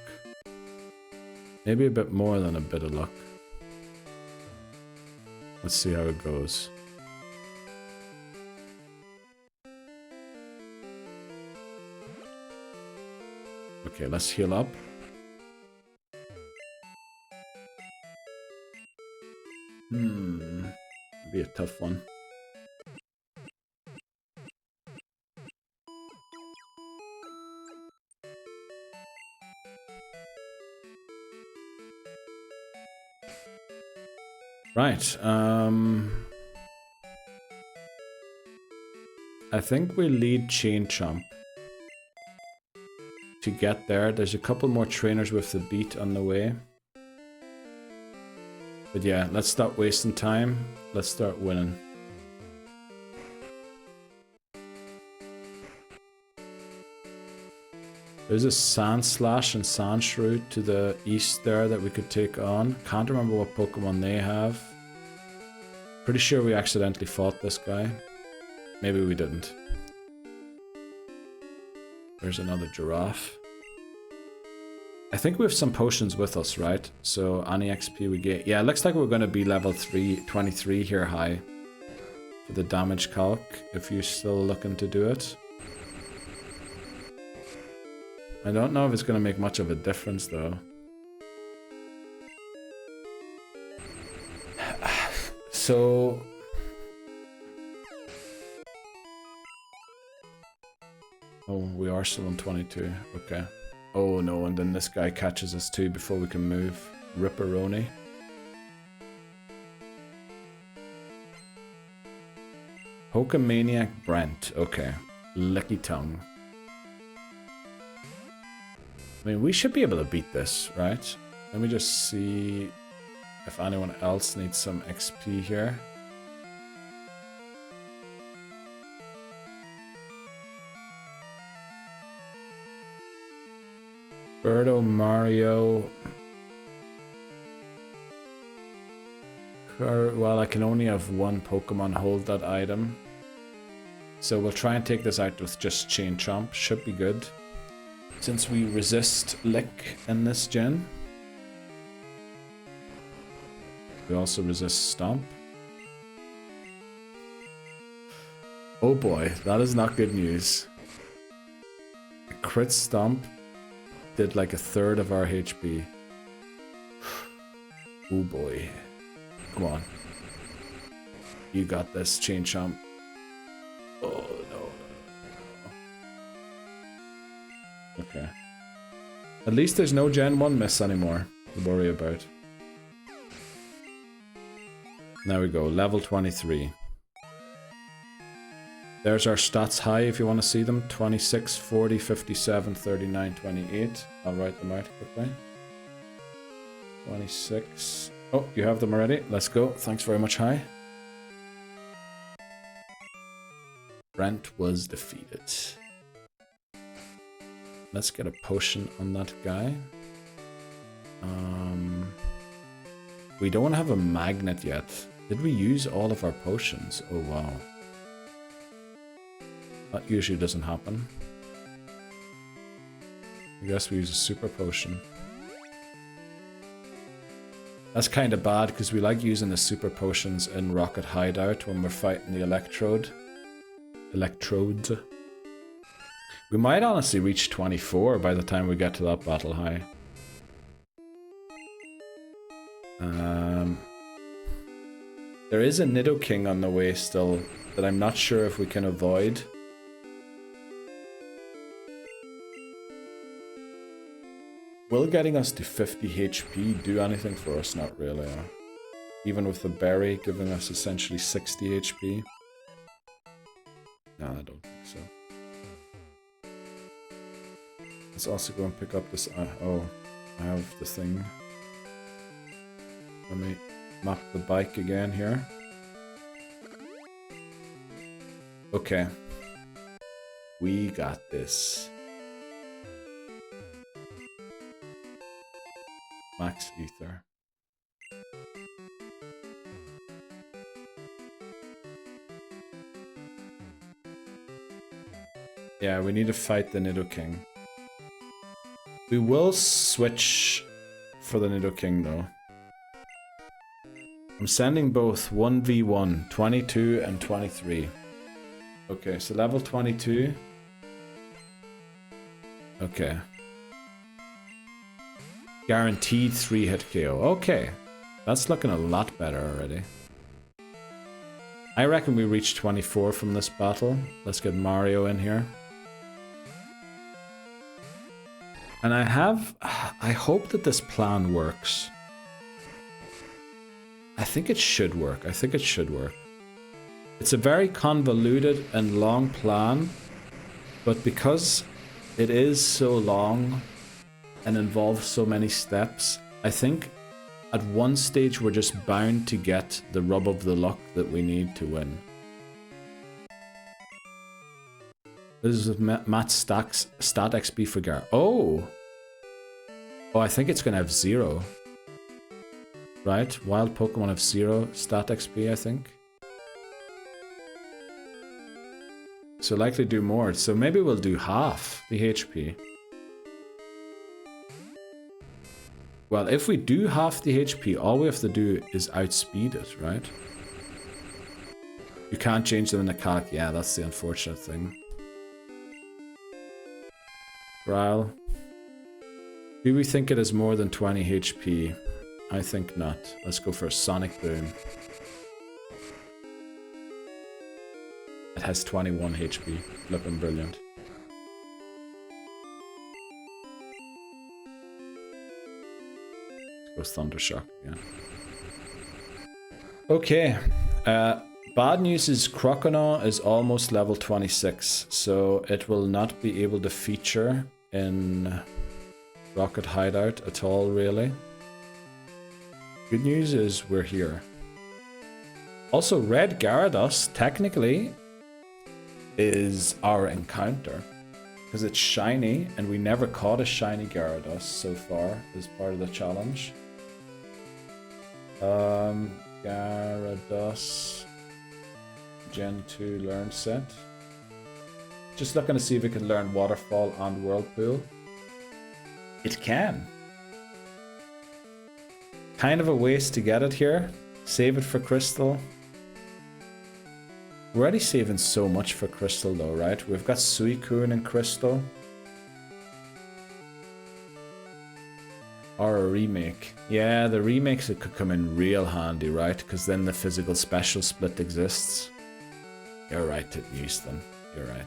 Maybe a bit more than a bit of luck. Let's see how it goes. Okay, let's heal up. Be a tough one. Right, I think we lead Chain Chomp. To get there, there's a couple more trainers with the beat on the way. But yeah, let's stop wasting time. Let's start winning. There's a Sandslash and Sandshrew to the east there that we could take on. Can't remember what Pokemon they have. Pretty sure we accidentally fought this guy. Maybe we didn't. There's another giraffe. I think we have some potions with us, right? So any XP we get. Yeah, it looks like we're going to be level 23 here high. For the damage calc, if you're still looking to do it. I don't know if it's going to make much of a difference though. So... Oh, we are still on 22. Okay. Oh no, and then this guy catches us too before we can move. Ripperoni. Pokemaniac Brent. Okay. Licky tongue. I mean, we should be able to beat this, right? Let me just see if anyone else needs some XP here. Birdo, Mario. Well, I can only have one Pokemon hold that item. So we'll try and take this out with just Chain Chomp. Should be good. Since we resist Lick in this gen. We also resist Stomp. Oh boy, that is not good news. A crit Stomp did like a third of our HP. Oh boy. Come on. You got this, Chain Chomp. Oh no. Okay. At least there's no Gen 1 miss anymore to worry about. There we go, level 23. There's our stats high if you want to see them. 26, 40, 57, 39, 28. I'll write them out quickly. 26. Oh, you have them already. Let's go. Thanks very much, High. Brent was defeated. Let's get a potion on that guy. We don't have a magnet yet. Did we use all of our potions? Oh wow. That usually doesn't happen. I guess we use a super potion. That's kind of bad because we like using the super potions in Rocket Hideout when we're fighting the electrodes. We might honestly reach 24 by the time we get to that battle high. There is a Nidoking on the way still that I'm not sure if we can avoid. Will getting us to 50 HP do anything for us? Not really. Even with the berry giving us essentially 60 HP. No, I don't think so. Let's also go and pick up this. Oh, I have the thing. Let me map the bike again here. Okay. We got this. Max Ether. Yeah, we need to fight the Nidoking. We will switch for the Nidoking though. I'm sending both 1v1, 22 and 23. Okay, so level 22. Okay. Guaranteed 3-hit KO. Okay. That's looking a lot better already. I reckon we reach 24 from this battle. Let's get Mario in here. And I hope that this plan works. I think it should work. It's a very convoluted and long plan, but because it is so long and involves so many steps, I think at one stage we're just bound to get the rub of the luck that we need to win. This is Matt's stat XP for Gar. Oh, I think it's gonna have 0. Right? Wild Pokemon have 0 stat XP, I think. So likely do more. So maybe we'll do half the HP. Well, if we do half the HP, all we have to do is outspeed it, right? You can't change them in the calc. Yeah, that's the unfortunate thing. Growl. Do we think it has more than 20 HP? I think not. Let's go for a Sonic Boom. It has 21 HP. Flippin' brilliant. Or Thundershock, yeah. Okay. Bad news is Croconaw is almost level 26, so it will not be able to feature in Rocket Hideout at all, really. Good news is we're here. Also, Red Gyarados, technically, is our encounter. Because it's shiny, and we never caught a shiny Gyarados so far as part of the challenge. Gyarados Gen 2 learn set. Just looking to see if we can learn Waterfall and Whirlpool. It can. Kind of a waste to get it here. Save it for Crystal. We're already saving so much for Crystal though, right? We've got Suicune and Crystal. Or a remake. Yeah, the remakes it could come in real handy, right? Because then the physical special split exists. You're right to use them. You're right.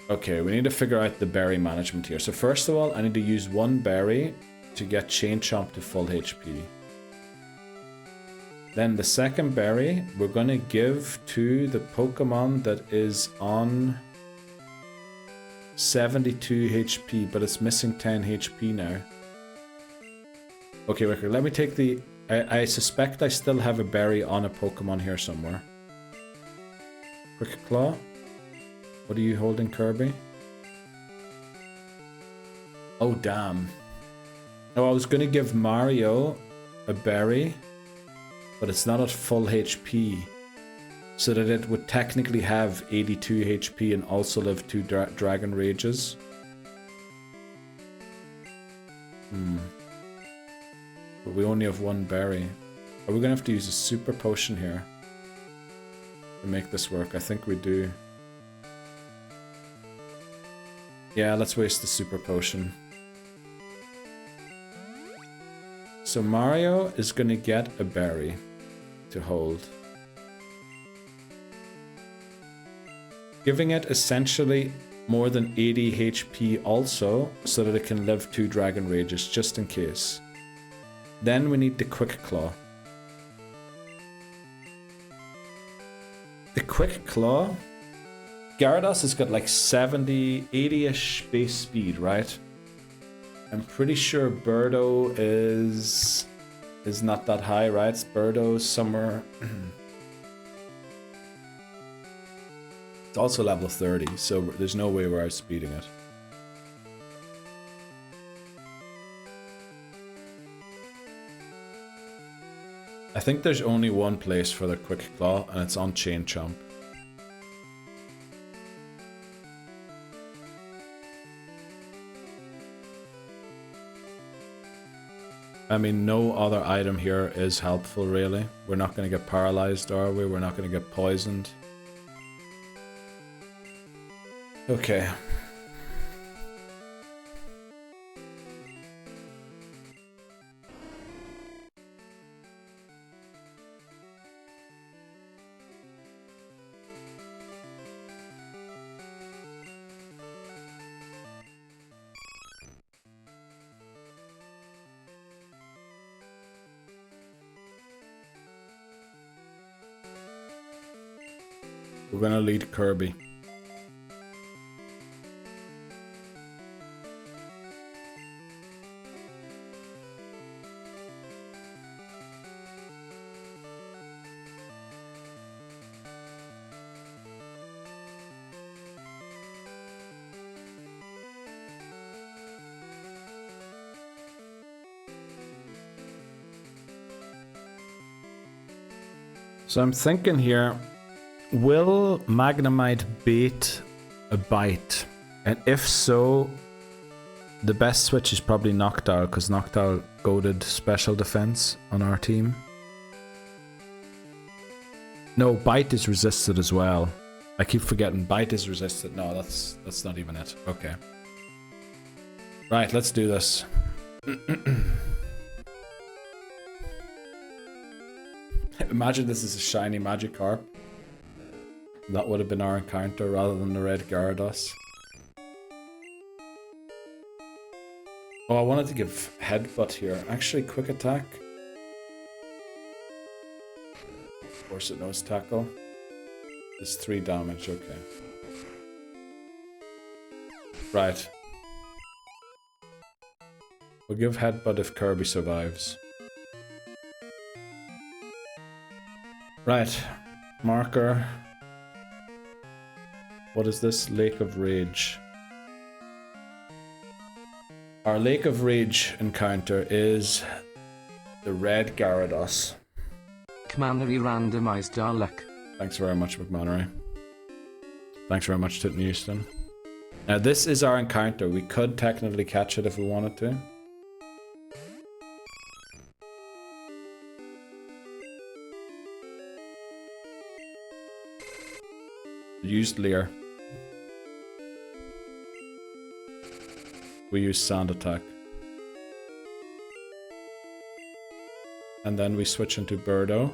Okay, we need to figure out the berry management here. So first of all, I need to use one berry to get Chain Chomp to full HP. Then the second berry, we're going to give to the Pokemon that is on 72 HP, but it's missing 10 HP now. Okay, Ricker, let me take the... I suspect I still have a berry on a Pokemon here somewhere. Quick Claw. What are you holding, Kirby? Oh, damn. Oh, I was going to give Mario a berry, but it's not at full HP. So that it would technically have 82 HP and also live 2 Dragon Rages. But we only have one berry. Are we going to have to use a super potion here to make this work? I think we do. Yeah, let's waste the super potion. So Mario is going to get a berry to hold. Giving it essentially more than 80 HP also, so that it can live 2 Dragon Rages, just in case. Then we need the Quick Claw. The Quick Claw... Gyarados has got like 70, 80-ish base speed, right? I'm pretty sure Birdo is not that high, right? Birdo's somewhere... It's also level 30, so there's no way we're outspeeding it. I think there's only one place for the Quick Claw, and it's on Chain Chomp. I mean, no other item here is helpful, really. We're not going to get paralyzed, are we? We're not going to get poisoned. Okay. We're gonna lead Kirby. So I'm thinking here, will Magnemite bait a bite? And if so, the best switch is probably Noctowl, because Noctowl goaded special defense on our team. No, bite is resisted as well. I keep forgetting bite is resisted. No, that's not even it. Okay. Right, let's do this. Imagine this is a shiny Magikarp. That would have been our encounter rather than the red Gyarados. Oh, I wanted to give headbutt here. Actually, quick attack. Of course it knows tackle. It's 3 damage, okay. Right. We'll give headbutt if Kirby survives. Right. Marker. What is this? Lake of Rage. Our Lake of Rage encounter is the red Gyarados. McManery randomized our luck. Thanks very much, McManery. Thanks very much, Titten Houston. Now this is our encounter. We could technically catch it if we wanted to. Used Leer. We use Sand Attack. And then we switch into Birdo.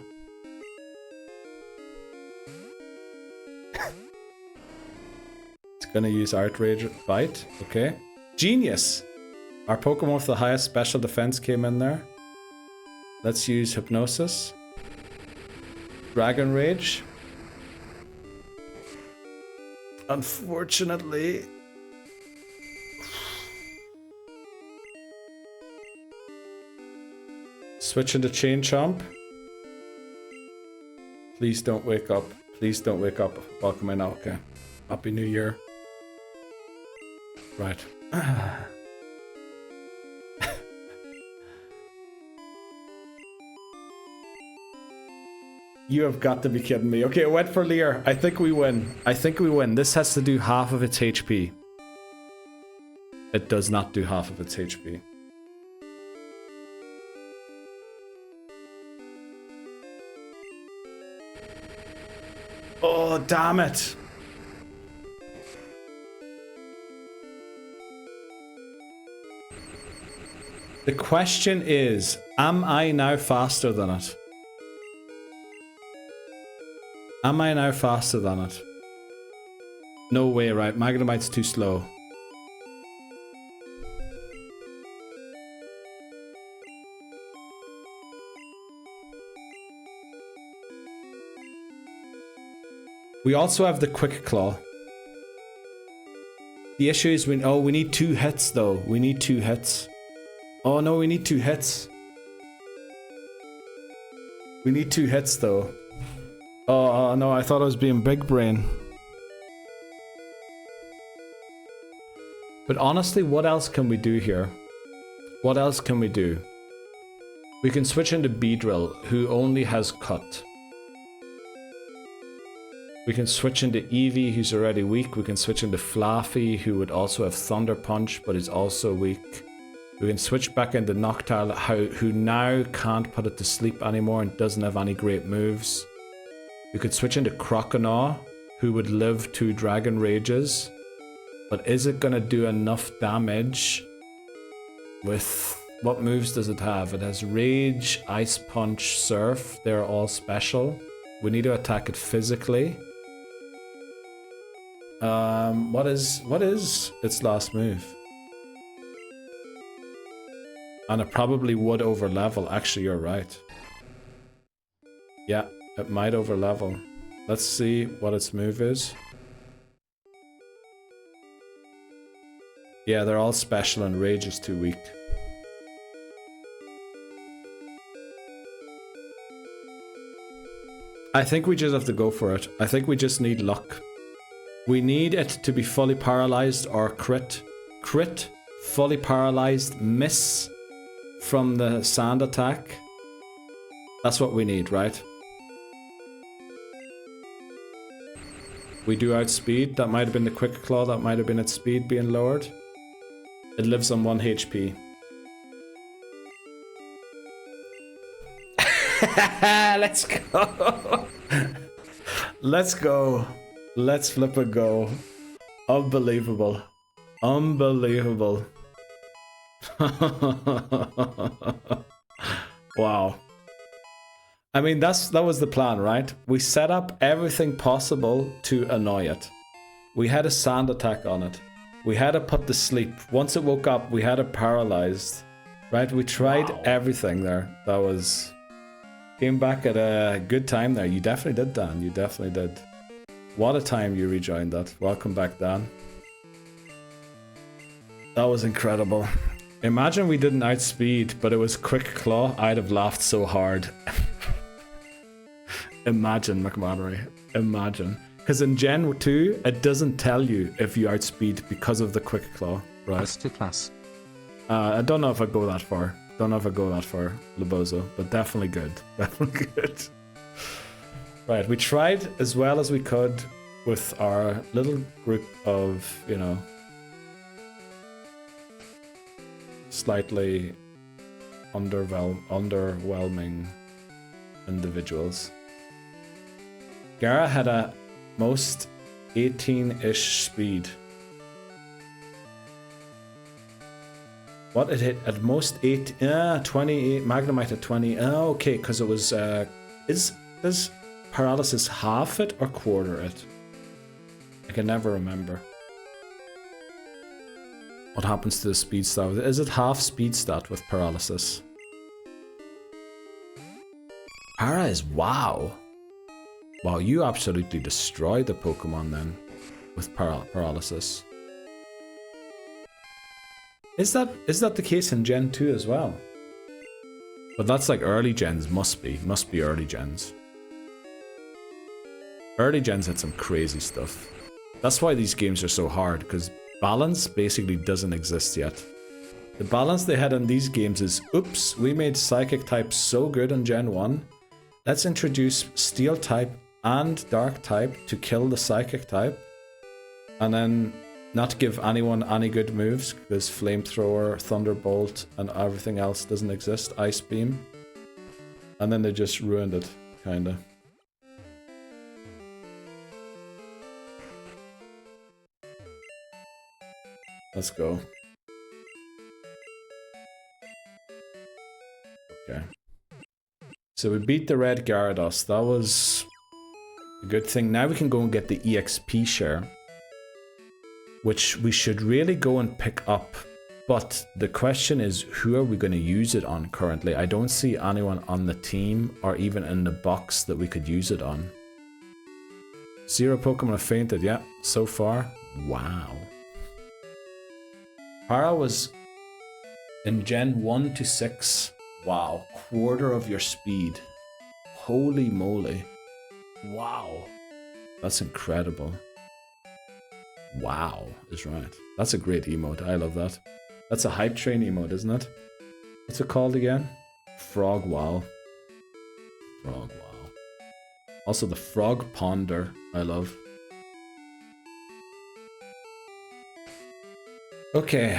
It's gonna use Outrage Bite. Okay. Genius! Our Pokemon with the highest special defense came in there. Let's use Hypnosis. Dragon Rage. Unfortunately... Switch into Chain Chomp. Please don't wake up. Please don't wake up. Welcome in. Okay. Happy New Year. Right. You have got to be kidding me. Okay, it went for Leer. I think we win. I think we win. This has to do half of its HP. It does not do half of its HP. Oh, damn it. The question is, am I now faster than it? Am I now faster than it? No way, right? Magnemite's too slow. We also have the Quick Claw. The issue is we need 2 hits though. We need 2 hits. Oh no, we need 2 hits. We need 2 hits though. Oh no, I thought I was being big brain. But honestly, what else can we do here? What else can we do? We can switch into Beedrill, who only has Cut. We can switch into Eevee, who's already weak. We can switch into Flaffy, who would also have Thunder Punch, but is also weak. We can switch back into Noctowl, who now can't put it to sleep anymore and doesn't have any great moves. We could switch into Croconaw, who would live 2 Dragon Rages. But is it going to do enough damage with... What moves does it have? It has Rage, Ice Punch, Surf. They're all special. We need to attack it physically. What is its last move? And it probably would over level. Actually, you're right. Yeah, it might over level. Let's see what its move is. Yeah, they're all special and Rage is too weak. I think we just have to go for it. I think we just need luck. We need it to be fully paralyzed or crit. Crit, fully paralyzed, miss from the sand attack. That's what we need, right? We do outspeed. That might have been the Quick Claw. That might have been its speed being lowered. It lives on 1 HP. Let's go. Let's go. Let's flip a go. Unbelievable. Unbelievable. Wow. I mean, that was the plan, right? We set up everything possible to annoy it. We had a sand attack on it. We had it put to sleep. Once it woke up, we had it paralyzed. Right? We tried everything there. That was... Came back at a good time there. You definitely did, Dan. You definitely did. What a time you rejoined that. Welcome back, Dan. That was incredible. Imagine we didn't outspeed, but it was Quick Claw. I'd have laughed so hard. Imagine, McManery. Imagine. Because in Gen 2, it doesn't tell you if you outspeed because of the Quick Claw. Right? Masterclass. I don't know if I go that far. Don't know if I go that far, Lobozo, but definitely good. Definitely good. Right, we tried as well as we could with our little group of, you know, slightly underwhelming individuals. Gara had a most 18-ish speed. What it hit at most 28, Magnemite at 20. Oh, okay, because it was is paralysis half it or quarter it? I can never remember. What happens to the speed stat? Is it half speed stat with paralysis? Para is wow. Wow, you absolutely destroyed the Pokemon then with paralysis. Is that the case in Gen 2 as well? But that's like early gens, must be early gens. Early gens had some crazy stuff. That's why these games are so hard, because balance basically doesn't exist yet. The balance they had in these games is, oops, we made Psychic type so good in Gen 1. Let's introduce Steel type and Dark type to kill the Psychic type. And then not give anyone any good moves, because Flamethrower, Thunderbolt, and everything else doesn't exist. Ice Beam. And then they just ruined it, kinda. Let's go. Okay. So we beat the red Gyarados. That was a good thing. Now we can go and get the EXP share, which we should really go and pick up. But the question is, who are we going to use it on currently? I don't see anyone on the team or even in the box that we could use it on. 0 Pokemon have fainted, yeah, so far. Wow. Para was in Gen 1 to 6. Wow, quarter of your speed. Holy moly. Wow. That's incredible. Wow is right. That's a great emote. I love that. That's a hype train emote, isn't it? What's it called again? Frog wow. Frog wow. Also the frog ponder. I love. Okay,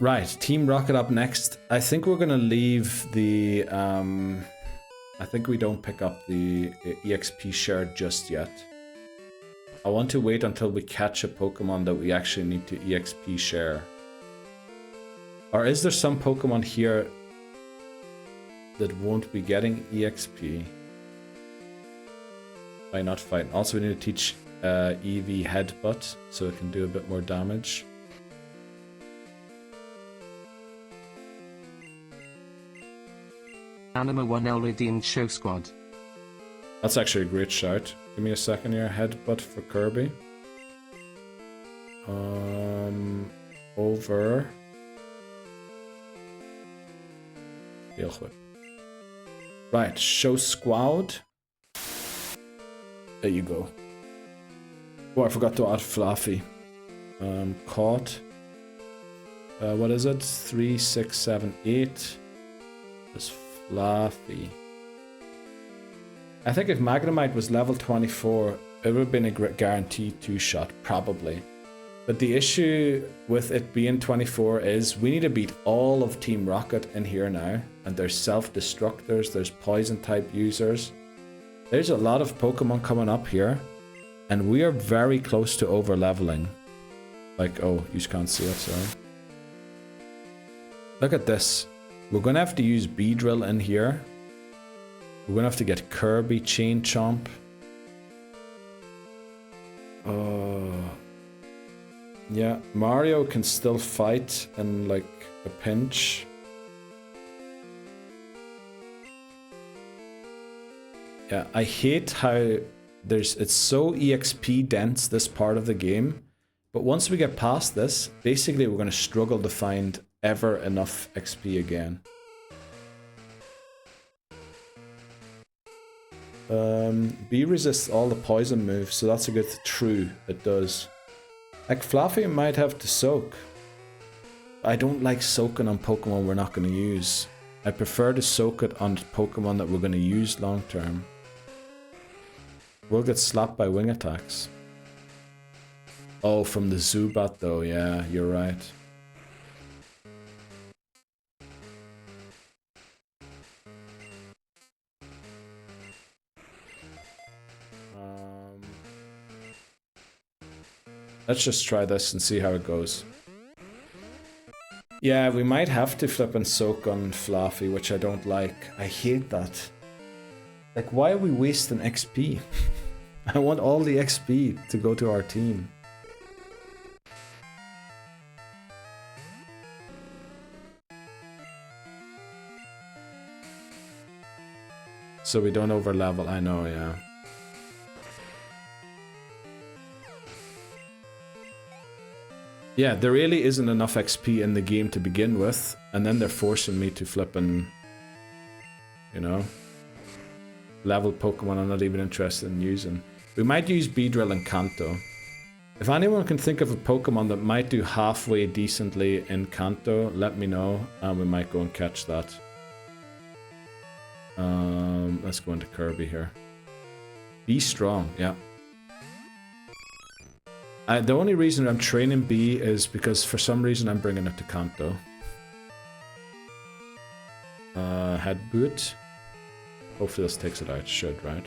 right. Team Rocket up next. I think we're gonna leave the I think we don't pick up the EXP share just yet. I want to wait until we catch a Pokemon that we actually need to EXP share. Or is there some Pokemon here that won't be getting EXP by not fighting? Also, we need to teach EV Headbutt so it can do a bit more damage. Anima 1 already in Show Squad. That's actually a great shout. Give me a second here. Headbutt for Kirby. Over. Heel Whip. Right, Show Squad. There you go. Oh, I forgot to add Fluffy. Caught. What is it? 3, 6, 7, 8. This Fluffy. I think if Magnemite was level 24, it would have been a guaranteed 2-shot, probably. But the issue with it being 24 is we need to beat all of Team Rocket in here now. And there's Self-Destructors, there's Poison-type users. There's a lot of Pokemon coming up here. And we are very close to over-leveling. Like, oh, you can't see it, sorry. Look at this. We're going to have to use Beedrill in here. We're going to have to get Kirby, Chain Chomp. Yeah, Mario can still fight in like a pinch. Yeah, I hate how it's so EXP dense, this part of the game. But once we get past this, basically we're going to struggle to find ever enough XP again. B resists all the poison moves, so that's a good true, it does. Like Fluffy might have to soak. I don't like soaking on Pokemon we're not going to use. I prefer to soak it on Pokemon that we're going to use long term. We'll get slapped by wing attacks. Oh, from the Zubat though, yeah, you're right. Let's just try this and see how it goes. Yeah, we might have to flip and soak on Fluffy, which I don't like. I hate that. Like, why are we wasting XP? I want all the XP to go to our team. So we don't overlevel, I know, yeah. Yeah, there really isn't enough XP in the game to begin with, and then they're forcing me to flip and, you know, level Pokemon I'm not even interested in using. We might use Beedrill and Kanto. If anyone can think of a Pokemon that might do halfway decently in Kanto, let me know, and we might go and catch that. Let's go into Kirby here. Be strong, yeah. The only reason I'm training B is because for some reason I'm bringing it to Kanto. Head boot. Hopefully this takes it out. Should, right?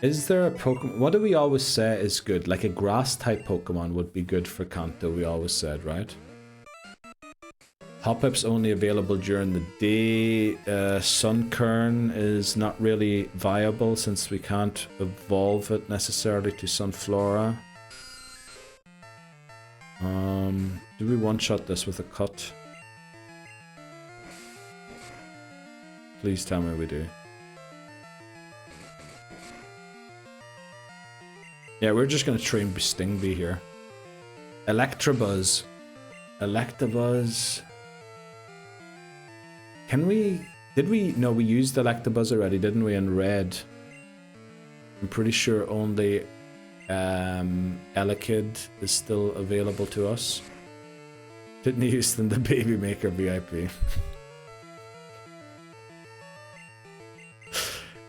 Is there a Pokemon? What do we always say is good? Like a grass type Pokemon would be good for Kanto, we always said, right? Hoppip's only available during the day. Sunkern is not really viable since we can't evolve it necessarily to Sunflora. Do we one-shot this with a cut? Please tell me we do. Yeah, we're just gonna train Stingby here. Electabuzz. Electabuzz. Can we... Did we... No, we used Electabuzz already, didn't we, in red? I'm pretty sure only Elekid is still available to us. Didn't use them the Baby Maker VIP.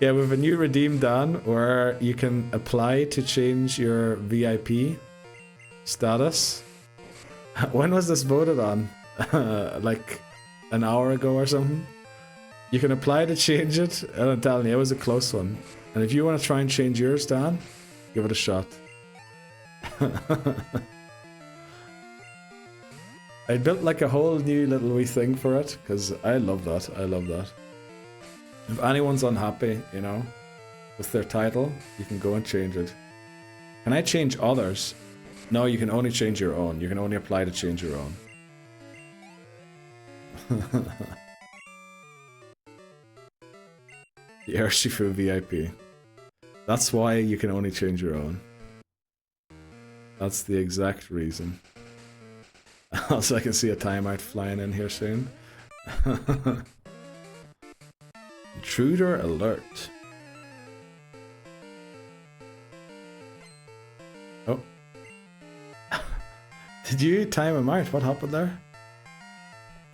Yeah, we have a new redeem done where you can apply to change your VIP status. When was this voted on? Like an hour ago or something? You can apply to change it, and I'm telling you, it was a close one. And if you want to try and change yours, Dan, give it a shot. I built like a whole new little wee thing for it, because I love that, I love that. If anyone's unhappy, you know, with their title, you can go and change it. Can I change others? No, you can only change your own. You can only apply to change your own. The Urshifu VIP. That's why you can only change your own. That's the exact reason. Also, I can see a timeout flying in here soon. Intruder alert. Oh. Did you time him out? What happened there?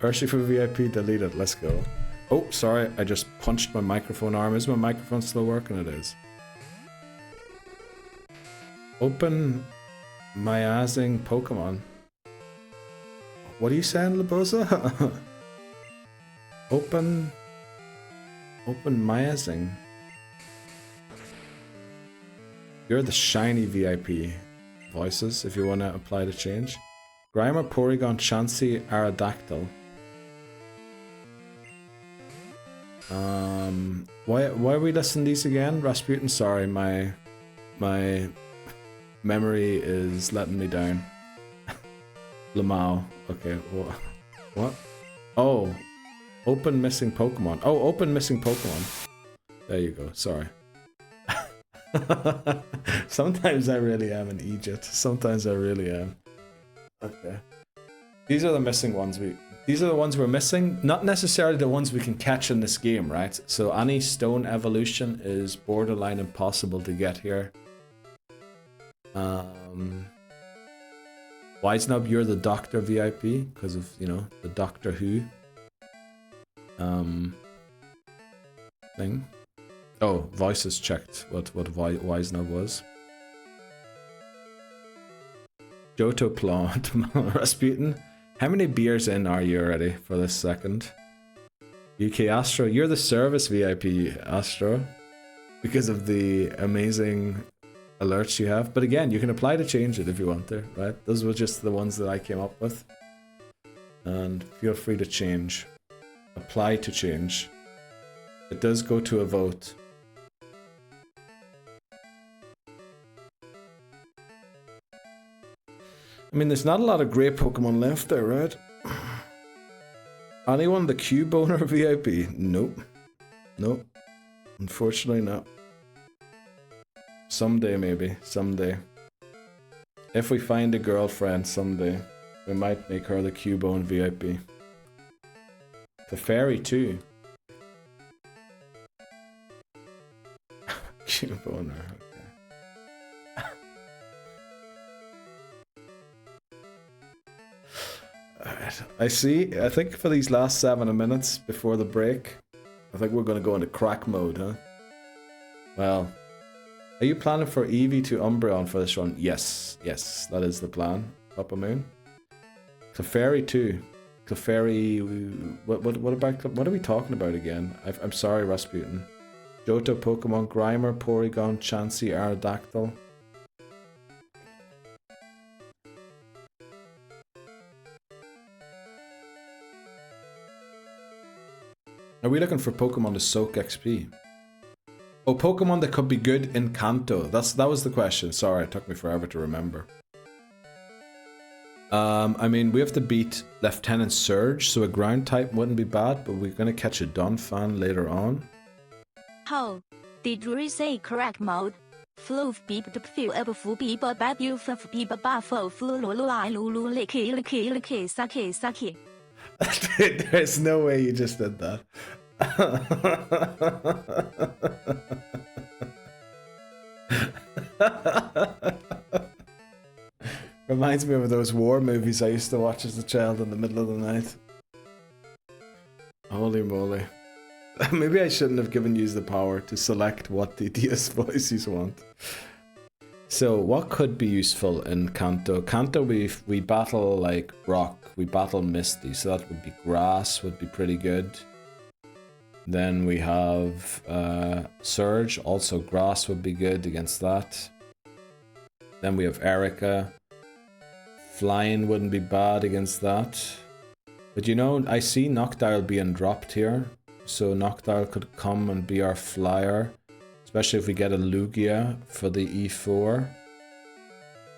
Urshifu VIP deleted. Let's go. Oh, sorry. I just punched my microphone arm. Is my microphone still working? It is. Open my assing Pokemon. What are you saying, Labosa? Open Myazing. You're the shiny VIP voices if you want to apply the change. Grimer, Porygon, Chansey, Aerodactyl. Why are we listing these again? Rasputin, sorry, my My memory is letting me down. Lamau. Okay, what? Oh, open missing Pokemon. Oh, open missing Pokemon. There you go, sorry. Sometimes I really am an Egypt. Sometimes I really am. Okay. These are the missing ones these are the ones we're missing. Not necessarily the ones we can catch in this game, right? So any stone evolution is borderline impossible to get here. Wisenub, you're the Doctor VIP because of, you know, the Doctor Who thing. Oh, voices checked what Wisenub was. Johto Plant, Rasputin. How many beers in are you already for this second? UK Astro, you're the service VIP, Astro, because of the amazing alerts you have. But again, you can apply to change it if you want to, right? Those were just the ones that I came up with. And feel free to change. Apply to change. It does go to a vote. I mean, there's not a lot of great Pokemon left there, right? Anyone the Cubone VIP? Nope. Nope. Unfortunately not. Someday, maybe. Someday. If we find a girlfriend someday, we might make her the Cubone VIP. The fairy too. Cuboner, okay. Alright, I think for these last 7 minutes before the break, I think we're going to go into crack mode, huh? Well, are you planning for Eevee to Umbreon for this run? Yes, yes, that is the plan. Papa Moon. Clefairy too. Clefairy, what are we talking about again? I'm sorry, Rasputin. Johto, Pokemon, Grimer, Porygon, Chansey, Aerodactyl. Are we looking for Pokemon to soak XP? Oh, Pokemon that could be good in Kanto. That was the question. Sorry, it took me forever to remember. I mean, we have to beat Lieutenant Surge, so a ground type wouldn't be bad, but we're gonna catch a Donphan later on. How did you say correct mode? Flow beep the feel of fu beep bab you f beep buffo flu lulu lulu licky sake. There's no way you just did that. Reminds me of those war movies I used to watch as a child in the middle of the night. Holy moly. Maybe I shouldn't have given you the power to select what DDS voices want. So, what could be useful in Kanto? Kanto, we battle like rock, we battle Misty, so that would be grass, would be pretty good. Then we have Surge, also grass would be good against that. Then we have Erica. Flying wouldn't be bad against that. But you know, I see Noctowl being dropped here, so Noctowl could come and be our flyer. Especially if we get a Lugia for the E4.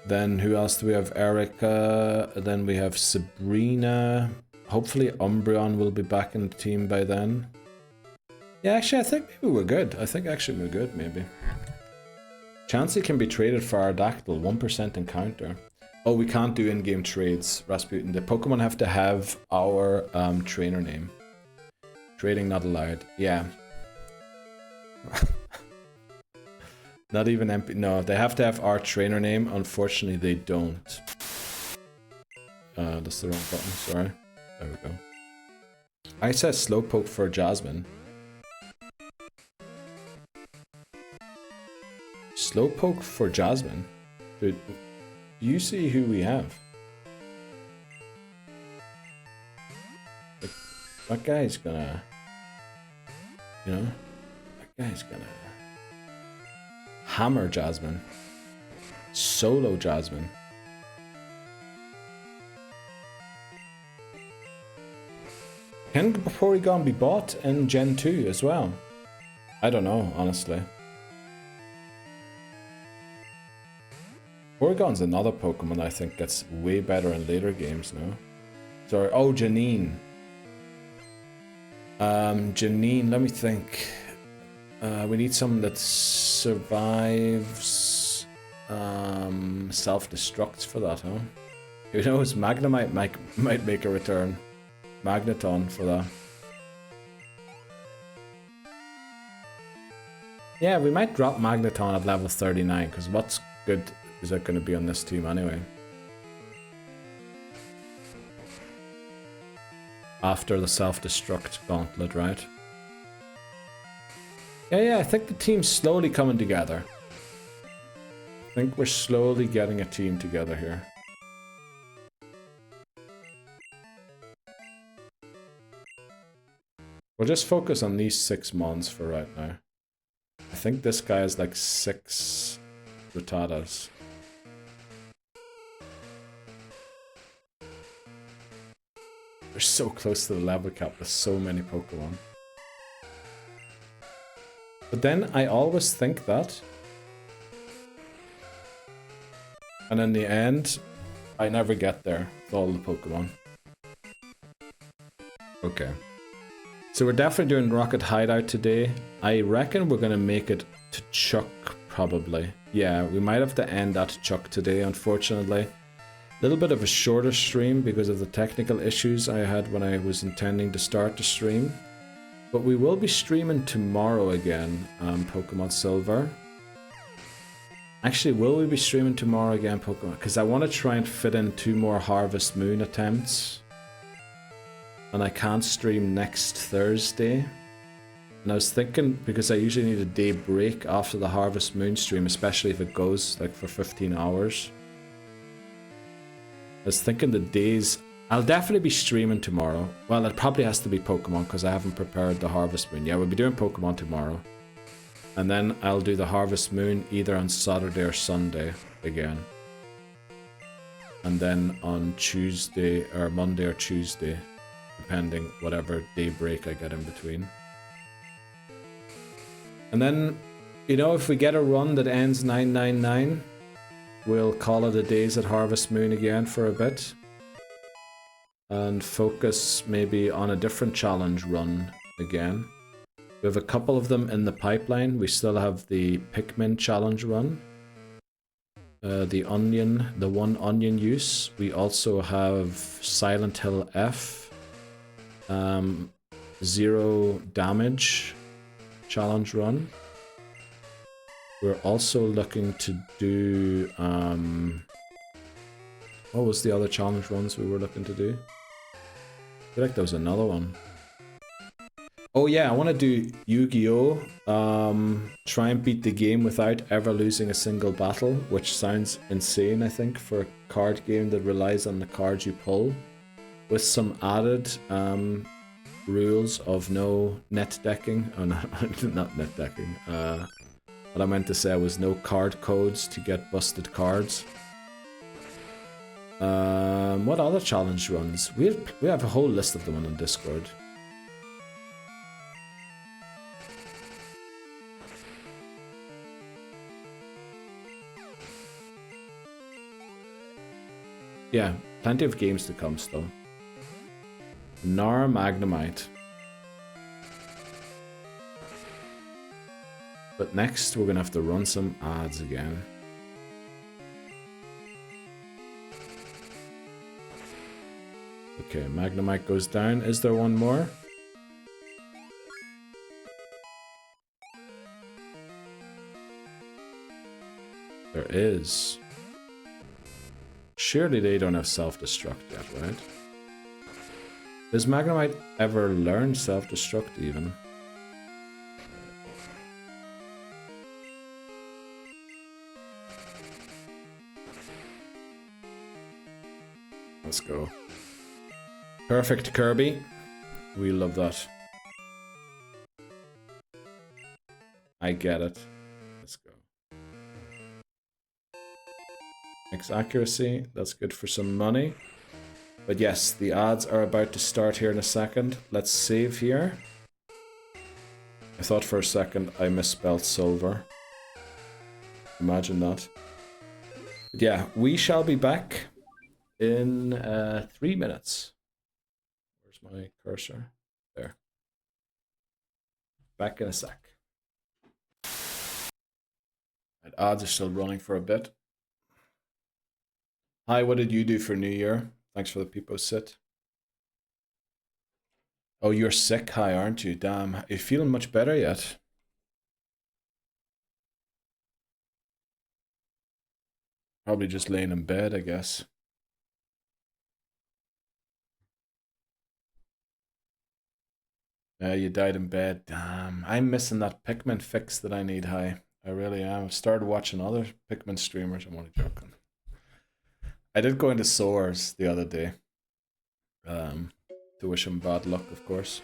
Then who else do we have? Erica. Then we have Sabrina. Hopefully Umbreon will be back in the team by then. Yeah, actually I think maybe we're good. I think actually we're good, maybe. Chansey can be traded for Aerodactyl, 1% encounter. Oh, we can't do in-game trades, Rasputin. The Pokemon have to have our trainer name. Trading not allowed. Yeah. Not even MP. No, they have to have our trainer name. Unfortunately, they don't. That's the wrong button. Sorry. There we go. I said Slowpoke for Jasmine. Slowpoke for Jasmine? Dude, do you see who we have? Like, that guy's gonna... You know? That guy's gonna... Hammer Jasmine. Solo Jasmine. Can Porygon be bought in Gen 2 as well? I don't know, honestly. Porygon's another Pokemon I think gets way better in later games now. Sorry, oh, Janine. Janine, let me think. We need someone that survives self-destructs for that, huh? Who knows, Magnemite might make a return. Magneton for that. Yeah, we might drop Magneton at level 39, because what's good is that going to be on this team anyway? After the self-destruct gauntlet, right? Yeah, I think the team's slowly coming together. I think we're slowly getting a team together here. We'll just focus on these 6 mons for right now. I think this guy has like 6 Rattatas. We're so close to the level cap with so many Pokemon. But then I always think that. And in the end, I never get there with all the Pokemon. Okay. So we're definitely doing Rocket Hideout today. I reckon we're going to make it to Chuck, probably. Yeah, we might have to end at Chuck today, unfortunately. A little bit of a shorter stream because of the technical issues I had when I was intending to start the stream. But we will be streaming tomorrow again, Pokemon Silver. Actually, will we be streaming tomorrow again, Pokemon? Because I want to try and fit in 2 more Harvest Moon attempts. And I can't stream next Thursday. And I was thinking, because I usually need a day break after the Harvest Moon stream, especially if it goes like for 15 hours. I was thinking the days... I'll definitely be streaming tomorrow. Well, it probably has to be Pokemon because I haven't prepared the Harvest Moon. Yeah, we'll be doing Pokemon tomorrow. And then I'll do the Harvest Moon either on Saturday or Sunday again. And then on Tuesday, or Monday or Tuesday, depending whatever day break I get in between. And then, you know, if we get a run that ends 999, we'll call it a days at Harvest Moon again for a bit. And focus maybe on a different challenge run again. We have a couple of them in the pipeline. We still have the Pikmin challenge run. The one onion use. We also have Silent Hill F. 0 damage challenge run. We're also looking to do... what was the other challenge runs we were looking to do? I feel like there was another one. Oh yeah, I want to do Yu-Gi-Oh! Try and beat the game without ever losing a single battle, which sounds insane, I think, for a card game that relies on the cards you pull. With some added rules of no net decking. Oh, no, not net decking. What I meant to say was no card codes to get busted cards. What other challenge runs? We have a whole list of them on the Discord. Yeah, plenty of games to come still. Gnar Magnemite. But next we're gonna have to run some ads again. Okay, Magnemite goes down. Is there one more? There is. Surely they don't have self-destruct yet, right? Does Magnemite ever learn self-destruct even? Let's go. Perfect Kirby. We love that. I get it. Let's go. X accuracy. That's good for some money. But yes, the ads are about to start here in a second. Let's save here. I thought for a second I misspelled silver. Imagine that. Yeah, we shall be back in 3 minutes. Where's my cursor? There. Back in a sec. And odds are still running for a bit. Hi, what did you do for New Year? Thanks for the peepo sit. Oh, you're sick, hi, aren't you? Damn, are you feeling much better yet? Probably just laying in bed, I guess. You died in bed. Damn, I'm missing that Pikmin fix that I need, hi. I really am. I've started watching other Pikmin streamers. I'm only joking. I did go into Soars the other day. To wish him bad luck, of course.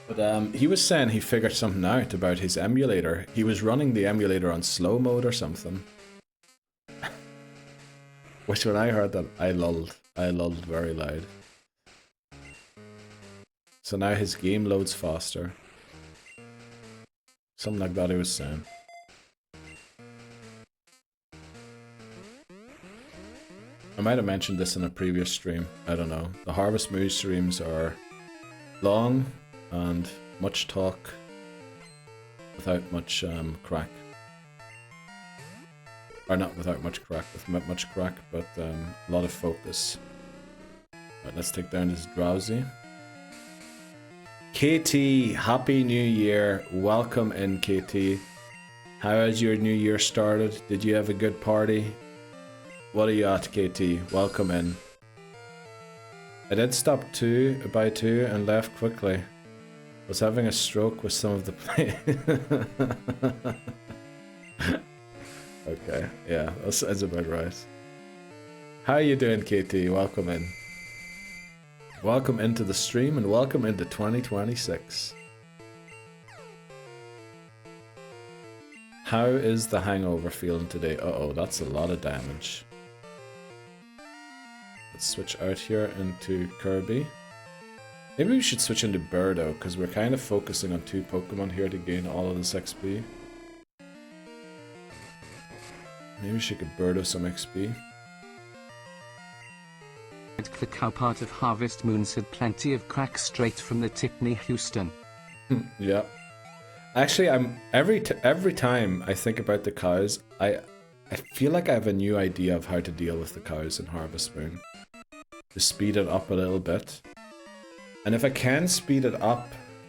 But he was saying he figured something out about his emulator. He was running the emulator on slow mode or something. Which when I heard that, I lulled. I lulled very loud. So now his game loads faster. Something like that he was saying. I might have mentioned this in a previous stream. I don't know. The Harvest Moon streams are long and much talk without much crack. Or not without much crack, with much crack, but a lot of focus. Right, let's take down this drowsy. KT, Happy New Year. Welcome in, KT. How has your new year started? Did you have a good party? What are you at, KT? Welcome in. I did stop by 2 and left quickly. Was having a stroke with some of the play. Okay, yeah, that's about right. How are you doing, KT? Welcome in. Welcome into the stream and welcome into 2026. How is the hangover feeling today? Uh-oh, that's a lot of damage. Let's switch out here into Kirby. Maybe we should switch into Birdo, because we're kind of focusing on 2 Pokemon here to gain all of this XP. Maybe we should get Birdo some XP. Click how part of Harvest Moons had plenty of cracks straight from the Tickney Houston. Yeah. Actually, every time I think about the cows, I feel like I have a new idea of how to deal with the cows in Harvest Moon. To speed it up a little bit. And if I can speed it up,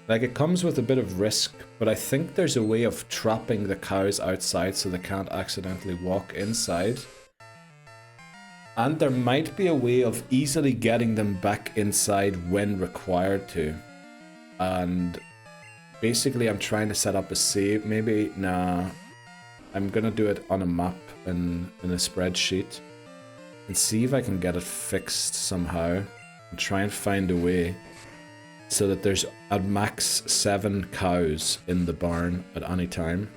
like it comes with a bit of risk, but I think there's a way of trapping the cows outside so they can't accidentally walk inside. And there might be a way of easily getting them back inside when required to. And basically I'm trying to set up a save. Maybe, nah, I'm gonna do it on a map in a spreadsheet. And see if I can get it fixed somehow. And try and find a way so that there's at max 7 cows in the barn at any time.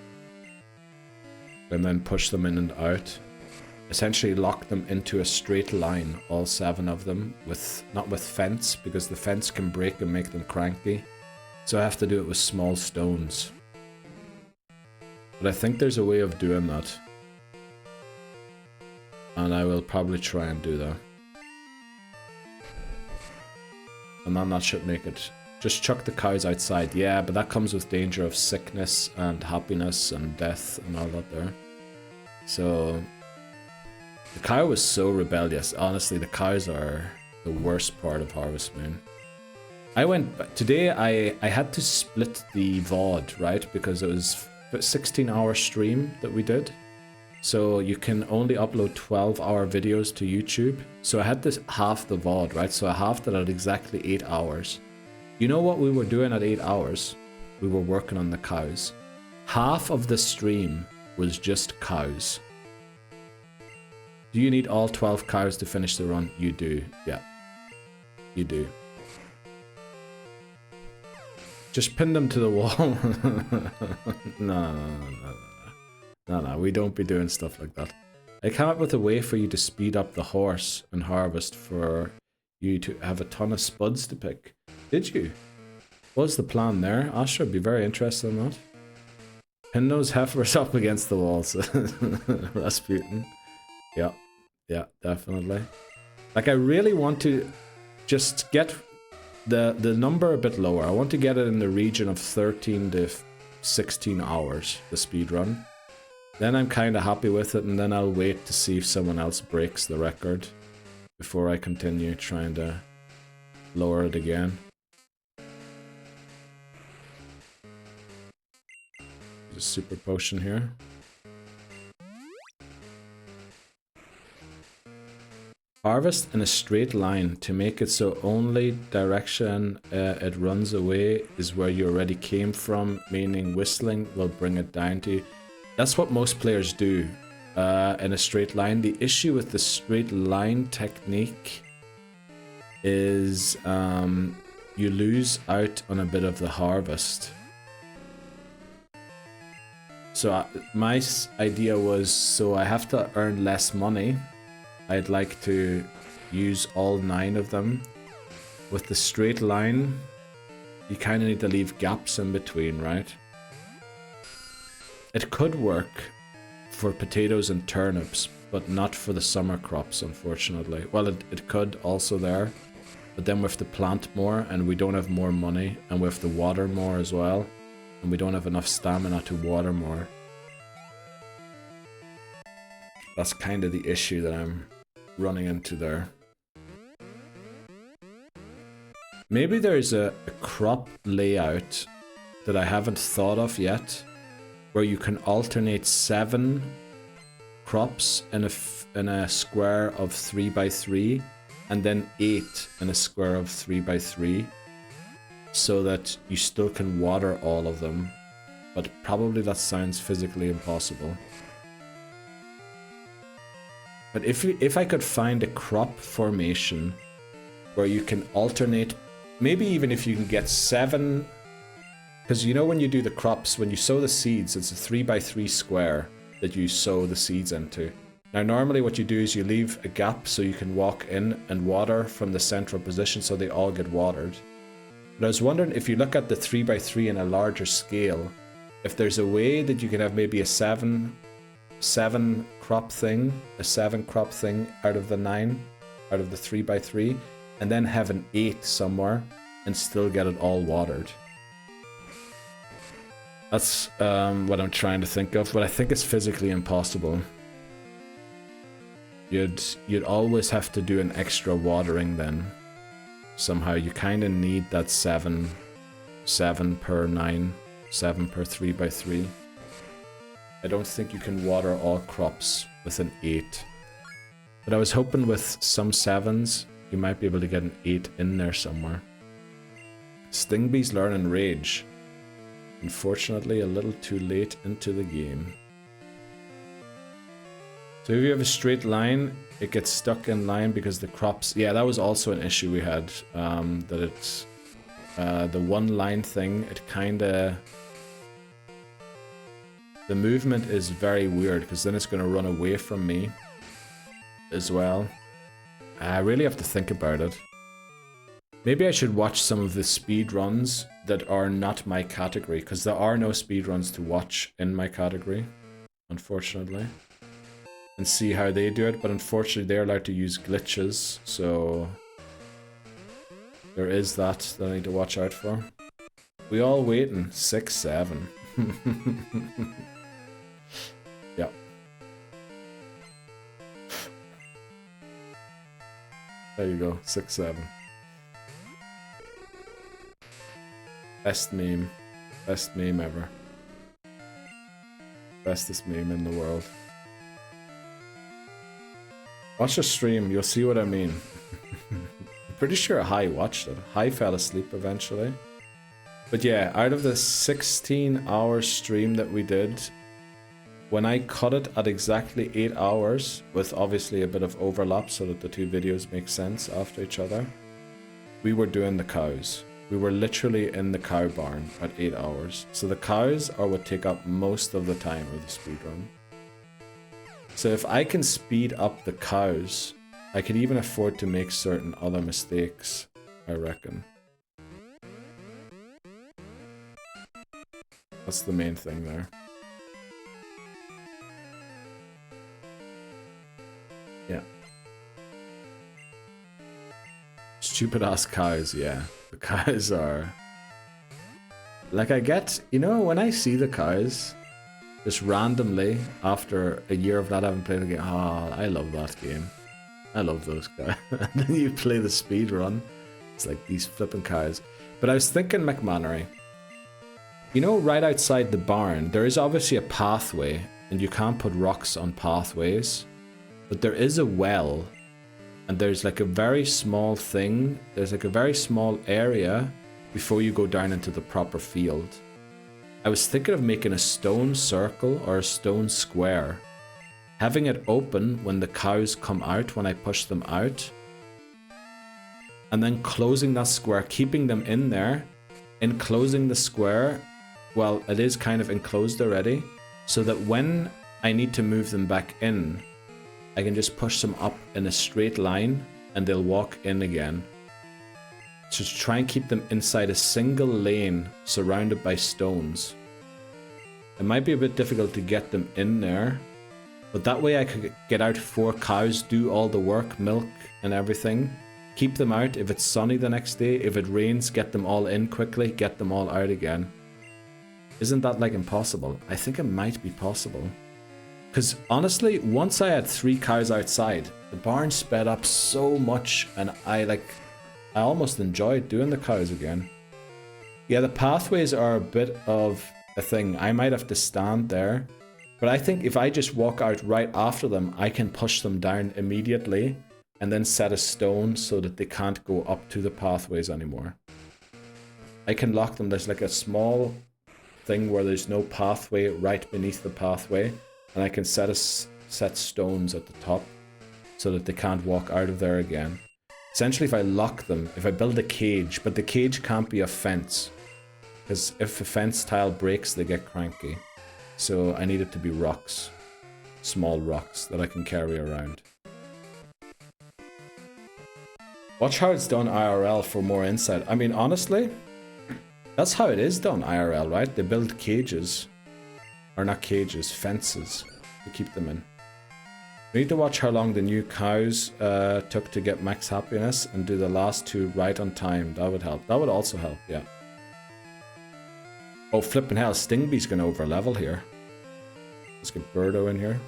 And then push them in and out. Essentially lock them into a straight line, all 7 of them, not with fence, because the fence can break and make them cranky. So I have to do it with small stones. But I think there's a way of doing that. And I will probably try and do that. And then that should make it. Just chuck the cows outside. Yeah, but that comes with danger of sickness and happiness and death and all that there. So the cow was so rebellious. Honestly, the cows are the worst part of Harvest Moon. Today I had to split the VOD, right? Because it was a 16-hour stream that we did. So you can only upload 12-hour videos to YouTube. So I had this half the VOD, right? So I halved it at exactly 8 hours. You know what we were doing at 8 hours? We were working on the cows. Half of the stream was just cows. Do you need all 12 cows to finish the run? You do, yeah. You do. Just pin them to the wall. No, we don't be doing stuff like that. I came up with a way for you to speed up the horse and harvest for you to have a ton of spuds to pick. Did you? What was the plan there? Astra would be very interested in that. Pin those heifers up against the walls. Rasputin. Yeah. Yeah, definitely. Like, I really want to just get the number a bit lower. I want to get it in the region of 13 to 16 hours, the speed run. Then I'm kind of happy with it, and then I'll wait to see if someone else breaks the record before I continue trying to lower it again. There's a super potion here. Harvest in a straight line to make it so only direction it runs away is where you already came from, meaning whistling will bring it down to you. That's what most players do in a straight line. The issue with the straight line technique is you lose out on a bit of the harvest. So my idea was, so I have to earn less money. I'd like to use all 9 of them. With the straight line, you kind of need to leave gaps in between, right? It could work for potatoes and turnips, but not for the summer crops, unfortunately. Well, it could also there, but then we have to plant more, and we don't have more money, and we have to water more as well, and we don't have enough stamina to water more. That's kind of the issue that I'm running into there. Maybe there's a crop layout that I haven't thought of yet, where you can alternate 7 crops in a square of 3 by 3, and then 8 in a square of 3 by 3, so that you still can water all of them. But probably that sounds physically impossible. But if I could find a crop formation where you can alternate, maybe even if you can get 7, because you know when you do the crops, when you sow the seeds, it's a 3 by 3 square that you sow the seeds into. Now normally what you do is you leave a gap so you can walk in and water from the central position so they all get watered. But I was wondering, if you look at the 3 by 3 in a larger scale, if there's a way that you can have maybe a 7 crop thing, out of the 9, out of the 3 by 3, and then have an 8 somewhere and still get it all watered. That's what I'm trying to think of, but I think it's physically impossible. You'd always have to do an extra watering then. Somehow you kind of need that 7 per 9, 7 per 3 by 3. I don't think you can water all crops with an 8. But I was hoping with some 7s, you might be able to get an 8 in there somewhere. Stingbee's learning Rage. Unfortunately, a little too late into the game. So if you have a straight line, it gets stuck in line because the crops... Yeah, that was also an issue we had. That it's... the one line thing, it kinda... The movement is very weird, because then it's going to run away from me as well. I really have to think about it. Maybe I should watch some of the speed runs that are not my category, because there are no speed runs to watch in my category, unfortunately. And see how they do it, but unfortunately they're allowed to use glitches, so... There is that I need to watch out for. We all waiting. 6, 7. Yeah. There you go, 6, 7. Best meme. Best meme ever. Bestest meme in the world. Watch a stream, you'll see what I mean. I'm pretty sure Hai watched it. Hai fell asleep eventually. But yeah, out of the 16-hour stream that we did, when I cut it at exactly 8 hours, with obviously a bit of overlap so that the 2 videos make sense after each other, we were doing the cows. We were literally in the cow barn at 8 hours. So the cows are what take up most of the time of the speedrun. So if I can speed up the cows, I can even afford to make certain other mistakes, I reckon. That's the main thing there. Yeah. Stupid ass cows, yeah. The cows are... Like, I get... You know, when I see the cows, just randomly, after a year of not having played the game, oh, I love that game. I love those guys. And then you play the speed run. It's like these flipping cows. But I was thinking, McMannery, you know, right outside the barn, there is obviously a pathway, and you can't put rocks on pathways. But there is a well, and there's like a very small thing. There's like a very small area before you go down into the proper field. I was thinking of making a stone circle or a stone square, having it open when the cows come out, when I push them out, and then closing that square, keeping them in there, enclosing the square. Well, it is kind of enclosed already, so that when I need to move them back in, I can just push them up in a straight line and they'll walk in again. So to try and keep them inside a single lane surrounded by stones. It might be a bit difficult to get them in there, but that way I could get out 4 cows, do all the work, milk and everything. Keep them out if it's sunny the next day. If it rains, get them all in quickly, get them all out again. Isn't that like impossible? I think it might be possible. Because honestly, once I had 3 cows outside, the barn sped up so much and I almost enjoyed doing the cows again. Yeah, the pathways are a bit of a thing. I might have to stand there. But I think if I just walk out right after them, I can push them down immediately and then set a stone so that they can't go up to the pathways anymore. I can lock them. There's like a small thing where there's no pathway right beneath the pathway, and I can set stones at the top so that they can't walk out of there again. Essentially, if I lock them, if I build a cage, but the cage can't be a fence, because if a fence tile breaks, they get cranky. So I need it to be rocks, small rocks that I can carry around. Watch how it's done IRL for more insight. I mean, honestly, that's how it is done IRL, right? They build cages, or not cages, fences to keep them in. We need to watch how long the new cows took to get max happiness and do the last 2 right on time. That would help. That would also help, yeah. Oh, flippin' hell, Stingbee's gonna over level here. Let's get Birdo in here.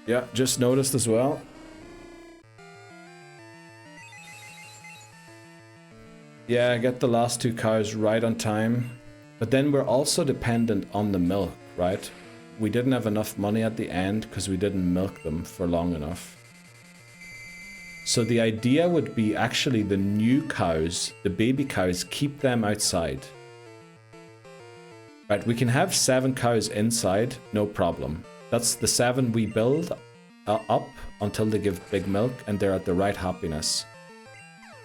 Yeah, just noticed as well. Yeah, get the last 2 cows right on time. But then we're also dependent on the milk, right? We didn't have enough money at the end because we didn't milk them for long enough. So the idea would be actually the new cows, the baby cows, keep them outside. Right, we can have 7 cows inside, no problem. That's the 7 we build up until they give big milk and they're at the right happiness.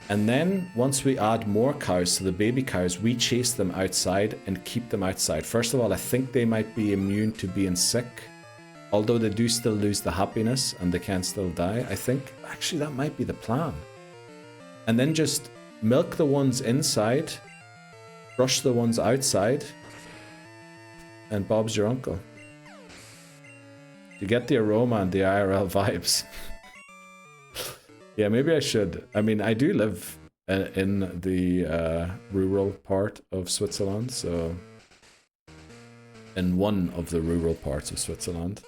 And then once we add more cows to the baby cows, we chase them outside and keep them outside. First of all, I think they might be immune to being sick, although they do still lose the happiness and they can still die, I think. Actually, that might be the plan. And then just milk the ones inside, brush the ones outside, and Bob's your uncle. You get the aroma and the IRL vibes. Yeah, maybe I should. I mean, I do live in the rural part of Switzerland, so... In one of the rural parts of Switzerland.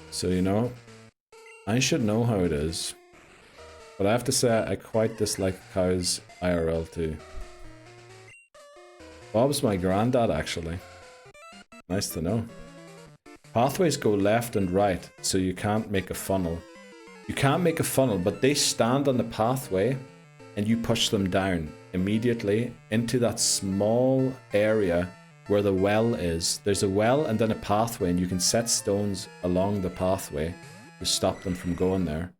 So, you know, I should know how it is. But I have to say, I quite dislike cows IRL too. Bob's my granddad, actually. Nice to know. Pathways go left and right, so you can't make a funnel. You can't make a funnel, but they stand on the pathway and you push them down immediately into that small area where the well is. There's a well and then a pathway, and you can set stones along the pathway to stop them from going there.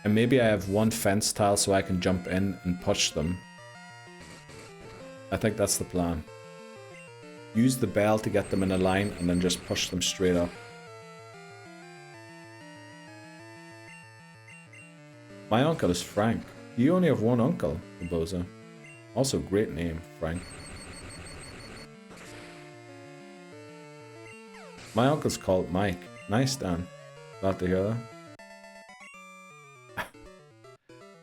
And maybe I have 1 fence tile so I can jump in and push them. I think that's the plan. Use the bell to get them in a line and then just push them straight up. My uncle is Frank. You only have 1 uncle, Boza. Also, great name, Frank. My uncle's called Mike. Nice, Dan. Glad to hear that.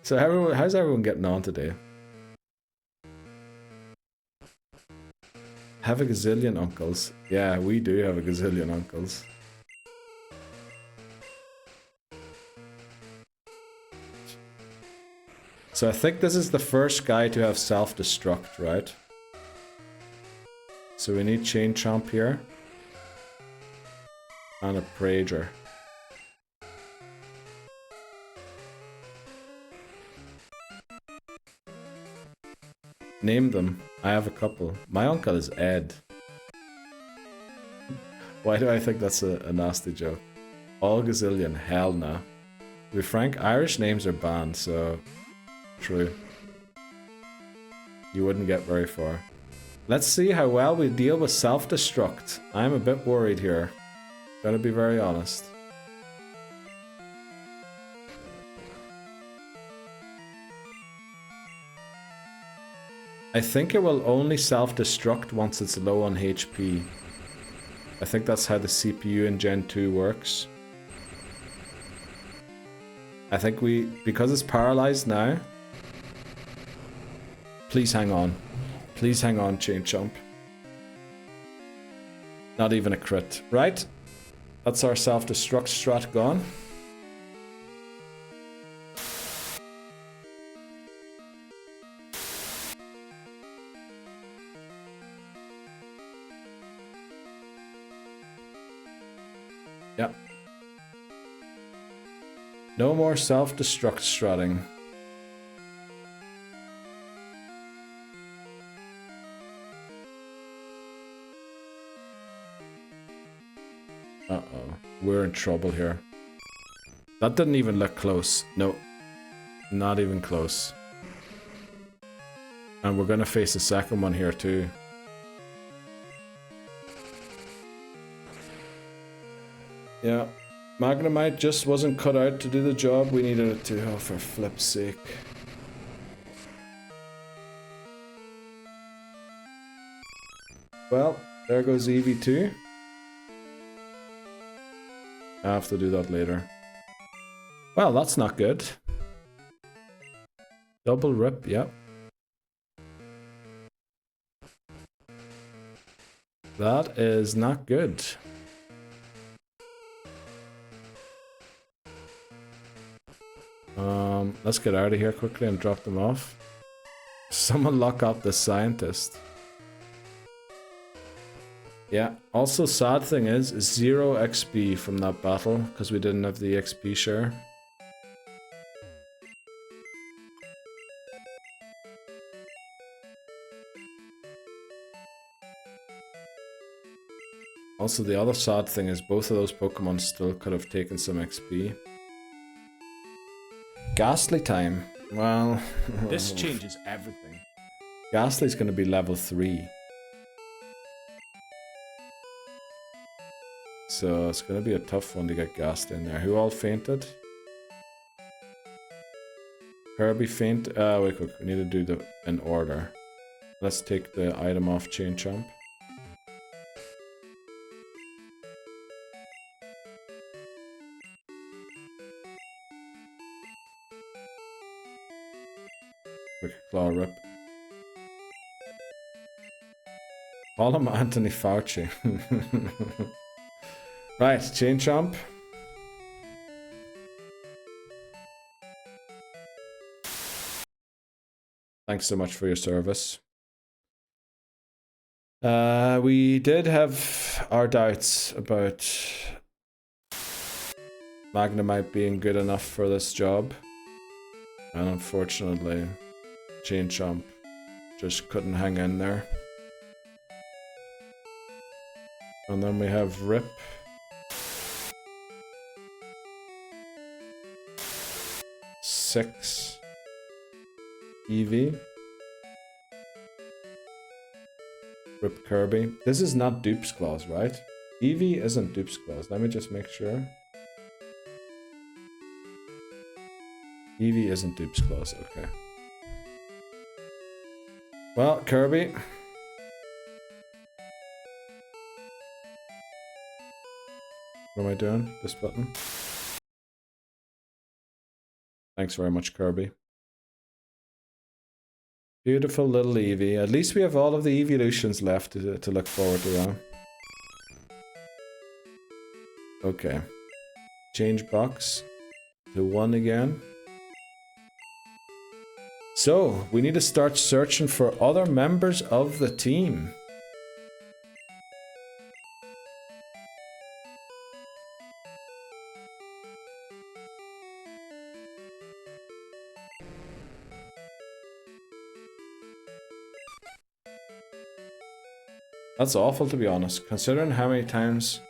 So everyone, how's everyone getting on today? Have a gazillion uncles. Yeah, we do have a gazillion uncles. So I think this is the first guy to have self-destruct, right? So we need Chain Chomp here. And a Prager. Name them. I have a couple. My uncle is Ed. Why do I think that's a nasty joke? All gazillion. Hell no. To be frank, Irish names are banned, so... True. You wouldn't get very far. Let's see how well we deal with self-destruct. I'm a bit worried here. Gotta be very honest. I think it will only self-destruct once it's low on HP. I think that's how the CPU in Gen 2 works. I think because it's paralyzed now. Please hang on. Please hang on, Chain Chomp. Not even a crit. Right? That's our self-destruct strat gone. Yep. No more self-destruct stratting. Uh-oh. We're in trouble here. That didn't even look close. No. Not even close. And we're gonna face a second one here too. Yeah. Magnemite just wasn't cut out to do the job we needed it to. Oh, for flip's sake. Well, there goes Eevee too. I have to do that later. Well, that's not good. Double rip, yep. That is not good. Let's get out of here quickly and drop them off. Someone lock up the scientist. Yeah, also sad thing is 0 XP from that battle because we didn't have the XP share. Also the other sad thing is both of those Pokemon still could have taken some XP. Ghastly time. Well... This changes everything. Ghastly's gonna be level 3. So it's gonna be a tough one to get Ghastly in there. Who all fainted? Kirby faint. Wait, we need to do the in order. Let's take the item off Chain Chomp. Quick claw rip. Call him Anthony Fauci. Right, Chain Chomp. Thanks so much for your service. We did have our doubts about Magnemite being good enough for this job. And unfortunately, Chain Chomp just couldn't hang in there. And then we have Rip. Six. Eevee. Rip Kirby. This is not Dupes Claws, right? Eevee isn't Dupes Claws. Let me just make sure. Eevee isn't Dupes Claws, okay. Well, Kirby. What am I doing? This button? Thanks very much, Kirby. Beautiful little Eevee. At least we have all of the evolutions left to look forward to, huh? Okay. Change box to 1 again. So, we need to start searching for other members of the team. That's awful, to be honest, considering how many times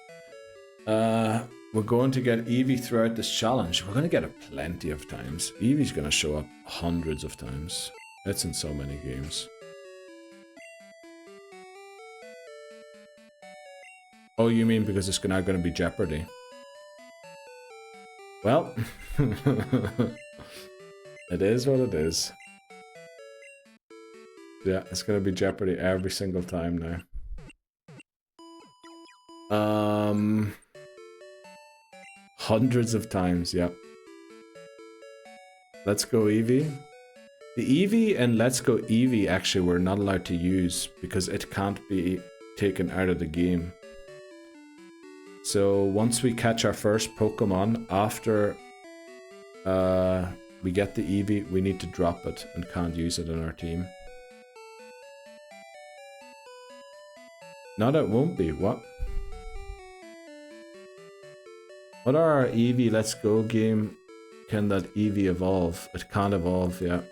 we're going to get Eevee throughout this challenge. We're going to get it plenty of times. Eevee's going to show up hundreds of times. It's in so many games. Oh, you mean because it's now going to be Jeopardy? Well, it is what it is. Yeah, it's going to be Jeopardy every single time now. Hundreds of times, yep. Let's Go Eevee. The Eevee and Let's Go Eevee actually we're not allowed to use because it can't be taken out of the game. So once we catch our first Pokemon after we get the Eevee, we need to drop it and can't use it in our team. No, that won't be. What? What are our Eevee Let's Go game? Can that Eevee evolve? It can't evolve, yeah.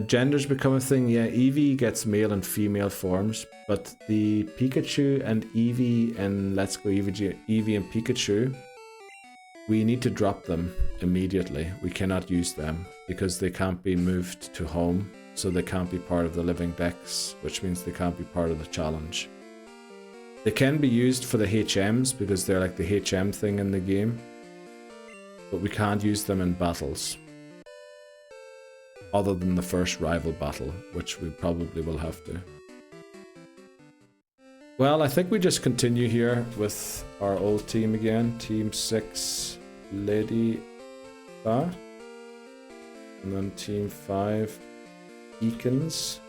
Genders become a thing, yeah. Eevee gets male and female forms, but the Pikachu and Eevee and Let's Go Eevee and Pikachu, we need to drop them immediately. We cannot use them because they can't be moved to home, so they can't be part of the living Dex, which means they can't be part of the challenge. They can be used for the HMs because they're like the HM thing in the game, but we can't use them in battles. Other than the first rival battle, which we probably will have to. Well, I think we just continue here with our old team again. Team 6, Lady Ba. And then Team 5, Eakins.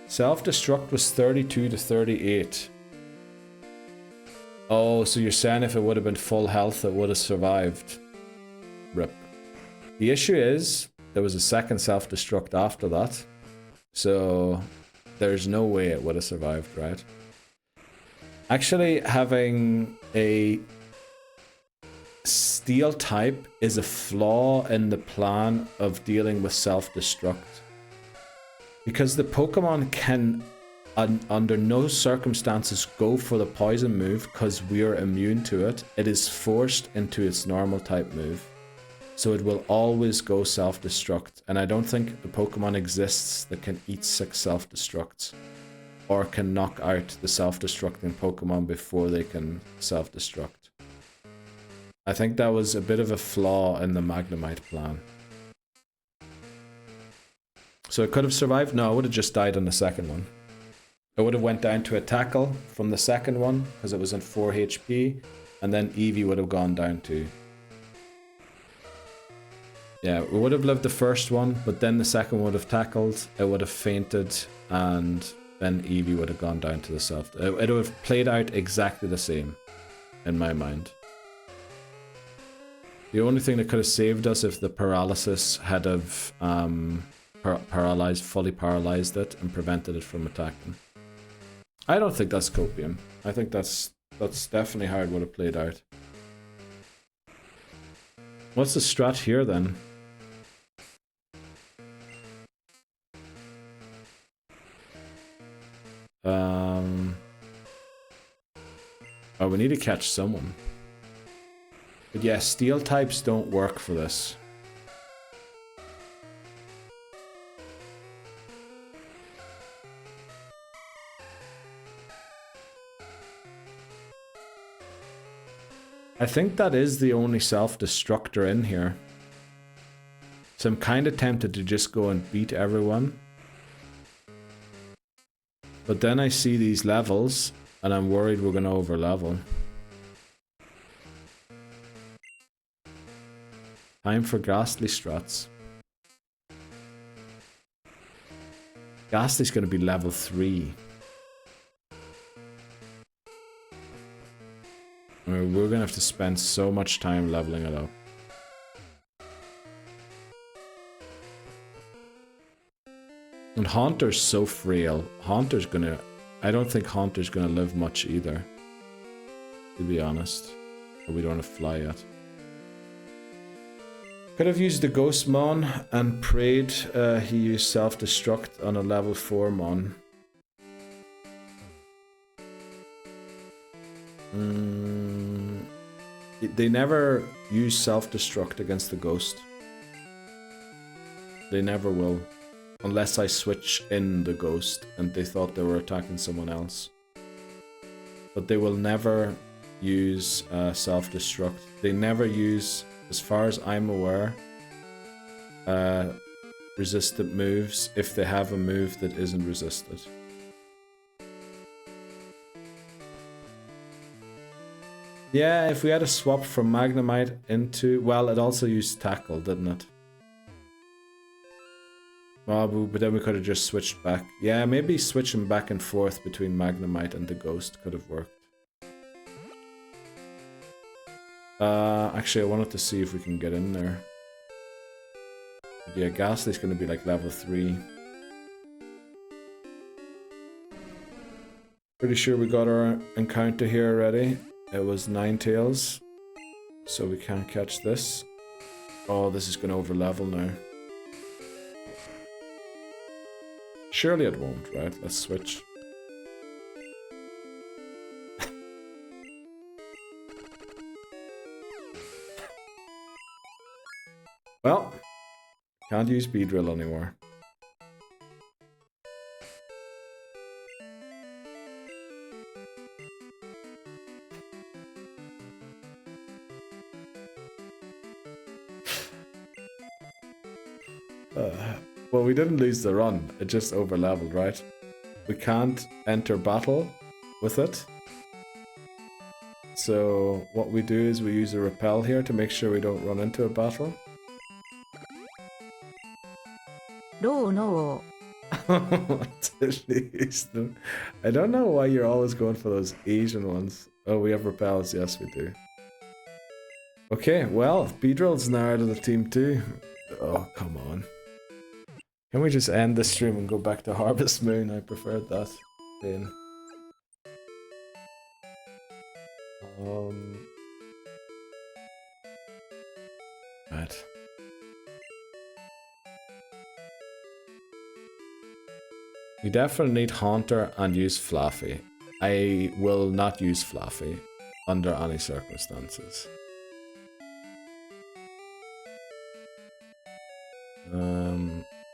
Self-destruct was 32 to 38. Oh, so you're saying if it would have been full health, it would have survived. Rip. The issue is, there was a second self-destruct after that. So, there's no way it would have survived, right? Actually, having a steel type is a flaw in the plan of dealing with self-destruct. Because the Pokemon can, under no circumstances, go for the poison move because we are immune to it. It is forced into its normal type move. So it will always go self-destruct. And I don't think the Pokemon exists that can eat 6 self-destructs. Or can knock out the self-destructing Pokemon before they can self-destruct. I think that was a bit of a flaw in the Magnemite plan. So it could have survived? No, it would have just died on the second one. It would have went down to a tackle from the second one, because it was in 4 HP, and then Eevee would have gone down to... Yeah, we would have lived the first one, but then the second would have tackled, it would have fainted, and then Eevee would have gone down to the self. It would have played out exactly the same, in my mind. The only thing that could have saved us if the paralysis had have fully paralyzed it and prevented it from attacking. I don't think that's copium. I think that's definitely how it would have played out. What's the strat here then? Oh, we need to catch someone. But yeah, steel types don't work for this. I think that is the only self-destructor in here. So I'm kind of tempted to just go and beat everyone. But then I see these levels, And I'm worried we're gonna overlevel. Time for Ghastly Struts. Ghastly's gonna be level 3. We're gonna have to spend so much time leveling it up. And Haunter's so frail. Haunter's gonna... I don't think Haunter's gonna live much either. To be honest. But we don't have Fly yet. Could have used the Ghost Mon and prayed he used Self-Destruct on a level 4 Mon. They never use Self-Destruct against the Ghost. They never will. Unless I switch in the Ghost and they thought they were attacking someone else. But they will never use Self-Destruct. They never use, as far as I'm aware, resistant moves if they have a move that isn't resisted. Yeah, if we had a swap from Magnemite into... Well, it also used Tackle, didn't it? Oh, but then we could have just switched back. Yeah, maybe switching back and forth between Magnemite and the Ghost could have worked. Actually, I wanted to see if we can get in there. Yeah, Ghastly's gonna be like level 3. Pretty sure we got our encounter here already. It was Ninetales. So we can't catch this. Oh, this is gonna overlevel now. Surely it won't, right? Let's switch. Well, can't use Beedrill anymore. Well, we didn't lose the run, it just overleveled, right? We can't enter battle with it. So what we do is we use a repel here to make sure we don't run into a battle. No. I don't know why you're always going for those Asian ones. Oh, we have repels, yes we do. Okay, well, Beedrill's now out of the team too. Oh, come on. Can we just end this stream and go back to Harvest Moon? I preferred that. Then. Right. We definitely need Haunter and use Fluffy. I will not use Fluffy under any circumstances.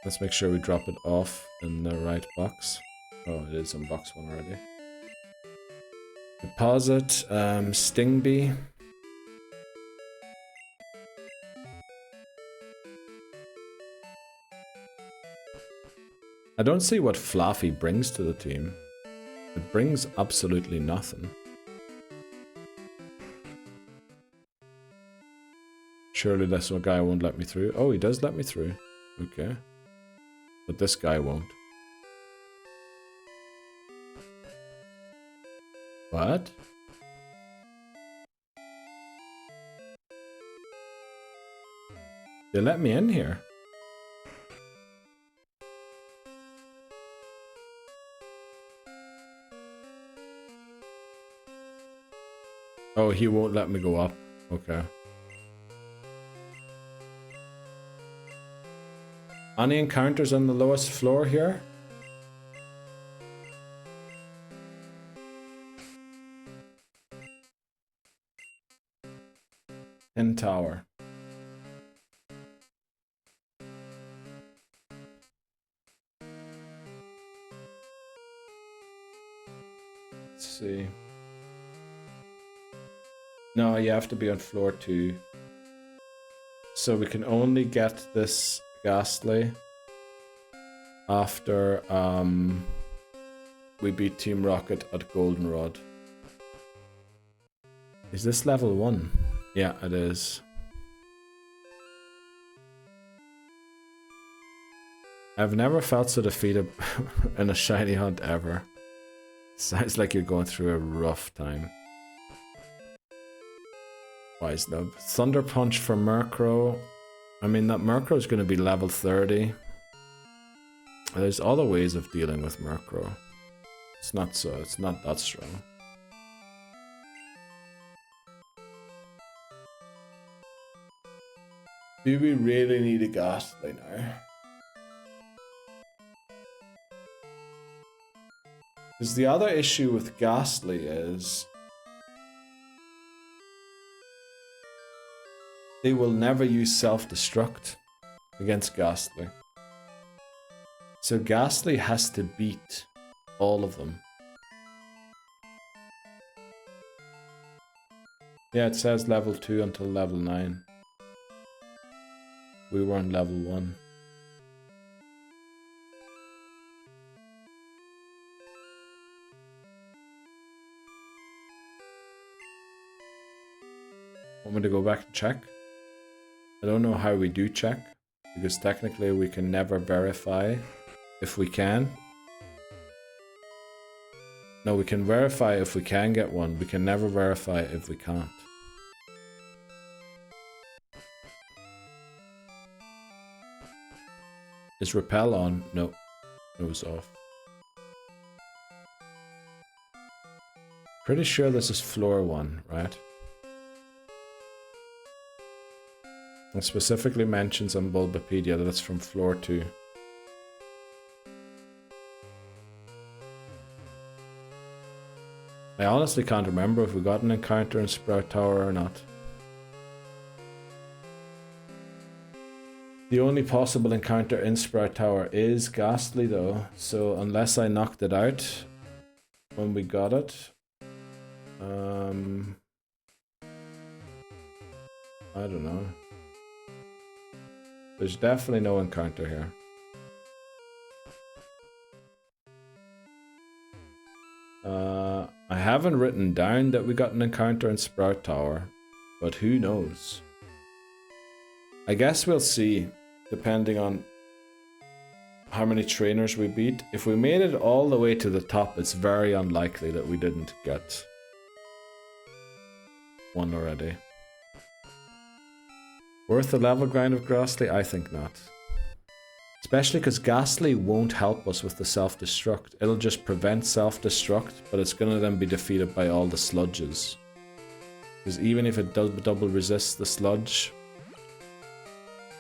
Let's make sure we drop it off in the right box. Oh, it is in box 1 already. Deposit, Stingbee. I don't see what Fluffy brings to the team. It brings absolutely nothing. Surely this guy won't let me through. Oh, he does let me through. Okay. But this guy won't. What? They let me in here. Oh, he won't let me go up. Okay. Any encounters on the lowest floor here? In tower. Let's see. No, you have to be on floor 2. So we can only get this Ghastly after we beat Team Rocket at Goldenrod. Is this level 1? Yeah, it is. I've never felt so defeated in a shiny hunt ever. Sounds like you're going through a rough time. Wise Nub. Thunder Punch for Murkrow. I mean, that Murkrow is going to be level 30. There's other ways of dealing with Murkrow. It's not that strong. Do we really need a Ghastly now? Because the other issue with Ghastly is they will never use Self-Destruct against Ghastly. So Ghastly has to beat all of them. Yeah, it says level 2 until level 9. We were on level 1. Want me to go back and check? I don't know how we do check, because technically we can never verify if we can. No, we can verify if we can get one. We can never verify if we can't. Is Repel on? No. It was off. Pretty sure this is floor 1, right? It specifically mentions on Bulbapedia that it's from floor 2. I honestly can't remember if we got an encounter in Sprout Tower or not. The only possible encounter in Sprout Tower is Ghastly though, so unless I knocked it out when we got it, I don't know. There's definitely no encounter here. I haven't written down that we got an encounter in Sprout Tower, but who knows? I guess we'll see, depending on how many trainers we beat. If we made it all the way to the top, it's very unlikely that we didn't get one already. Worth the level grind of Ghastly? I think not. Especially because Ghastly won't help us with the self-destruct. It'll just prevent self-destruct, but it's going to then be defeated by all the sludges. Because even if it does double resist the sludge,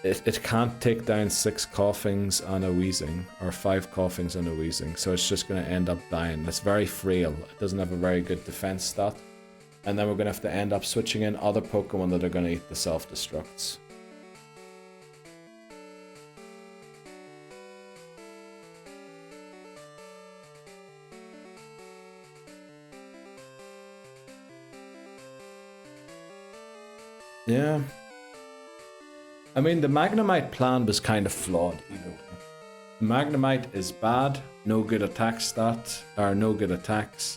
it can't take down 6 coughings and a wheezing, or 5 coughings and a wheezing, so it's just going to end up dying. It's very frail. It doesn't have a very good defense stat. And then we're going to have to end up switching in other Pokemon that are going to eat the self-destructs. Yeah. I mean, the Magnemite plan was kind of flawed either way. Magnemite is bad, no good attack stats, or no good attacks.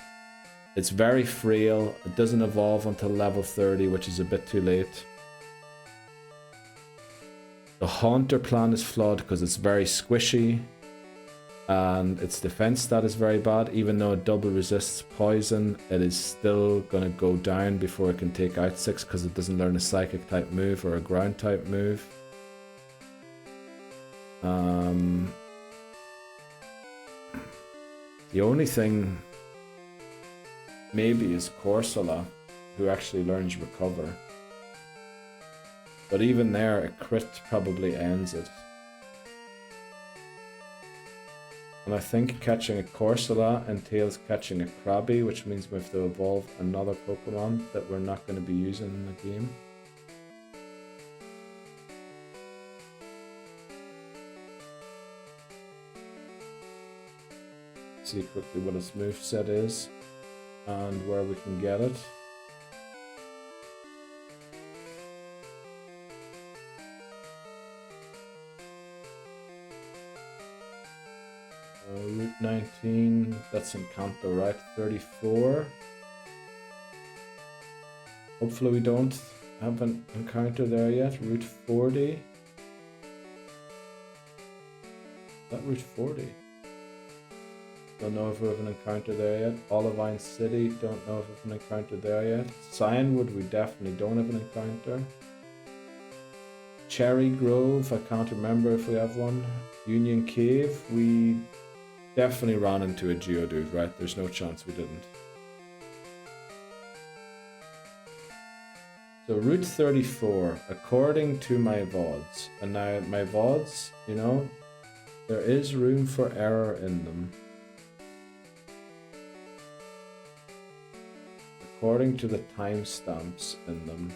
It's very frail, it doesn't evolve until level 30, which is a bit too late. The Haunter plan is flawed because it's very squishy, and its defense stat is very bad. Even though it double resists poison, it is still gonna go down before it can take out 6 because it doesn't learn a psychic type move or a ground type move. The only thing maybe is Corsola, who actually learns Recover. But even there, a crit probably ends it. And I think catching a Corsola entails catching a Krabby, which means we have to evolve another Pokemon that we're not going to be using in the game. See quickly what its moveset is and where we can get it. Route 19, that's in Kanto, right? 34. Hopefully we don't have an encounter there yet. Route 40. Is that Route 40? Don't know if we have an encounter there yet. Olivine City, don't know if we have an encounter there yet. Cyanwood, we definitely don't have an encounter. Cherrygrove, I can't remember if we have one. Union Cave, we definitely ran into a Geodude, right? There's no chance we didn't. So Route 34, according to my VODs, and now my VODs, you know, there is room for error in them. According to the timestamps in them,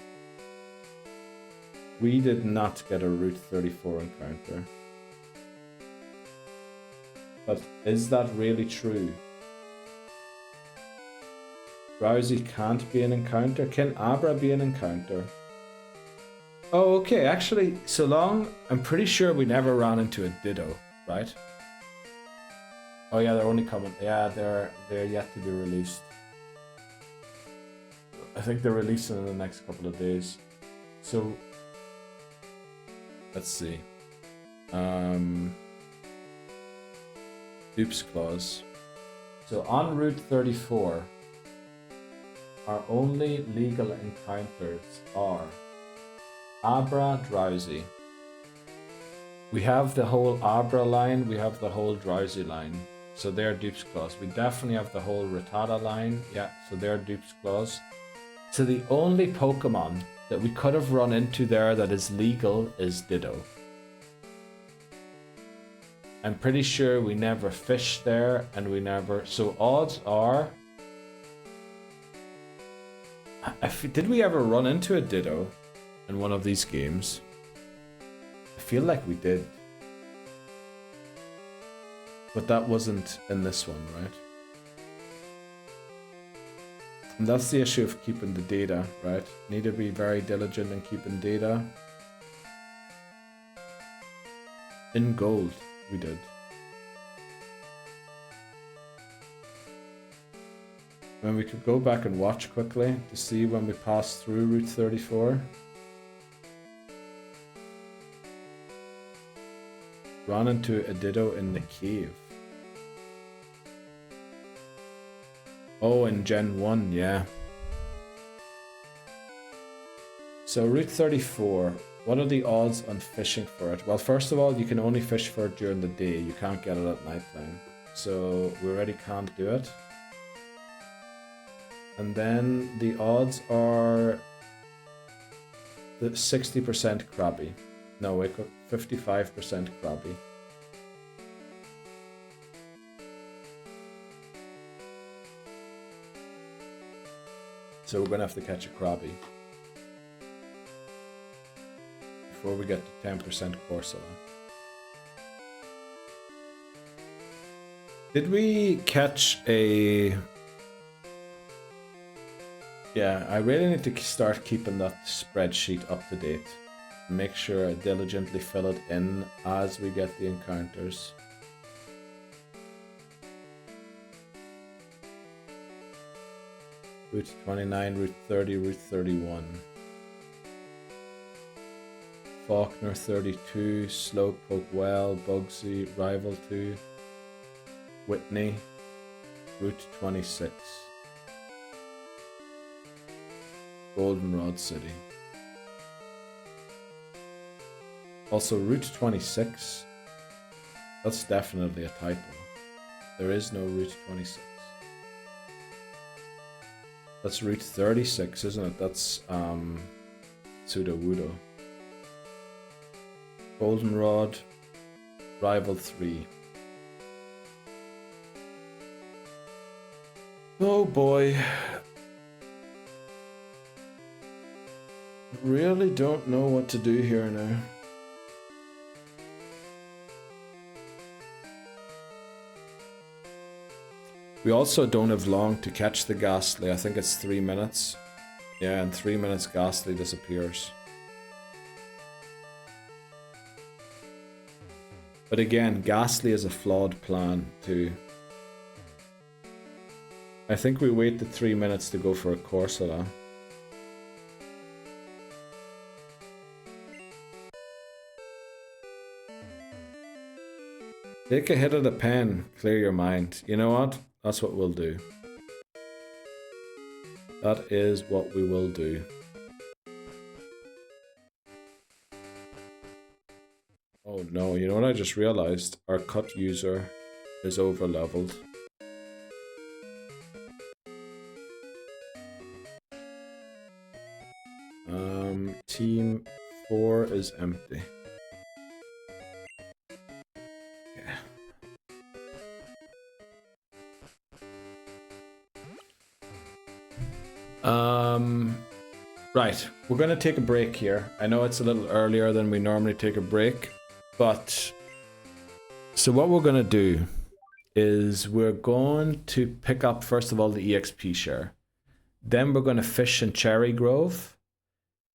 we did not get a Route 34 encounter. But is that really true? Drowsy can't be an encounter. Can Abra be an encounter? Oh, okay. Actually, so long, I'm pretty sure we never ran into a Ditto, right? Oh yeah, they're only coming. Yeah, they're yet to be released. I think they're releasing in the next couple of days. So let's see. Dupes clause. So on Route 34, our only legal encounters are Abra, Drowsy. We have the whole Abra line, we have the whole Drowsy line. So they're Dupes clause. We definitely have the whole Rattata line. Yeah, so they're Dupes clause. So the only Pokemon that we could have run into there that is legal is Ditto. I'm pretty sure we never fished there and we never... So odds are... Did we ever run into a Ditto in one of these games? I feel like we did. But that wasn't in this one, right? And that's the issue of keeping the data, right? Need to be very diligent in keeping data. In gold, we did. And we could go back and watch quickly to see when we passed through Route 34. Ran into a Ditto in the cave. Oh, in Gen 1, yeah. So Route 34, what are the odds on fishing for it? Well, first of all, you can only fish for it during the day. You can't get it at nighttime. So we already can't do it. And then the odds are the 60% Krabby. No, wait, 55% Krabby. So we're gonna have to catch a Krabby before we get to 10% Corsola. Did we catch a... Yeah, I really need to start keeping that spreadsheet up to date. Make sure I diligently fill it in as we get the encounters. Route 29, Route 30, Route 31. Faulkner 32, Slowpoke Well, Bugsy, Rival 2, Whitney, Route 26. Goldenrod City. Also, Route 26. That's definitely a typo. There is no Route 26. That's Route 36, isn't it? That's Sudowoodo. Goldenrod, Rival 3. Oh boy. Really don't know what to do here now. We also don't have long to catch the Ghastly. I think it's 3 minutes. Yeah, in 3 minutes Ghastly disappears. But again, Ghastly is a flawed plan too. I think we wait the 3 minutes to go for a Corsola. Take a hit of the pen, clear your mind. You know what? That's what we'll do. That is what we will do. Oh no, you know what I just realized? Our cut user is over leveled. Team 4 is empty. Right, we're gonna take a break here. I know it's a little earlier than we normally take a break, but so what we're gonna do is we're going to pick up first of all the EXP share. Then we're gonna fish in Cherrygrove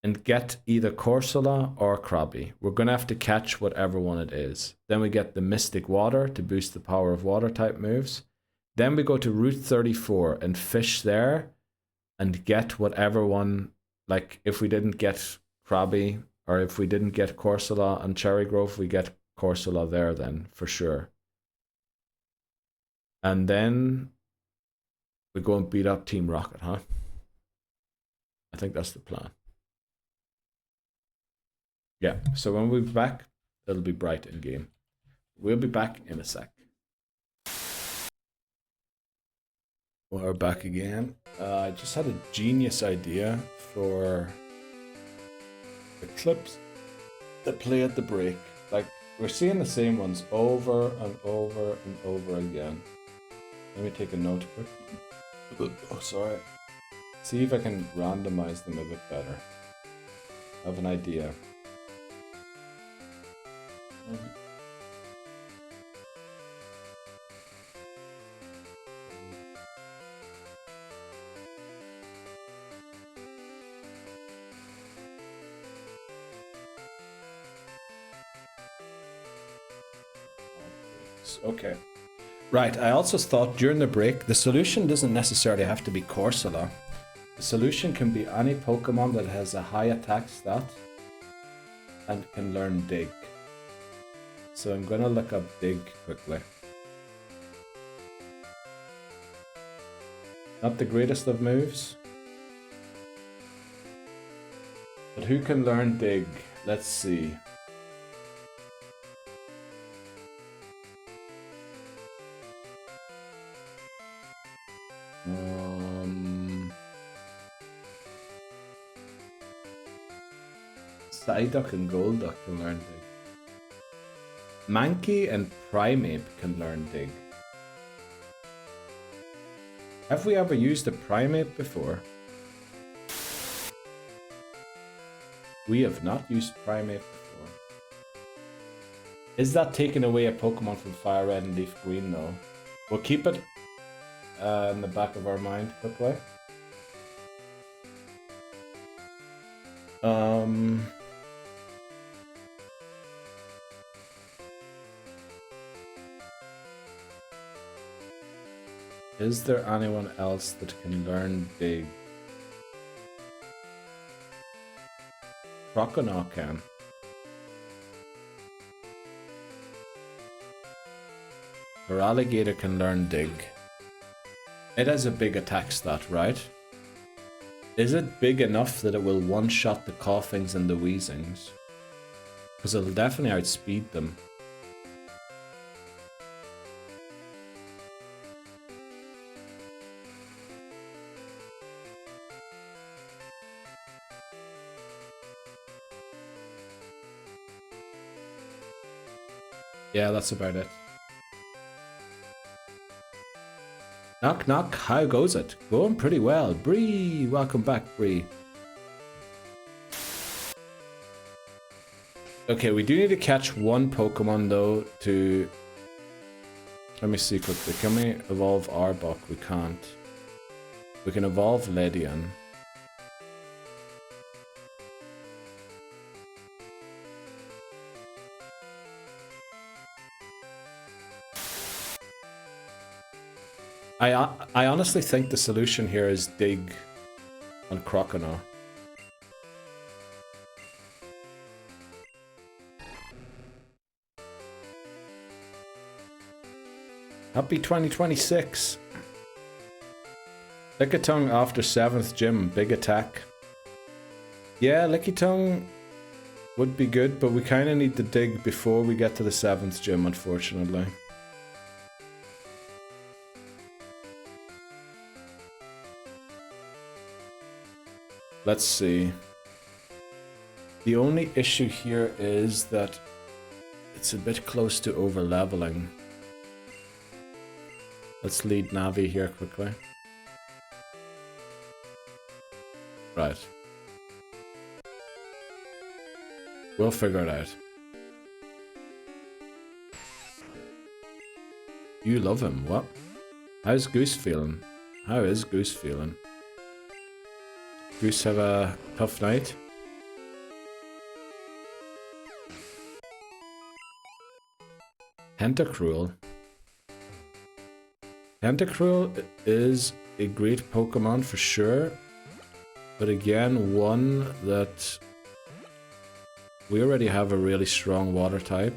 and get either Corsola or Krabby. We're gonna have to catch whatever one it is. Then we get the Mystic Water to boost the power of water type moves. Then we go to Route 34 and fish there and get whatever one, like if we didn't get Krabby or if we didn't get Corsola and Cherrygrove, we get Corsola there then for sure. And then we go and beat up Team Rocket, huh? I think that's the plan. Yeah, so when we're back, it'll be bright in game. We'll be back in a sec. We're back again. I just had a genius idea for the clips that play at the break. Like, we're seeing the same ones over and over and over again. Let me take a note quick. Oh, sorry. See if I can randomize them a bit better. I have an idea. Okay. Right, I also thought during the break, the solution doesn't necessarily have to be Corsola. The solution can be any Pokemon that has a high attack stat and can learn Dig. So I'm gonna look up Dig quickly. Not the greatest of moves. But who can learn Dig? Let's see. Psyduck and Golduck can learn Dig. Mankey and Primeape can learn Dig. Have we ever used a Primeape before? We have not used Primeape before. Is that taking away a Pokemon from Fire Red and Leaf Green though? We'll keep it in the back of our mind quickly. Is there anyone else that can learn Dig? Croconaw can. Alligator can learn Dig. It has a big attack stat, right? Is it big enough that it will one-shot the Coughings and the Wheezings? Because it'll definitely outspeed them. Yeah, that's about it. Knock knock, how goes it? Going pretty well. Bree, welcome back, Bree. Okay, we do need to catch one Pokemon though to... Let me see quickly. Can we evolve Arbok? We can't. We can evolve Ledian. I honestly think the solution here is dig on Croconaw. Happy 2026. Lickitung after 7th gym, big attack. Yeah, Lickitung would be good, but we kind of need to dig before we get to the 7th gym, unfortunately. Let's see. The only issue here is that it's a bit close to over-leveling. Let's lead Navi here quickly. Right. We'll figure it out. You love him, what? How's Goose feeling? How is Goose feeling? Goose have a tough night? Tentacruel. Tentacruel is a great Pokemon for sure, but again, one that we already have a really strong water type.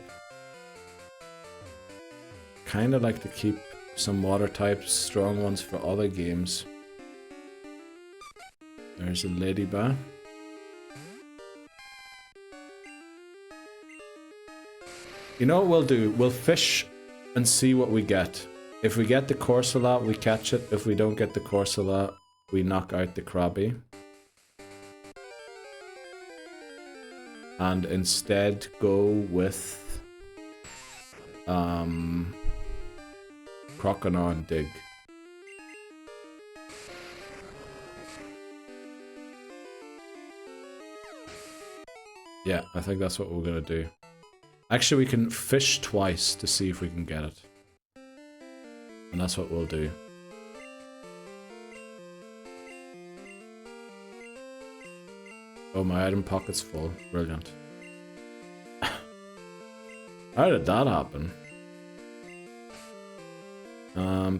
Kinda like to keep some water types, strong ones for other games. There's a Ladybug. You know what we'll do? We'll fish and see what we get. If we get the Corsola, we catch it. If we don't get the Corsola, we knock out the Krabby. And instead go with Croconaw and dig. Yeah, I think that's what we're gonna do. Actually, we can fish twice to see if we can get it. And that's what we'll do. Oh, my item pocket's full. Brilliant. How did that happen?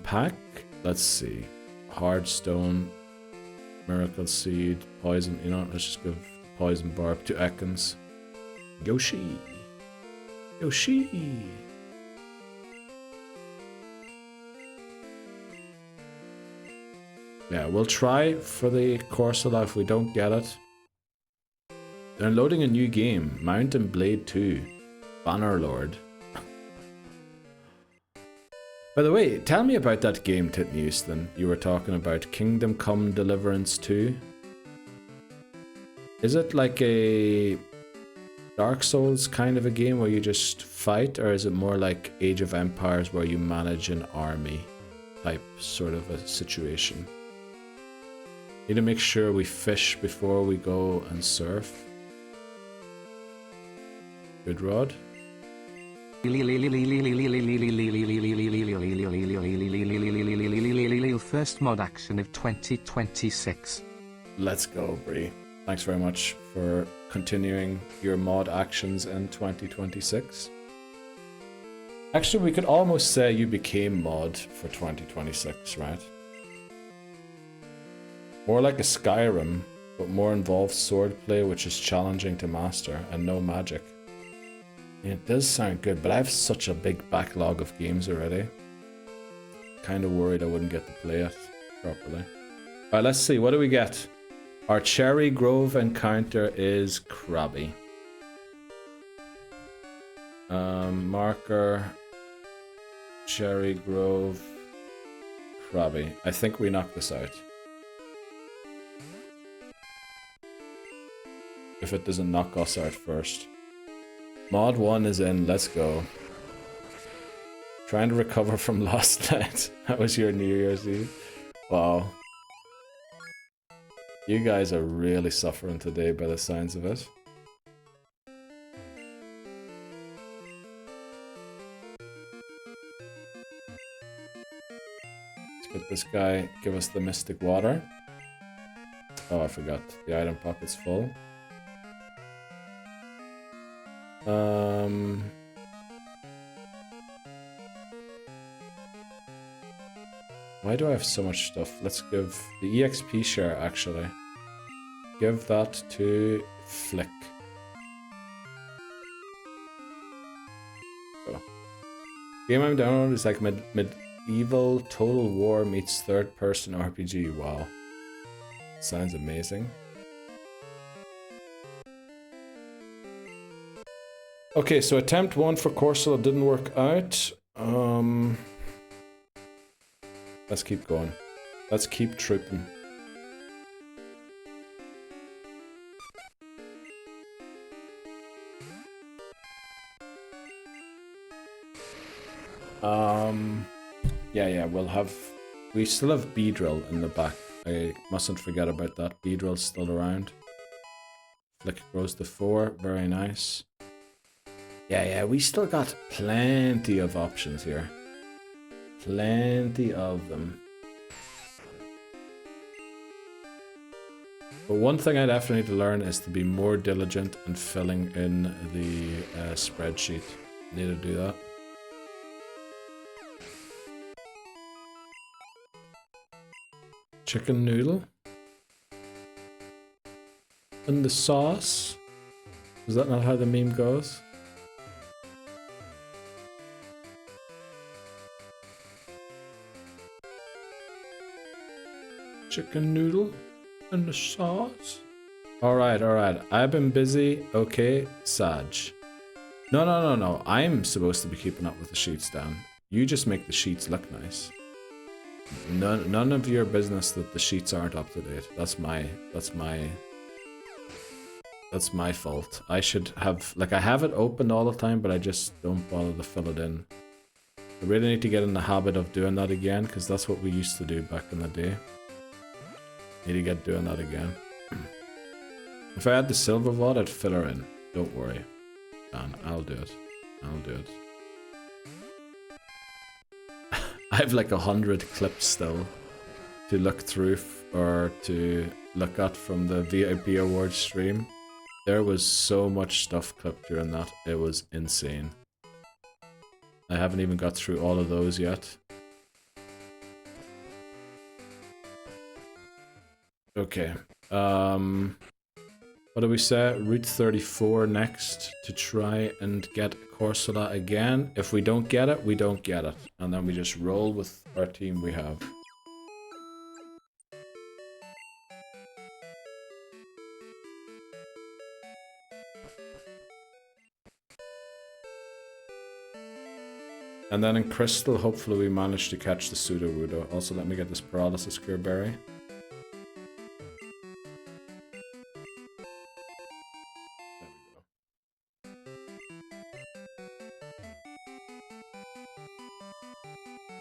Pack? Let's see. Hardstone, Miracle Seed, Poison. You know, let's just give Poison Barb to Ekans. Yoshi! Yoshi! Yeah, we'll try for the Corsola if we don't get it. They're loading a new game, Mountain Blade 2, Bannerlord. By the way, tell me about that game, Titnewston, you were talking about, Kingdom Come Deliverance 2. Is it like a Dark Souls kind of a game where you just fight, or is it more like Age of Empires where you manage an army type sort of a situation? Need to make sure we fish before we go and surf. Good Rod. First mod action of 2026. Let's go, Bree. Thanks very much for continuing your mod actions in 2026. Actually, we could almost say you became mod for 2026, right? More like a Skyrim, but more involved swordplay, which is challenging to master, and no magic. Yeah, it does sound good, but I have such a big backlog of games already. Kind of worried I wouldn't get to play it properly. Alright, let's see, what do we get? Our Cherrygrove encounter is Krabby. Marker, Cherrygrove, Krabby. I think we knock this out. If it doesn't knock us out first. Mod 1 is in, let's go. Trying to recover from last night. That was your New Year's Eve? Wow. You guys are really suffering today by the sounds of it. Let's get this guy, give us the Mystic Water. Oh, I forgot. The item pocket's full. Why do I have so much stuff? Let's give the EXP share, actually. Give that to Flick. Go. Game I'm downloading is like medieval Total War meets third-person RPG. Wow. Sounds amazing. Okay, so attempt 1 for Corsola didn't work out. Let's keep going. Let's keep trooping. Yeah, we still have Beedrill in the back. I mustn't forget about that. Beedrill's still around. Flick grows to 4, very nice. Yeah, we still got plenty of options here. Plenty of them. But one thing I definitely need to learn is to be more diligent in filling in the spreadsheet. Need to do that. Chicken noodle. And the sauce. Is that not how the meme goes? Chicken noodle and the sauce. Alright. I've been busy. Okay, Saj. No. I'm supposed to be keeping up with the sheets, Dan. You just make the sheets look nice. None of your business that the sheets aren't up to date. That's my fault. I should have, like, I have it open all the time, but I just don't bother to fill it in. I really need to get in the habit of doing that again, because that's what we used to do back in the day. Need to get doing that again. If I had the silver VOD, I'd fill her in. Don't worry. Dan, I'll do it. I have like 100 clips still to look through or to look at from the VIP Awards stream. There was so much stuff clipped during that. It was insane. I haven't even got through all of those yet. Okay. What do we say? Route 34 next to try and get Corsola again. If we don't get it, we don't get it. And then we just roll with our team we have. And then in Crystal, hopefully we manage to catch the Sudowoodo. Also, let me get this Paralysis Cure Berry.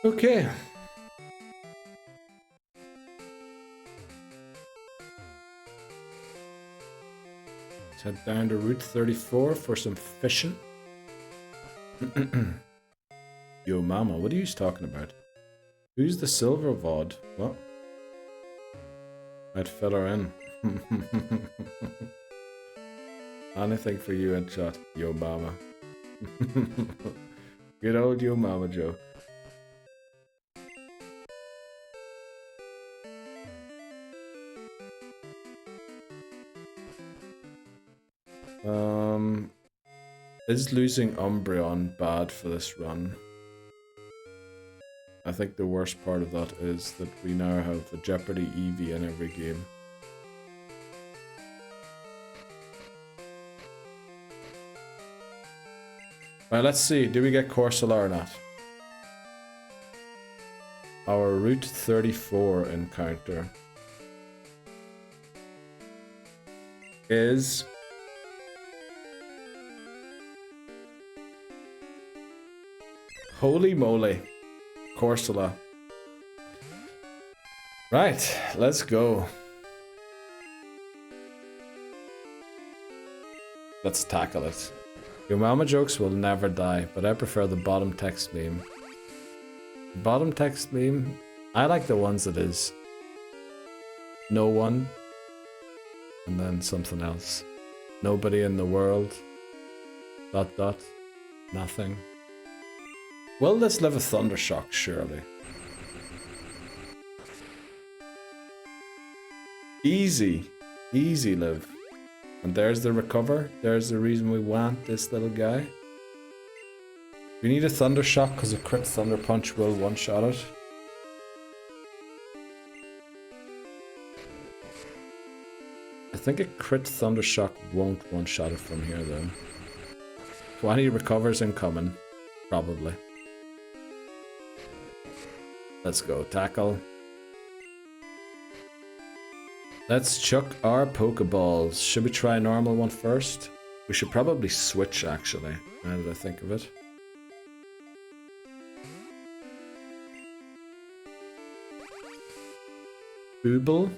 Okay. Let's head down to Route 34 for some fishing. Yo mama, what are you talking about? Who's the silver VOD? What? I'd fill her in. Anything for you in chat, yo mama. Good old yo mama joke. Is losing Umbreon bad for this run? I think the worst part of that is that we now have a Jeopardy Eevee in every game. Right, let's see. Do we get Corsola or not? Our Route 34 encounter is... Holy moly. Corsola. Right, let's go. Let's tackle it. Your mama jokes will never die, but I prefer the bottom text meme. Bottom text meme? I like the ones that is no one and then something else. Nobody in the world. ... Nothing. Will this live a Thundershock, surely? Easy. Easy, Liv. And there's the recover. There's the reason we want this little guy. We need a Thunder Shock because a crit Thunder Punch will one-shot it. I think a crit Thunder Shock won't one-shot it from here though. 20 recovers incoming. Probably. Let's go. Tackle. Let's chuck our Pokeballs. Should we try a normal one first? We should probably switch actually, now that I think of it. Booble.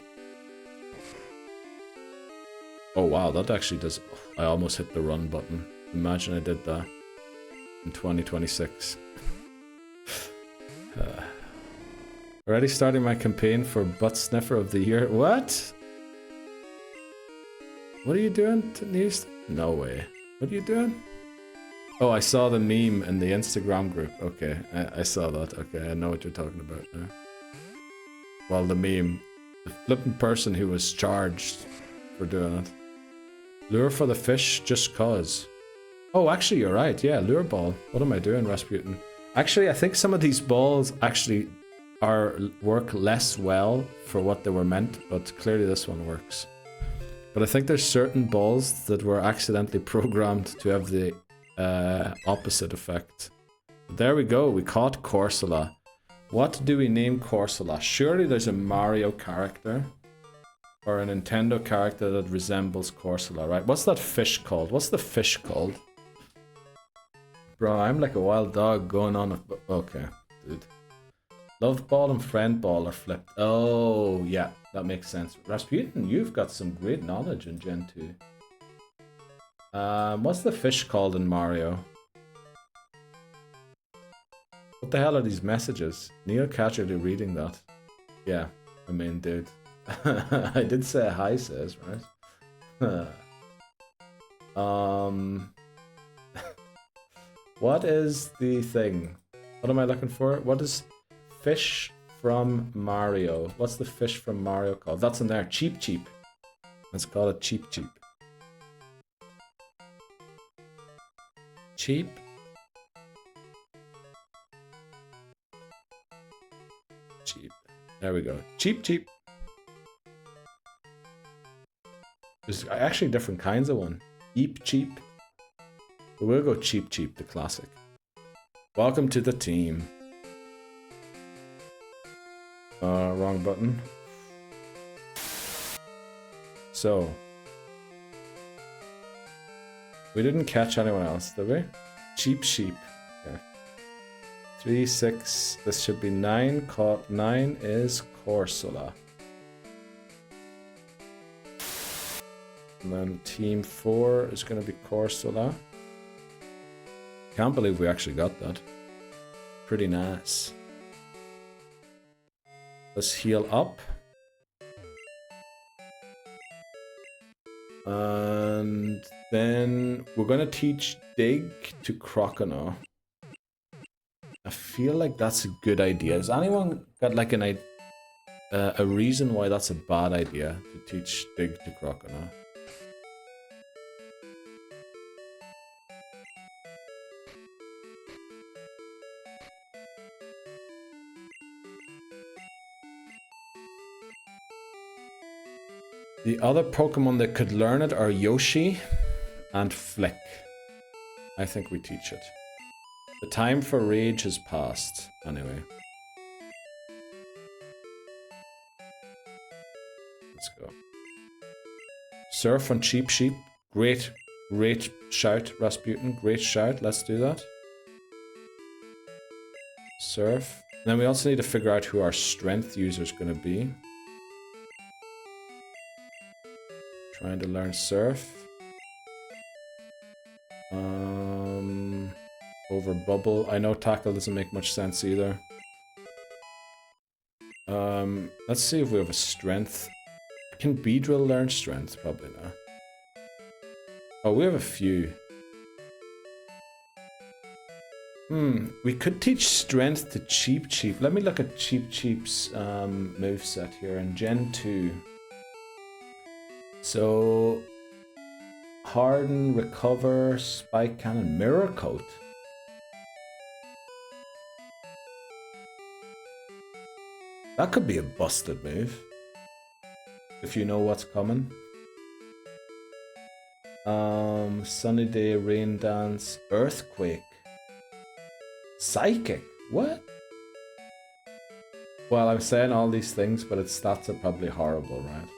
Oh wow, that actually does... I almost hit the run button. Imagine I did that in 2026. Already starting my campaign for Butt Sniffer of the Year. What? What are you doing, News? No way. What are you doing? Oh, I saw the meme in the Instagram group. Okay, I saw that. Okay, I know what you're talking about now. Well, the meme. The flipping person who was charged for doing it. Lure for the fish just cause. Oh, actually, you're right. Yeah, lure ball. What am I doing, Rasputin? Actually, I think some of these balls actually work less well for what they were meant, but clearly this one works. But I think there's certain balls that were accidentally programmed to have the opposite effect. But there we go. We caught Corsola. What do we name Corsola? Surely there's a Mario character or a Nintendo character that resembles Corsola, right? What's that fish called? What's the fish called? Bro, I'm like a wild dog going on a... Okay, dude. Love ball and friend ball are flipped. Oh, yeah, that makes sense. Rasputin, you've got some great knowledge in Gen 2. What's the fish called in Mario? What the hell are these messages? Neil casually reading that. Yeah, I mean, dude. I did say hi, says, right? What is the thing? What am I looking for? What is fish from Mario? What's the fish from Mario called? That's in there. Cheep Cheep. Let's call it Cheep Cheep. Cheep. Cheep. There we go. Cheep Cheep. There's actually different kinds of one. Eep Cheep. But we'll go Cheep Cheep, the classic. Welcome to the team. Wrong button. So. We didn't catch anyone else, did we? Cheep Sheep. Okay. 3, 6. This should be 9. Caught 9 is Corsola. And then team 4 is going to be Corsola. Can't believe we actually got that. Pretty nice. Let's heal up. And then we're going to teach Dig to Croconaw. I feel like that's a good idea. Has anyone got like a reason why that's a bad idea to teach Dig to Croconaw? The other Pokemon that could learn it are Yoshi and Flick. I think we teach it. The time for Rage has passed, anyway. Let's go. Surf on Cheep Sheep. Great shout, Rasputin. Great shout. Let's do that. Surf. And then we also need to figure out who our strength user is going to be. Trying to learn Surf. Over Bubble. I know Tackle doesn't make much sense either. Let's see if we have a Strength. Can Beedrill learn Strength? Probably not. Oh, we have a few. We could teach Strength to Cheep Cheep. Let me look at Cheep Cheep's moveset here in Gen 2. So, harden, recover, spike cannon, mirror coat. That could be a busted move. If you know what's coming. Sunny day, rain dance, earthquake. Psychic, what? Well, I'm saying all these things, but its stats are probably horrible, right?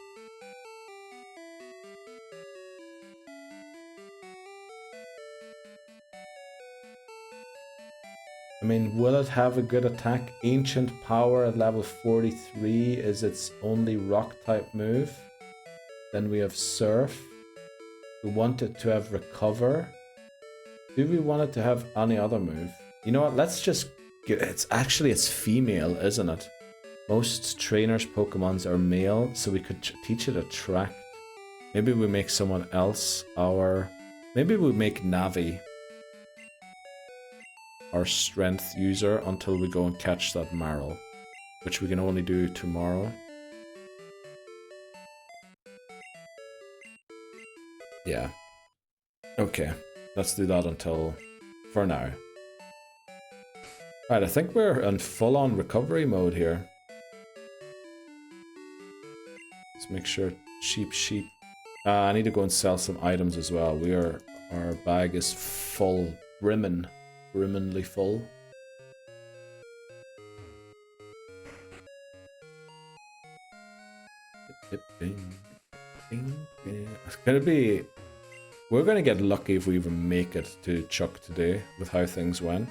I mean, will it have a good attack? Ancient Power at level 43 is its only rock type move. Then we have Surf. We want it to have Recover. Do we want it to have any other move? You know what, let's just give it's female, isn't it? Most trainers' Pokemons are male, so we could teach it Attract. Maybe we make someone else maybe we make Navi our strength user until we go and catch that Marl, which we can only do tomorrow. Yeah. Okay, let's do that for now. Right, I think we're in full-on recovery mode here. Let's make sure sheep. I need to go and sell some items as well. Our bag is full, brimmingly full. We're gonna get lucky if we even make it to Chuck today with how things went.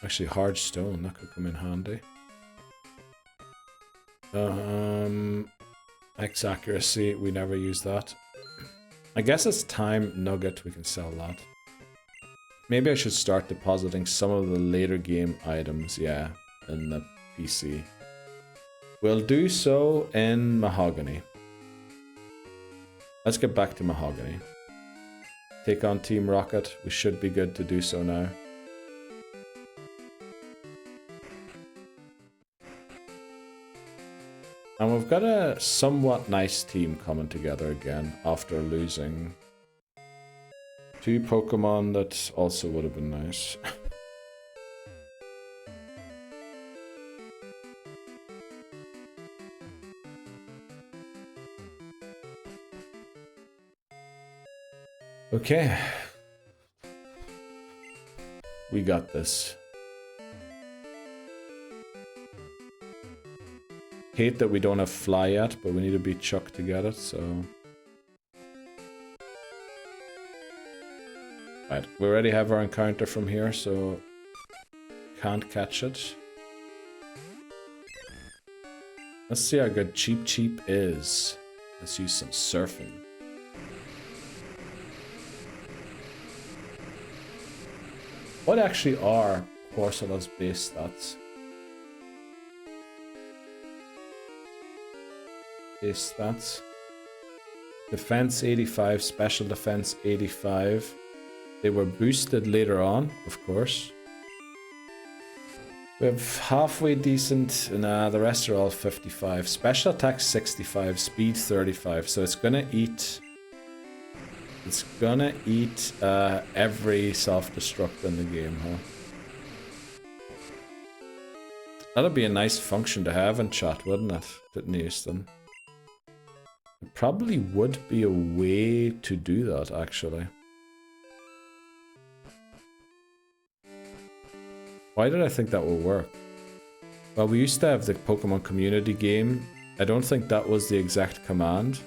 Actually, hard stone, that could come in handy. X accuracy, we never use that. I guess it's time nugget, we can sell that. Maybe I should start depositing some of the later game items, yeah, in the PC. We'll do so in Mahogany. Let's get back to Mahogany. Take on Team Rocket, we should be good to do so now. And we've got a somewhat nice team coming together again after losing 2 Pokemon that also would have been nice. Okay. We got this. Hate that we don't have Fly yet, but we need to beat Chuck to get it, so... Right, we already have our encounter from here, so... Can't catch it. Let's see how good Cheep is. Let's use some surfing. What actually are Corsola's base stats? Base stats. Defense 85, special defense 85. They were boosted later on, of course. We have halfway decent, nah, the rest are all 55. Special attack 65, speed 35, so it's gonna eat... It's gonna eat every self-destruct in the game, huh? That'd be a nice function to have in chat, wouldn't it? Didn't use them. It probably would be a way to do that, actually. Why did I think that would work? Well, we used to have the Pokemon community game. I don't think that was the exact command.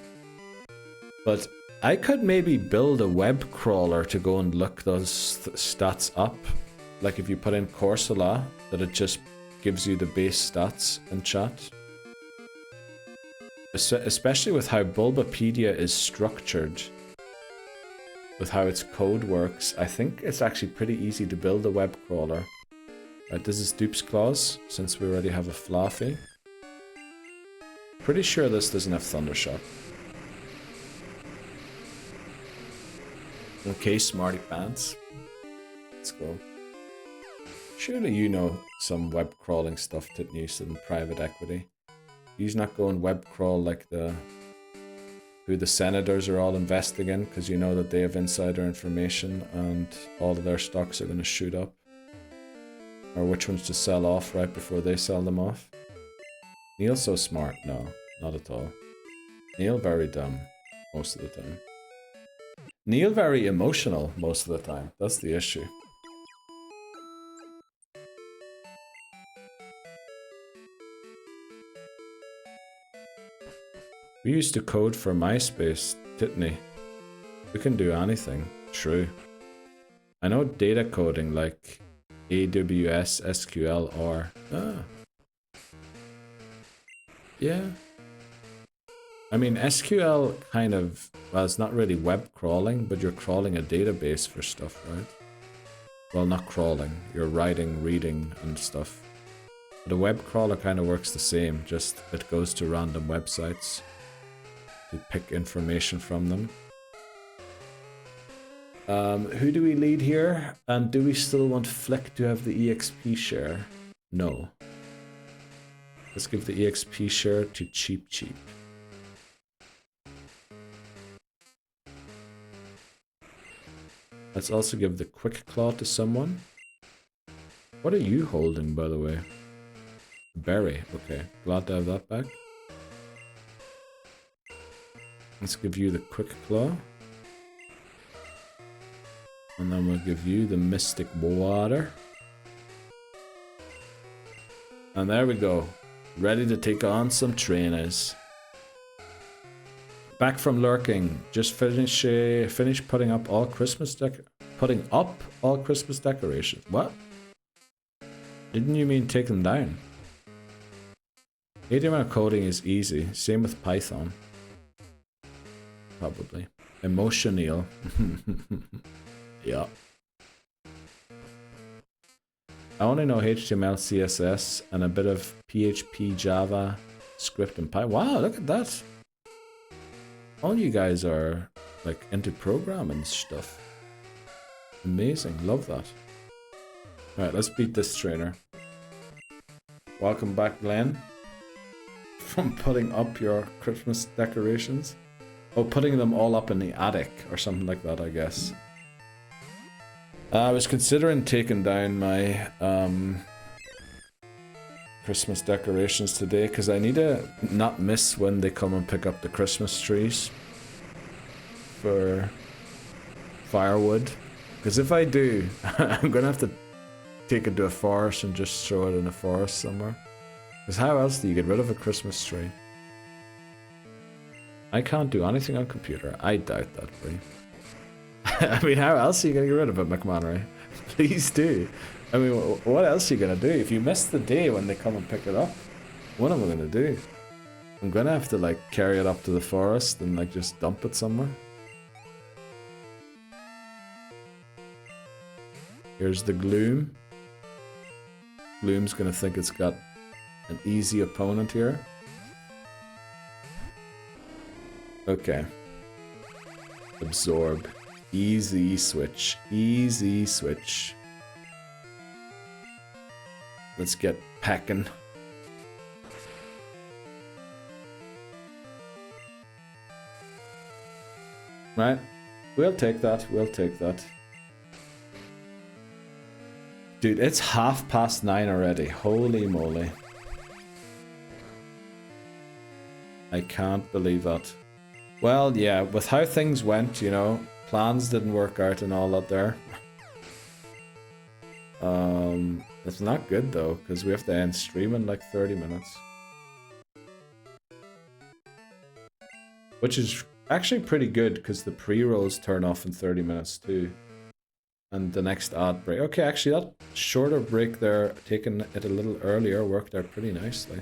But I could maybe build a web crawler to go and look those stats up. Like if you put in Corsola, that it just gives you the base stats in chat. Especially with how Bulbapedia is structured. With how its code works, I think it's actually pretty easy to build a web crawler. Right, this is Dupe's Claws, since we already have a Fluffy. Pretty sure this doesn't have Thundershock. Okay, Smarty Pants. Let's go. Surely you know some web crawling stuff, didn't you, in private equity? He's not going web crawl like the who the senators are all investing in, because you know that they have insider information and all of their stocks are going to shoot up. Or which ones to sell off right before they sell them off. Neil's so smart. No, not at all. Neil very dumb most of the time. Neil very emotional most of the time. That's the issue. We used to code for MySpace, didn't we? We can do anything. True. I know data coding like AWS, SQL, or... Yeah. I mean, SQL kind of... Well, it's not really web crawling, but you're crawling a database for stuff, right? Well, not crawling. You're writing, reading, and stuff. But a web crawler kind of works the same, just it goes to random websites to pick information from them. Who do we lead here? And do we still want Flick to have the EXP share? No. Let's give the EXP share to Cheap Cheap. Let's also give the Quick Claw to someone. What are you holding, by the way? Berry. Okay, glad to have that back. Let's give you the Quick Claw. And then we'll give you the Mystic Water. And there we go. Ready to take on some trainers. Back from lurking. Just finish putting up all Christmas decorations. What? Didn't you mean take them down? HTML coding is easy. Same with Python. Probably. Emotional. Yeah. I only know HTML, CSS, and a bit of PHP, Java, script, and Python. Wow, look at that. All you guys are like into programming stuff. Amazing, love that. Alright, let's beat this trainer. Welcome back, Glenn. From putting up your Christmas decorations. Oh, putting them all up in the attic or something like that, I guess. I was considering taking down my Christmas decorations today because I need to not miss when they come and pick up the Christmas trees for firewood. Because if I do, I'm going to have to take it to a forest and just throw it in a forest somewhere. Because how else do you get rid of a Christmas tree? I can't do anything on computer. I doubt that, Bree. I mean, how else are you going to get rid of it, McManary? Please do. I mean, what else are you going to do? If you miss the day when they come and pick it up, what am I going to do? I'm going to have to, like, carry it up to the forest and, like, just dump it somewhere. Here's the Gloom. Gloom's going to think it's got an easy opponent here. Okay. Absorb. Easy switch. Easy switch. Let's get packing. Right? We'll take that. We'll take that. Dude, it's 9:30 already. Holy moly. I can't believe that. Well, yeah, with how things went, you know, plans didn't work out and all that there. It's not good though, because we have to end stream in like 30 minutes. Which is actually pretty good, because the pre-rolls turn off in 30 minutes too. And the next ad break. Okay, actually that shorter break there, taking it a little earlier, worked out pretty nicely.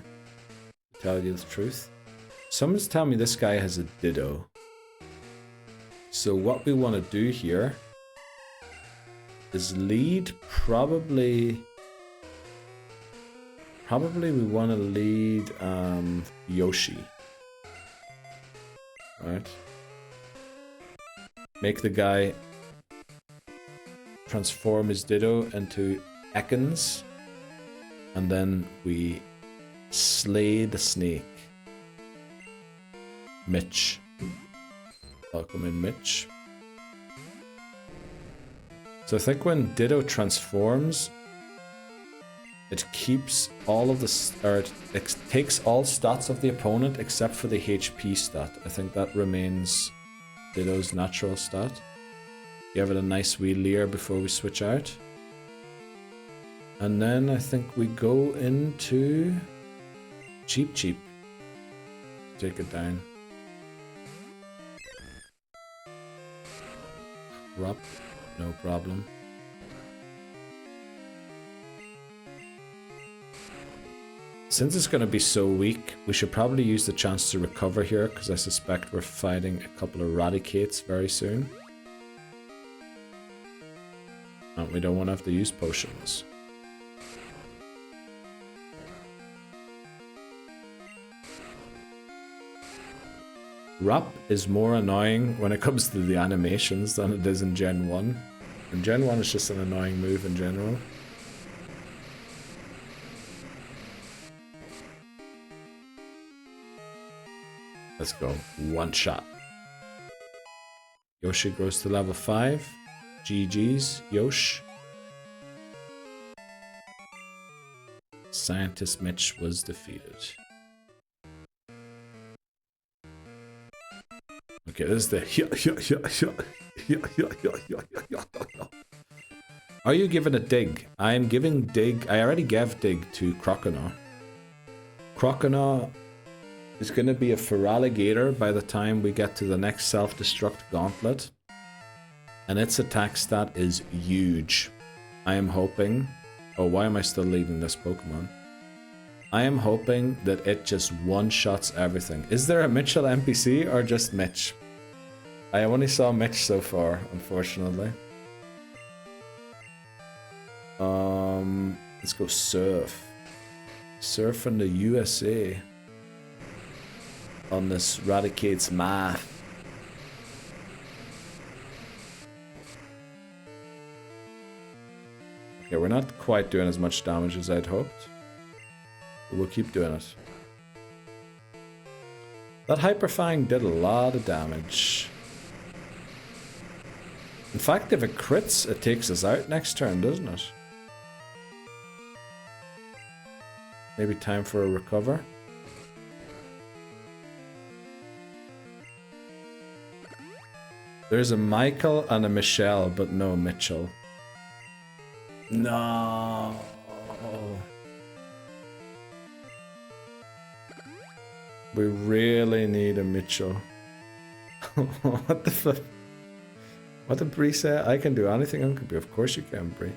To tell you the truth. Someone's telling me this guy has a Ditto. So what we want to do here is lead probably we want to lead Yoshi. Alright. Make the guy transform his Ditto into Ekans, and then we slay the snake. Mitch. Welcome in, Mitch. So I think when Ditto transforms, it keeps all of it takes all stats of the opponent except for the HP stat. I think that remains Ditto's natural stat. Give it a nice wee leer before we switch out. And then I think we go into Cheep. Take it down. Rup, no problem. Since it's going to be so weak, we should probably use the chance to recover here, because I suspect we're fighting a couple of Radicates very soon. And we don't want to have to use potions. Rup is more annoying when it comes to the animations than it is in Gen 1. In Gen 1 it's just an annoying move in general. Let's go. One shot. Yoshi grows to level 5. GG's, Yosh. Scientist Mitch was defeated. Okay, this is the Are you giving a dig? I am giving dig. I already gave dig to Croconaw. Croconaw is going to be a Feraligator by the time we get to the next Self-Destruct Gauntlet. And its attack stat is huge. I am hoping... Oh, why am I still leading this Pokemon? I am hoping that it just one-shots everything. Is there a Mitchell NPC or just Mitch? I only saw Mitch so far, unfortunately. Let's go Surf. Surf in the USA. On this Radicate's math. Okay, we're not quite doing as much damage as I'd hoped. But we'll keep doing it. That Hyperfang did a lot of damage. In fact, if it crits, it takes us out next turn, doesn't it? Maybe time for a recover. There's a Michael and a Michelle, but no Mitchell. No. We really need a Mitchell. What the fuck? What did Bree say? I can do anything, Uncle Bree. Of course you can, Bree.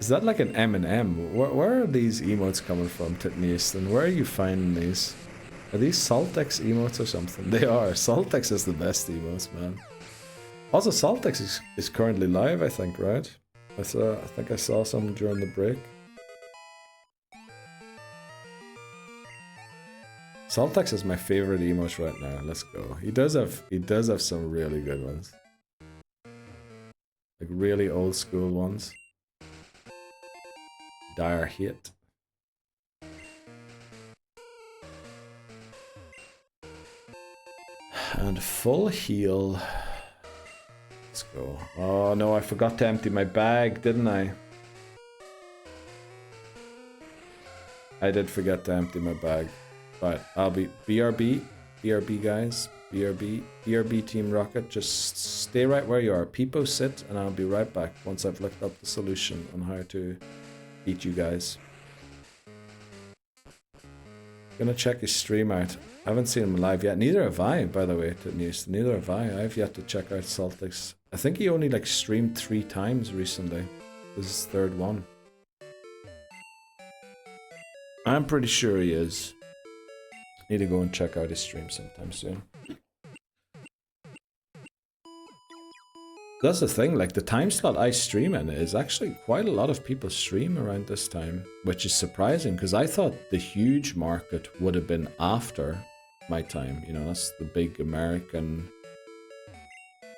Is that like an M&M? Where are these emotes coming from, Titneaston? Where are you finding these? Are these Saltex emotes or something? They are. Saltex is the best emotes, man. Also, Saltex is currently live, I think, right? I think I saw some during the break. Saltex is my favorite emote right now. Let's go. He does have some really good ones. Like really old school ones. Dire Hit. And full heal. Let's go. Oh no, I forgot to empty my bag, didn't I? I did forget to empty my bag. Right, I'll be BRB guys, BRB Team Rocket, just stay right where you are. Peepo sit and I'll be right back once I've looked up the solution on how to beat you guys. Gonna check his stream out. I haven't seen him live yet. Neither have I, by the way, News. Neither have I. I've yet to check out Saltix. I think he only like streamed 3 times recently. This is his 3rd one. I'm pretty sure he is. Need to go and check out his stream sometime soon. That's the thing, like the time slot I stream in is actually quite a lot of people stream around this time, which is surprising because I thought the huge market would have been after my time. You know, that's the big American,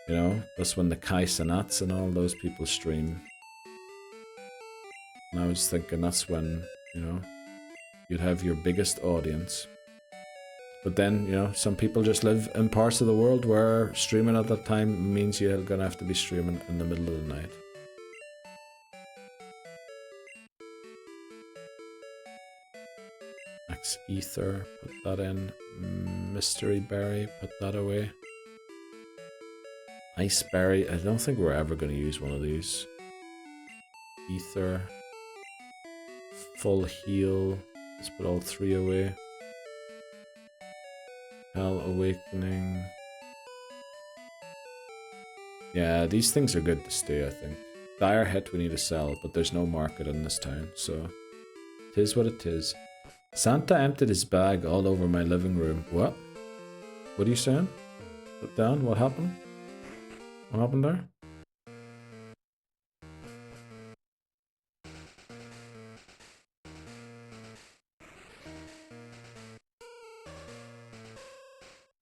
you know, that's when the Kai Sanats and all those people stream. And I was thinking that's when, you know, you'd have your biggest audience. But then, you know, some people just live in parts of the world where streaming at that time means you're gonna have to be streaming in the middle of the night. Max Ether, put that in. Mystery Berry, put that away. Ice Berry, I don't think we're ever gonna use one of these. Ether. Full Heal, let's put all 3 away. Hell Awakening. Yeah, these things are good to stay, I think. Dire Hit we need to sell, but there's no market in this town, so... It is what it is. Santa emptied his bag all over my living room. What? What are you saying? Put down, what happened? What happened there?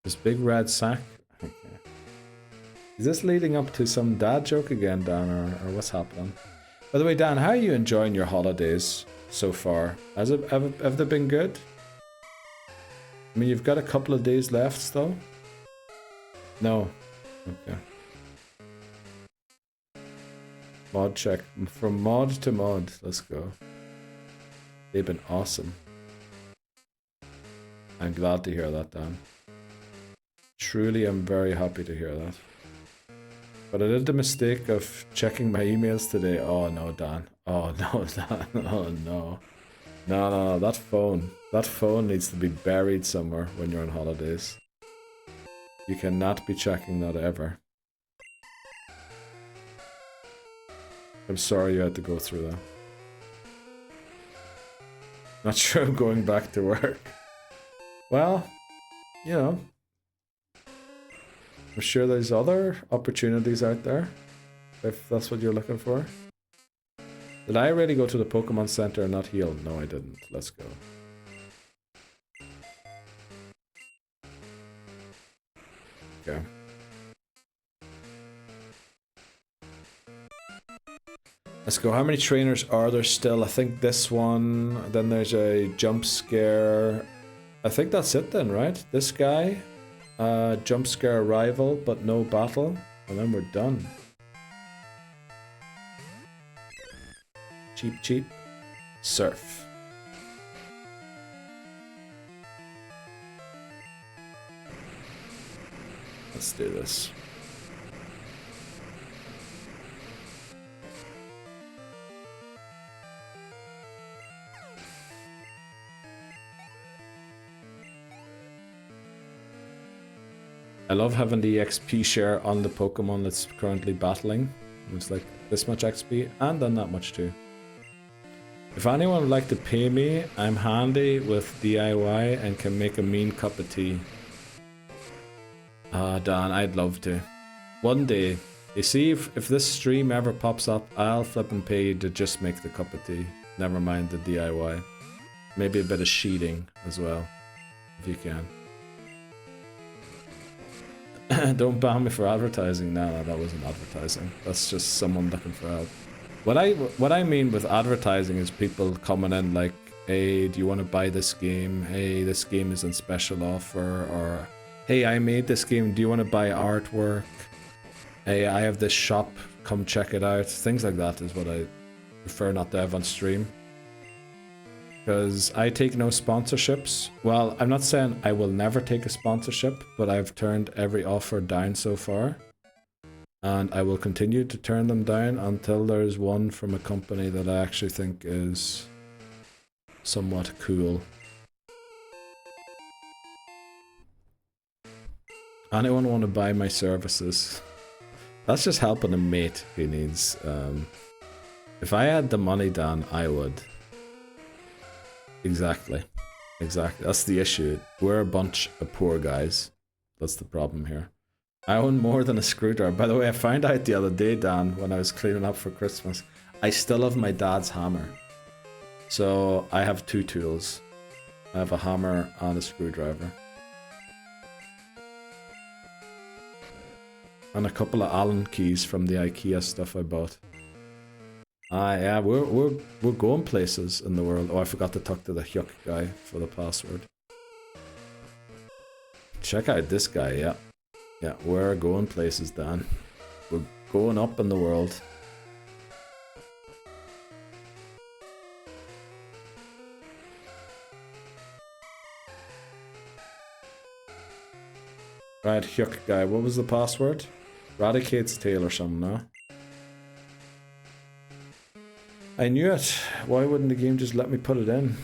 This big red sack? Okay. Is this leading up to some dad joke again, Dan, or what's happening? By the way, Dan, how are you enjoying your holidays so far? Have they been good? I mean, you've got a couple of days left still? No. Okay. Mod check. From mod to mod. Let's go. They've been awesome. I'm glad to hear that, Dan. Truly, I'm very happy to hear that. But I did the mistake of checking my emails today. Oh no, Dan. Oh no, Dan. Oh no. No, that phone needs to be buried somewhere when you're on holidays. You cannot be checking that ever. I'm sorry you had to go through that. Not sure I'm going back to work. Well, you know. I'm sure there's other opportunities out there, if that's what you're looking for. Did I really go to the Pokemon Center and not heal? No, I didn't. Let's go. Okay. Let's go. How many trainers are there still? I think this one. Then there's a jump scare. I think that's it then, right? This guy. Jump scare rival, but no battle. And then we're done. Cheap. Surf. Let's do this. I love having the XP share on the Pokemon that's currently battling. It's like this much XP and then that much too. If anyone would like to pay me, I'm handy with DIY and can make a mean cup of tea. Ah, Dan, I'd love to. One day, you see, if this stream ever pops up, I'll flip and pay you to just make the cup of tea. Never mind the DIY. Maybe a bit of sheeting as well, if you can. Don't ban me for advertising. No, that wasn't advertising. That's just someone looking for help. What I mean with advertising is people coming in like, hey, do you want to buy this game? Hey, this game is in special offer. Or, hey, I made this game. Do you want to buy artwork? Hey, I have this shop. Come check it out. Things like that is what I prefer not to have on stream. Because I take no sponsorships. Well, I'm not saying I will never take a sponsorship, but I've turned every offer down so far. And I will continue to turn them down until there's one from a company that I actually think is somewhat cool. Anyone want to buy my services? That's just helping a mate who needs... if I had the money, Dan, I would. Exactly. That's the issue. We're a bunch of poor guys. That's the problem here. I own more than a screwdriver. By the way, I found out the other day, Dan, when I was cleaning up for Christmas, I still have my dad's hammer. So I have two tools. I have a hammer and a screwdriver. And a couple of Allen keys from the IKEA stuff I bought. Yeah, we're going places in the world. Oh, I forgot to talk to the Hyuk guy for the password. check out this guy, yeah. Yeah, we're going places, Dan. We're going up in the world. Right, Hyuk guy, what was the password? Radicate's tail or something, no? I knew it. Why wouldn't the game just let me put it in?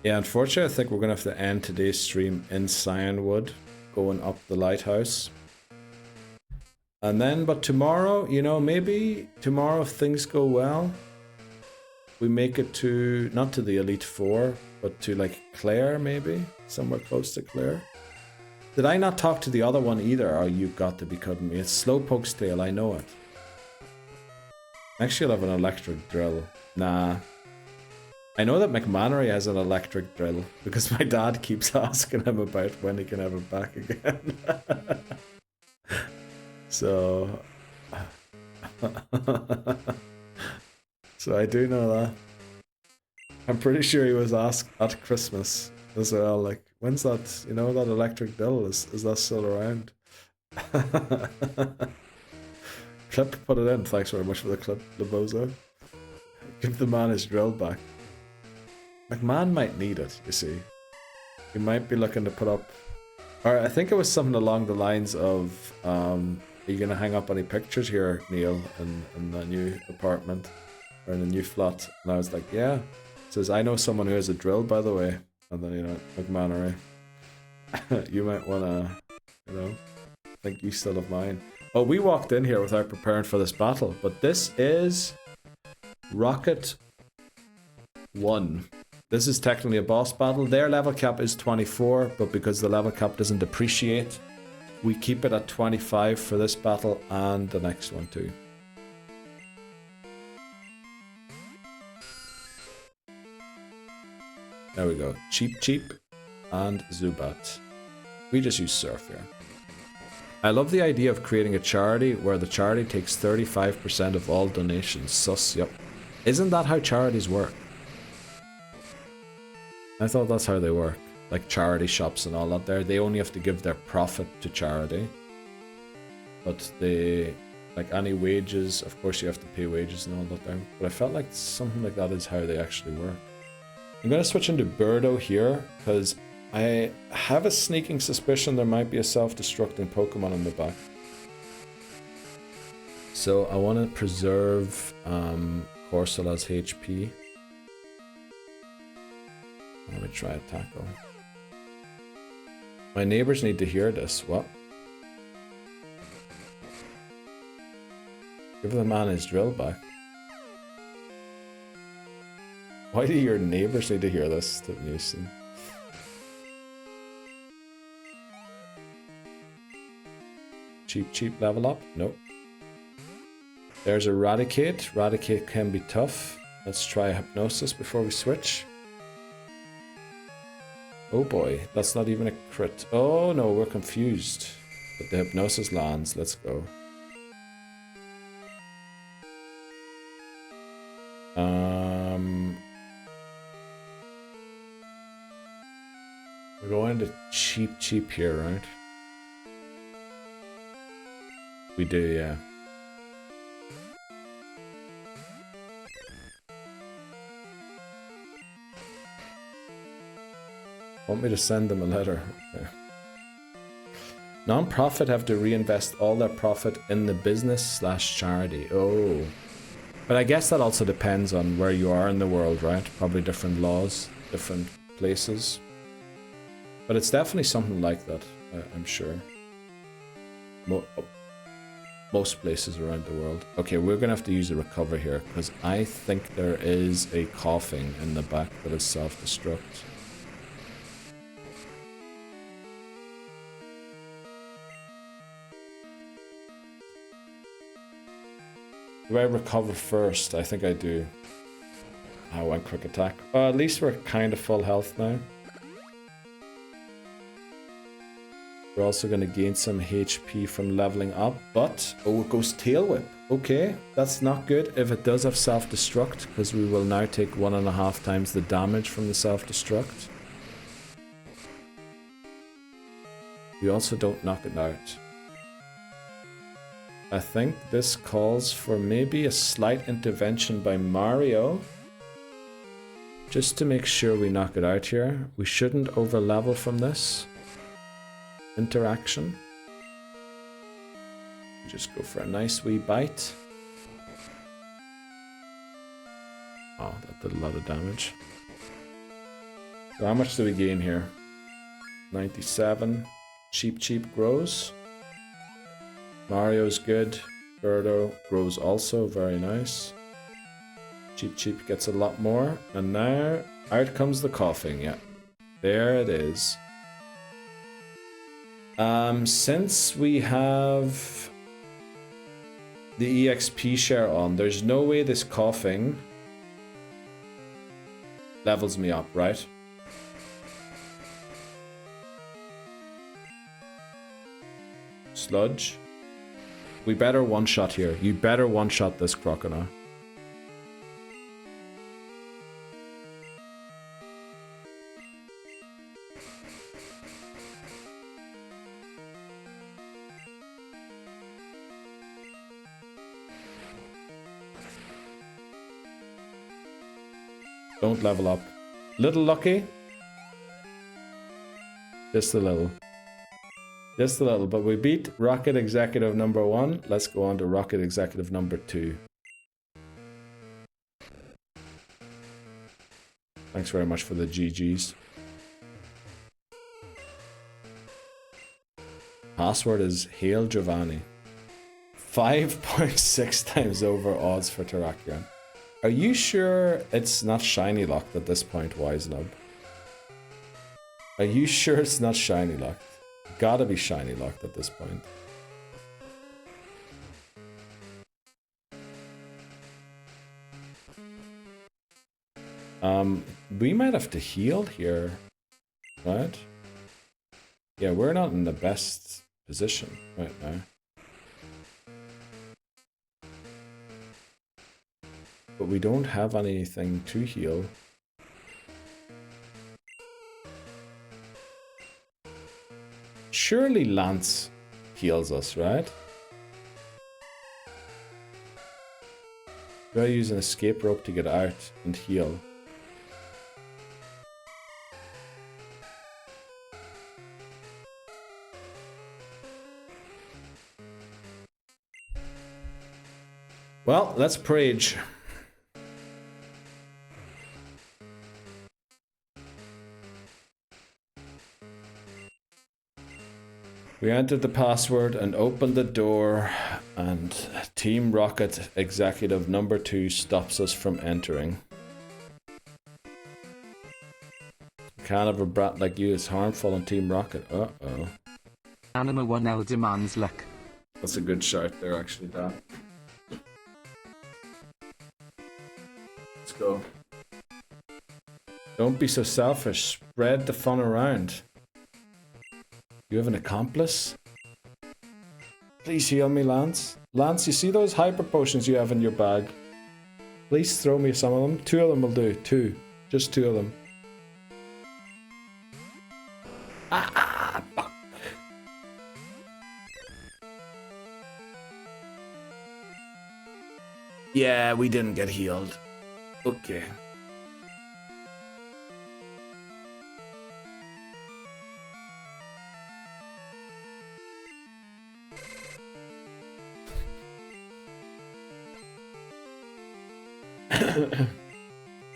Yeah, unfortunately, I think we're going to have to end today's stream in Cyanwood, going up the lighthouse. And then, but tomorrow, you know, maybe tomorrow if things go well, we make it to, not to the Elite Four, but to like Claire maybe? Somewhere close to Claire. Did I not talk to the other one either? Or you got to be cutting me. It's Slowpoke's tail, I know it. Actually, I'll have an electric drill. Nah. I know that McMannery has an electric drill because my dad keeps asking him about when he can have it back again. So... So I do know that. I'm pretty sure he was asked at Christmas as well, like, when's that, you know, that electric drill, is that still around? Clip, put it in. Thanks very much for the clip, Lobozo. Give the man his drill back. McMahon might need it, you see. He might be looking to put up... Or I think it was something along the lines of, are you going to hang up any pictures here, Neil, in the new apartment? Or in the new flat? And I was like, yeah. Says, I know someone who has a drill, by the way. And then, you know, McMannery. You might want to, you know, think you still have mine. Oh, we walked in here without preparing for this battle. But this is Rocket 1. This is technically a boss battle. Their level cap is 24, but because the level cap doesn't depreciate, we keep it at 25 for this battle and the next one too. There we go. Cheap Cheap and Zubat. We just use Surf here. I love the idea of creating a charity where the charity takes 35% of all donations. Sus, yep. Isn't that how charities work? I thought that's how they work. Like charity shops and all that there. They only have to give their profit to charity. But they... Like any wages, of course you have to pay wages and all that there. But I felt like something like that is how they actually work. I'm going to switch into Birdo here, because I have a sneaking suspicion there might be a self-destructing Pokemon in the back. So I want to preserve Corsola's HP. Let me try a tackle. My neighbors need to hear this. What? Give the man his drill back. Why do your neighbors need to hear this, Newson? Cheap Cheap level up? Nope. There's Eradicate. Eradicate can be tough. Let's try Hypnosis before we switch. Oh boy, that's not even a crit. Oh no, we're confused. But the Hypnosis lands. Let's go. We're going to Cheap Cheap here, right? We do, yeah. Want me to send them a letter? Okay. Non-profit have to reinvest all their profit in the business/charity. Oh. But I guess that also depends on where you are in the world, right? Probably different laws, different places. But it's definitely something like that, I'm sure. Most places around the world. Okay, we're going to have to use a recover here, because I think there is a coughing in the back that is self-destruct. Do I recover first? I think I do. I went quick attack. At least we're kind of full health now. We're also going to gain some HP from leveling up, but... Oh, it goes Tail Whip. Okay, that's not good if it does have Self-Destruct, because we will now take 1.5 times the damage from the Self-Destruct. We also don't knock it out. I think this calls for maybe a slight intervention by Mario. Just to make sure we knock it out here. We shouldn't over-level from this interaction. Just go for a nice wee bite. Oh, that did a lot of damage. So how much do we gain here? 97. Cheap grows. Mario's good. Birdo grows also, very nice. Cheap gets a lot more. And now, out comes the coughing, yeah. There it is. Since we have the EXP share on, there's no way this coughing levels me up, right? Sludge. We better one-shot here. You better one-shot this crocodile. Don't level up. Little lucky. Just a little. Just a little, but we beat Rocket Executive number 1. Let's go on to Rocket Executive number 2. Thanks very much for the GGs. Password is Hail Giovanni. 5.6 times over odds for Terrakion. Are you sure it's not shiny locked at this point, Wisenub? Are you sure it's not shiny locked? Gotta be shiny locked at this point. We might have to heal here, right? Yeah, we're not in the best position right now. But we don't have anything to heal. Surely Lance heals us, right? Do I use an escape rope to get out and heal? Well, let's prage. We entered the password and opened the door, and Team Rocket Executive number 2 stops us from entering. Kind of a brat like you is harmful on Team Rocket. Uh-oh. Anima 1L demands luck. That's a good shout there, actually, Dan. Let's go. Don't be so selfish. Spread the fun around. You have an accomplice? Please heal me, Lance. Lance, you see those hyper potions you have in your bag? Please throw me some of them. 2 of them will do. 2. Just 2 of them. Ah, fuck. Yeah, we didn't get healed. Okay.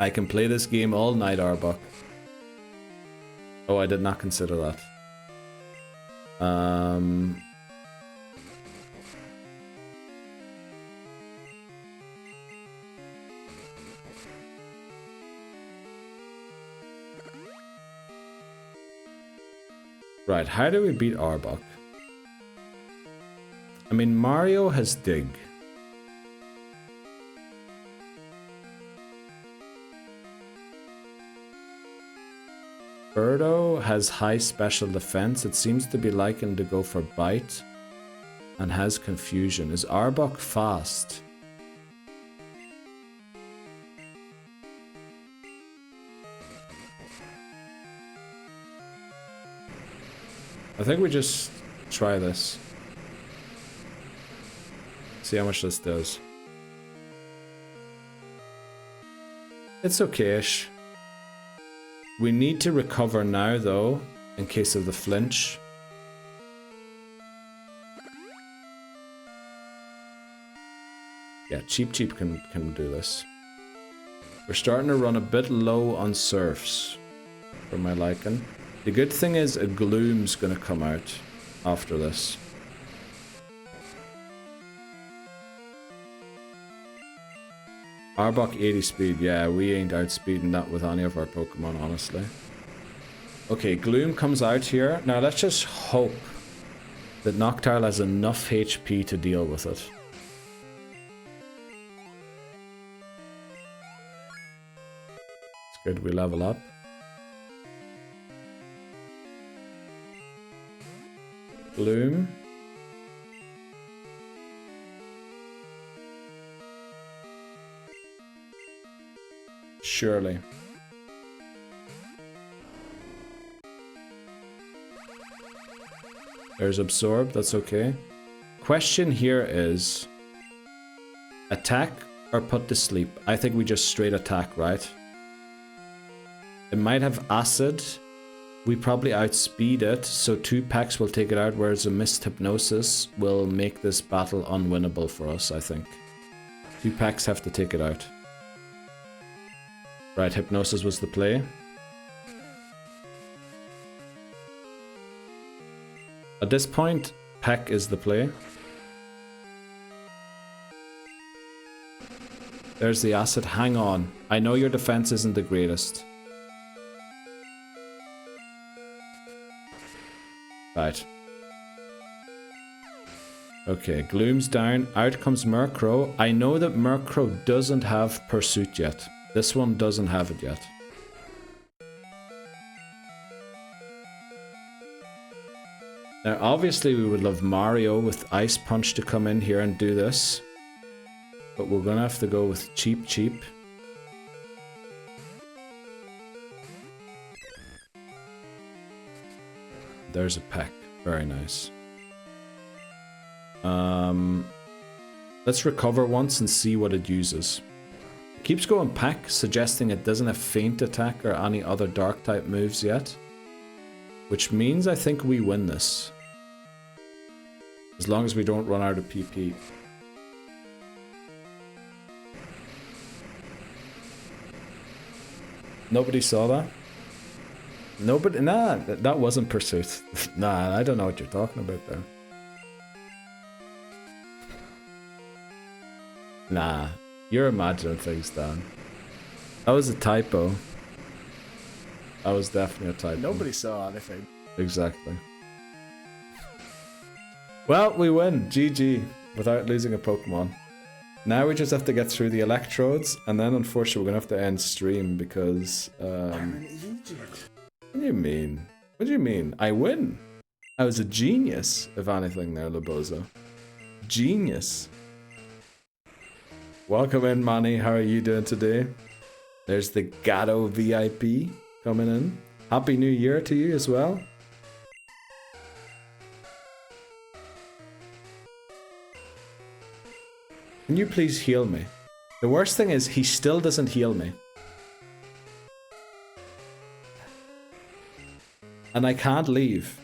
I can play this game all night, Arbok. Oh, I did not consider that. Right, how do we beat Arbok? I mean, Mario has Dig. Birdo has high special defense. It seems to be liking to go for bite. And has confusion. Is Arbok fast? I think we just try this. See how much this does. It's okay-ish. We need to recover now though, in case of the flinch. Yeah, Cheep can do this. We're starting to run a bit low on surfs for my liking. The good thing is a Gloom's gonna come out after this. Arbok 80 speed, yeah, we ain't outspeeding that with any of our Pokemon, honestly. Okay, Gloom comes out here. Now let's just hope that Noctowl has enough HP to deal with it. It's good we level up. Gloom. Surely. There's Absorb, that's okay. Question here is attack or put to sleep? I think we just straight attack, right? It might have acid. We probably outspeed it, so 2 packs will take it out, whereas a missed hypnosis will make this battle unwinnable for us, I think. 2 packs have to take it out. Right, hypnosis was the play. At this point, Peck is the play. There's the acid. Hang on. I know your defense isn't the greatest. Right. Okay, Gloom's down. Out comes Murkrow. I know that Murkrow doesn't have Pursuit yet. This one doesn't have it yet. Now, obviously, we would love Mario with Ice Punch to come in here and do this. But we're gonna have to go with Cheep. There's a Peck. Very nice. Let's recover once and see what it uses. It keeps going Peck, suggesting it doesn't have Feint Attack or any other Dark type moves yet. Which means I think we win this. As long as we don't run out of PP. Nobody saw that? Nobody? Nah, that wasn't Pursuit. Nah, I don't know what you're talking about there. Nah, you're imagining things, Dan. That was a typo. That was definitely a typo. Nobody saw anything. Exactly. Well, we win. GG. Without losing a Pokemon. Now we just have to get through the electrodes, and then unfortunately we're going to have to end stream because... I'm an idiot. What do you mean? What do you mean? I win. I was a genius, if anything there, Labozo. Genius. Welcome in, Manny. How are you doing today? There's the Gatto VIP coming in. Happy New Year to you as well. Can you please heal me? The worst thing is he still doesn't heal me. And I can't leave.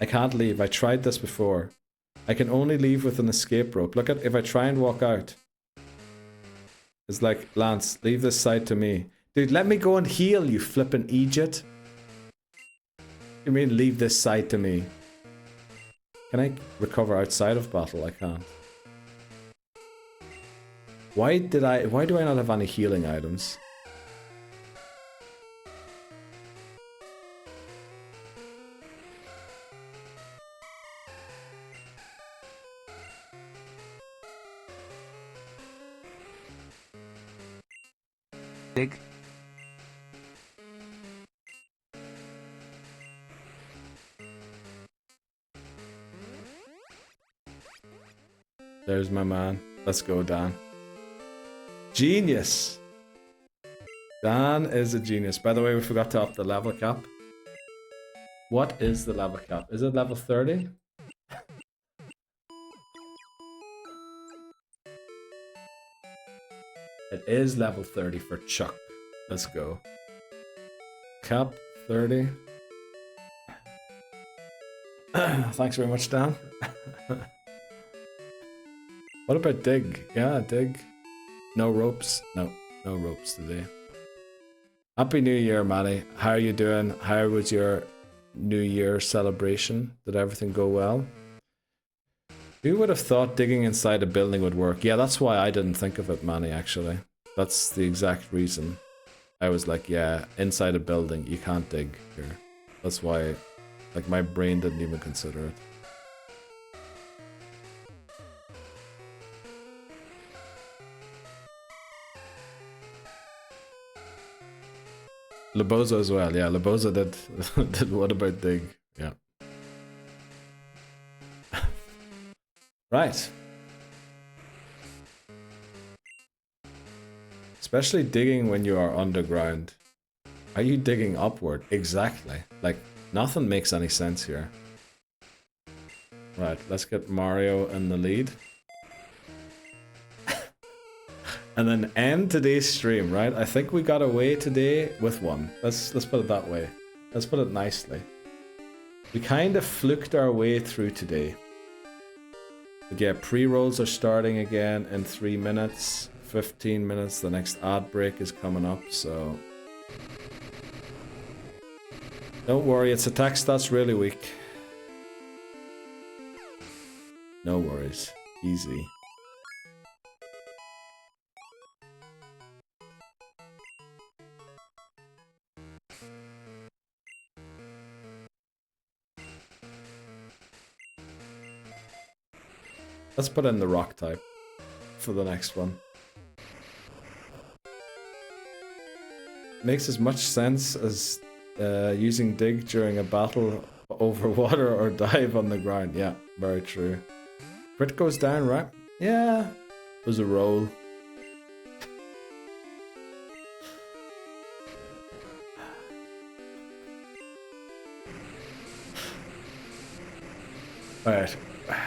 I can't leave. I tried this before. I can only leave with an escape rope. Look at if I try and walk out. It's like, Lance, leave this side to me. Dude, let me go and heal, you flippin' idiot. You mean leave this side to me? Can I recover outside of battle? I can't. Why do I not have any healing items? Dig. There's my man. Let's go, Dan. Genius! Dan is a genius. By the way, we forgot to up the level cap. What is the level cap? Is it level 30? It is level 30 for Chuck. Let's go. Cap 30. Thanks very much, Dan. What about dig? Yeah, dig. No ropes. No ropes today. Happy New Year, Manny. How are you doing? How was your New Year celebration? Did everything go well? Who would have thought digging inside a building would work? Yeah, that's why I didn't think of it, Manny, actually. That's the exact reason. I was like, yeah, inside a building, you can't dig here. That's why, like, my brain didn't even consider it. Lebozo as well, yeah, Lebozo did what about dig? Yeah. Right. Especially digging when you are underground. Are you digging upward? Exactly. Like, nothing makes any sense here. Right, let's get Mario in the lead. And then end today's stream, right? I think we got away today with one. Let's put it that way. Let's put it nicely. We kind of fluked our way through today. But yeah, pre-rolls are starting again in 3 minutes. 15 minutes, the next ad break is coming up, so... Don't worry, its attack stats really weak. No worries. Easy. Let's put in the rock type for the next one. Makes as much sense as using dig during a battle over water or dive on the ground. Yeah, very true. Crit goes down, right? Yeah, it was a roll. Alright,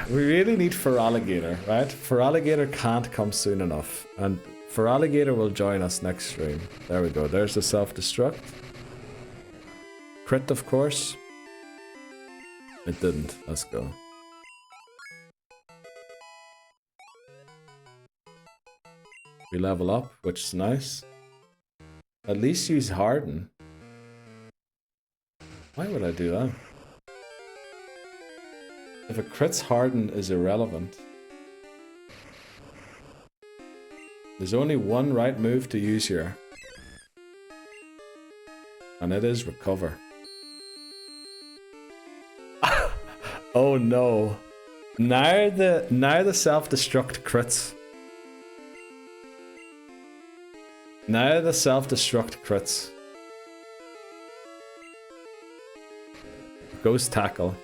we really need Feraligatr, right? Feraligatr can't come soon enough, and Feraligatr will join us next stream. There we go, there's the self-destruct. Crit, of course. It didn't, let's go. We level up, which is nice. At least use Harden. Why would I do that? If a crit's Harden is irrelevant. There's only one right move to use here. And it is recover. Oh no. Now the self-destruct crits. Now the self-destruct crits. Goes tackle.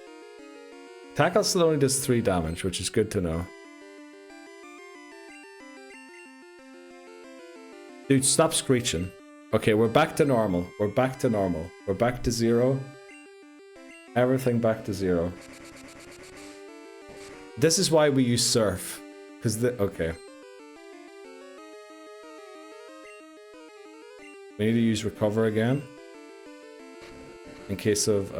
Tackle still only does 3 damage, which is good to know. Dude, stop screeching. Okay, we're back to normal. We're back to normal. We're back to 0. Everything back to 0. This is why we use surf. Because okay. We need to use recover again. In case of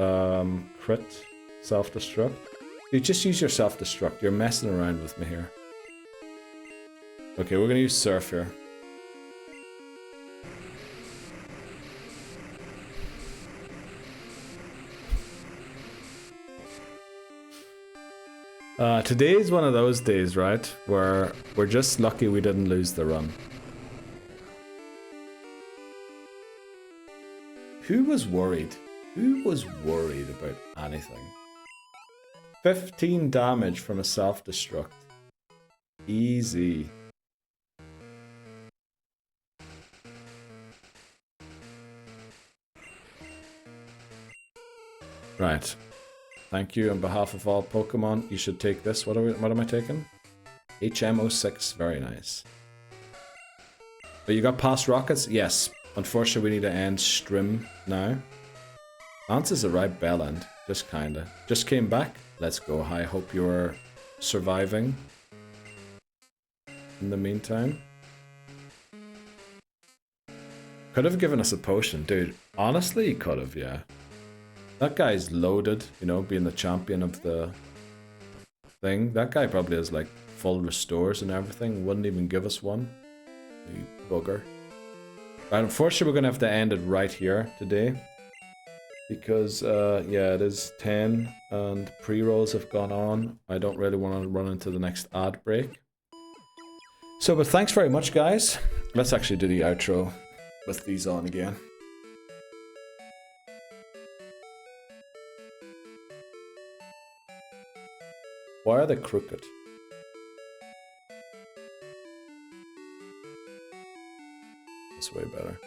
crit, self-destruct. Dude, just use your self-destruct. You're messing around with me here. Okay, we're gonna use surf here. Today's one of those days, right? Where we're just lucky we didn't lose the run. Who was worried? Who was worried about anything? 15 damage from a self-destruct. Easy. Right. Thank you on behalf of all Pokemon. You should take this. What am I taking? HM06. Very nice. But you got past rockets? Yes. Unfortunately, we need to end stream now. Lance is arrived bell end. Just kinda. Just came back. Let's go. I hope you're surviving. In the meantime. Could have given us a potion, dude. Honestly, he could have, yeah. That guy's loaded, you know, being the champion of the thing. That guy probably has like full restores and everything. Wouldn't even give us one. You bugger. Right, unfortunately, we're going to have to end it right here today. Because, yeah, it is 10 and pre-rolls have gone on. I don't really want to run into the next ad break. So, but thanks very much, guys. Let's actually do the outro with these on again. Why are they crooked? That's way better.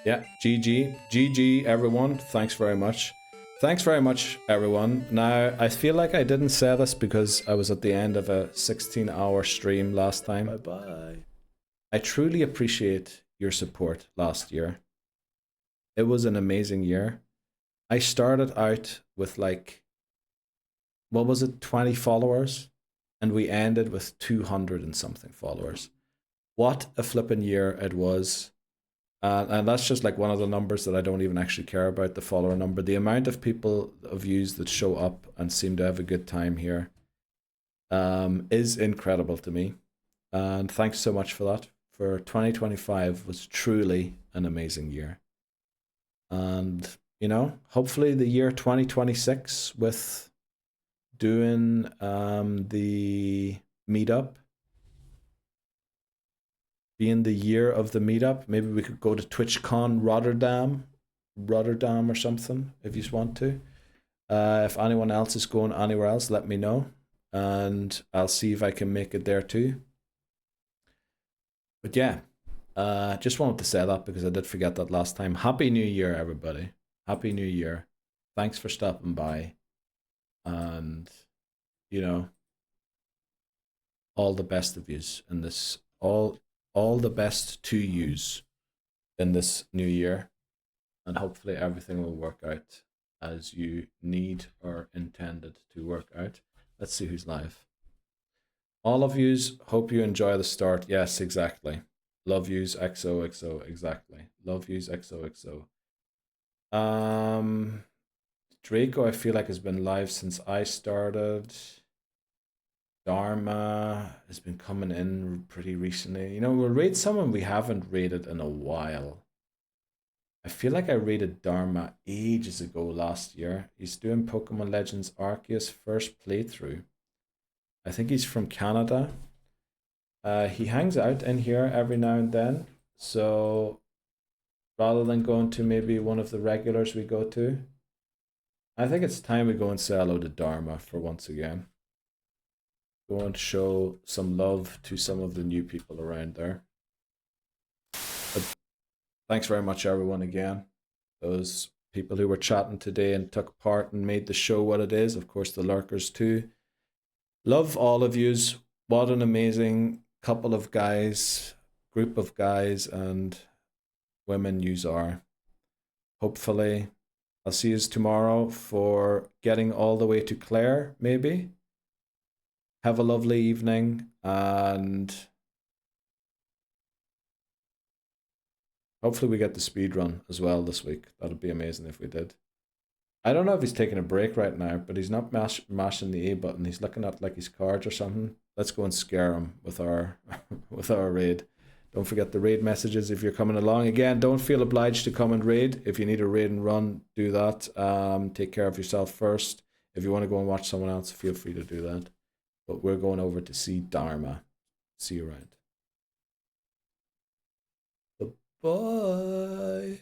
Yeah, GG. GG, everyone. Thanks very much. Thanks very much, everyone. Now, I feel like I didn't say this because I was at the end of a 16-hour stream last time. Bye-bye. I truly appreciate your support last year. It was an amazing year. I started out with like, what was it, 20 followers? And we ended with 200 and something followers. What a flippin' year it was. And that's just like one of the numbers that I don't even actually care about, the follower number. The amount of people, of views that show up and seem to have a good time here is incredible to me. And thanks so much for that. For 2025 was truly an amazing year. And, you know, hopefully the year 2026 with doing the meetup, being the year of the meetup, maybe we could go to TwitchCon Rotterdam or something, if you want to. If anyone else is going anywhere else, let me know. And I'll see if I can make it there too. But yeah. Just wanted to say that because I did forget that last time. Happy New Year, everybody. Happy New Year. Thanks for stopping by. And, you know, all the best of yous in this, all the best to yous in this new year. And hopefully everything will work out as you need or intended to work out. Let's see who's live. All of yous, hope you enjoy the start. Yes, exactly. Love yous, XOXO, exactly. Love yous, XOXO. Draco, I feel like has been live since I started. Dharma has been coming in pretty recently. You know, we'll raid someone we haven't raided in a while. I feel like I raided Dharma ages ago last year. He's doing Pokemon Legends Arceus first playthrough. I think he's from Canada. He hangs out in here every now and then. So rather than going to maybe one of the regulars we go to, I think it's time we go and say hello to Dharma for once again. Go and show some love to some of the new people around there. But thanks very much, everyone, again. Those people who were chatting today and took part and made the show what it is. Of course, the lurkers too. Love all of yous. What an amazing couple of guys, group of guys and women yous are. Hopefully, I'll see yous tomorrow for getting all the way to Claire, maybe. Have a lovely evening, and hopefully we get the speed run as well this week. That'd be amazing if we did. I don't know if he's taking a break right now, but he's not mashing the A button. He's looking at like his cards or something. Let's go and scare him with our with our raid. Don't forget the raid messages if you're coming along. Again, don't feel obliged to come and raid. If you need a raid and run, do that. Take care of yourself first. If you want to go and watch someone else, feel free to do that. But we're going over to see Dharma. See you around. Bye-bye.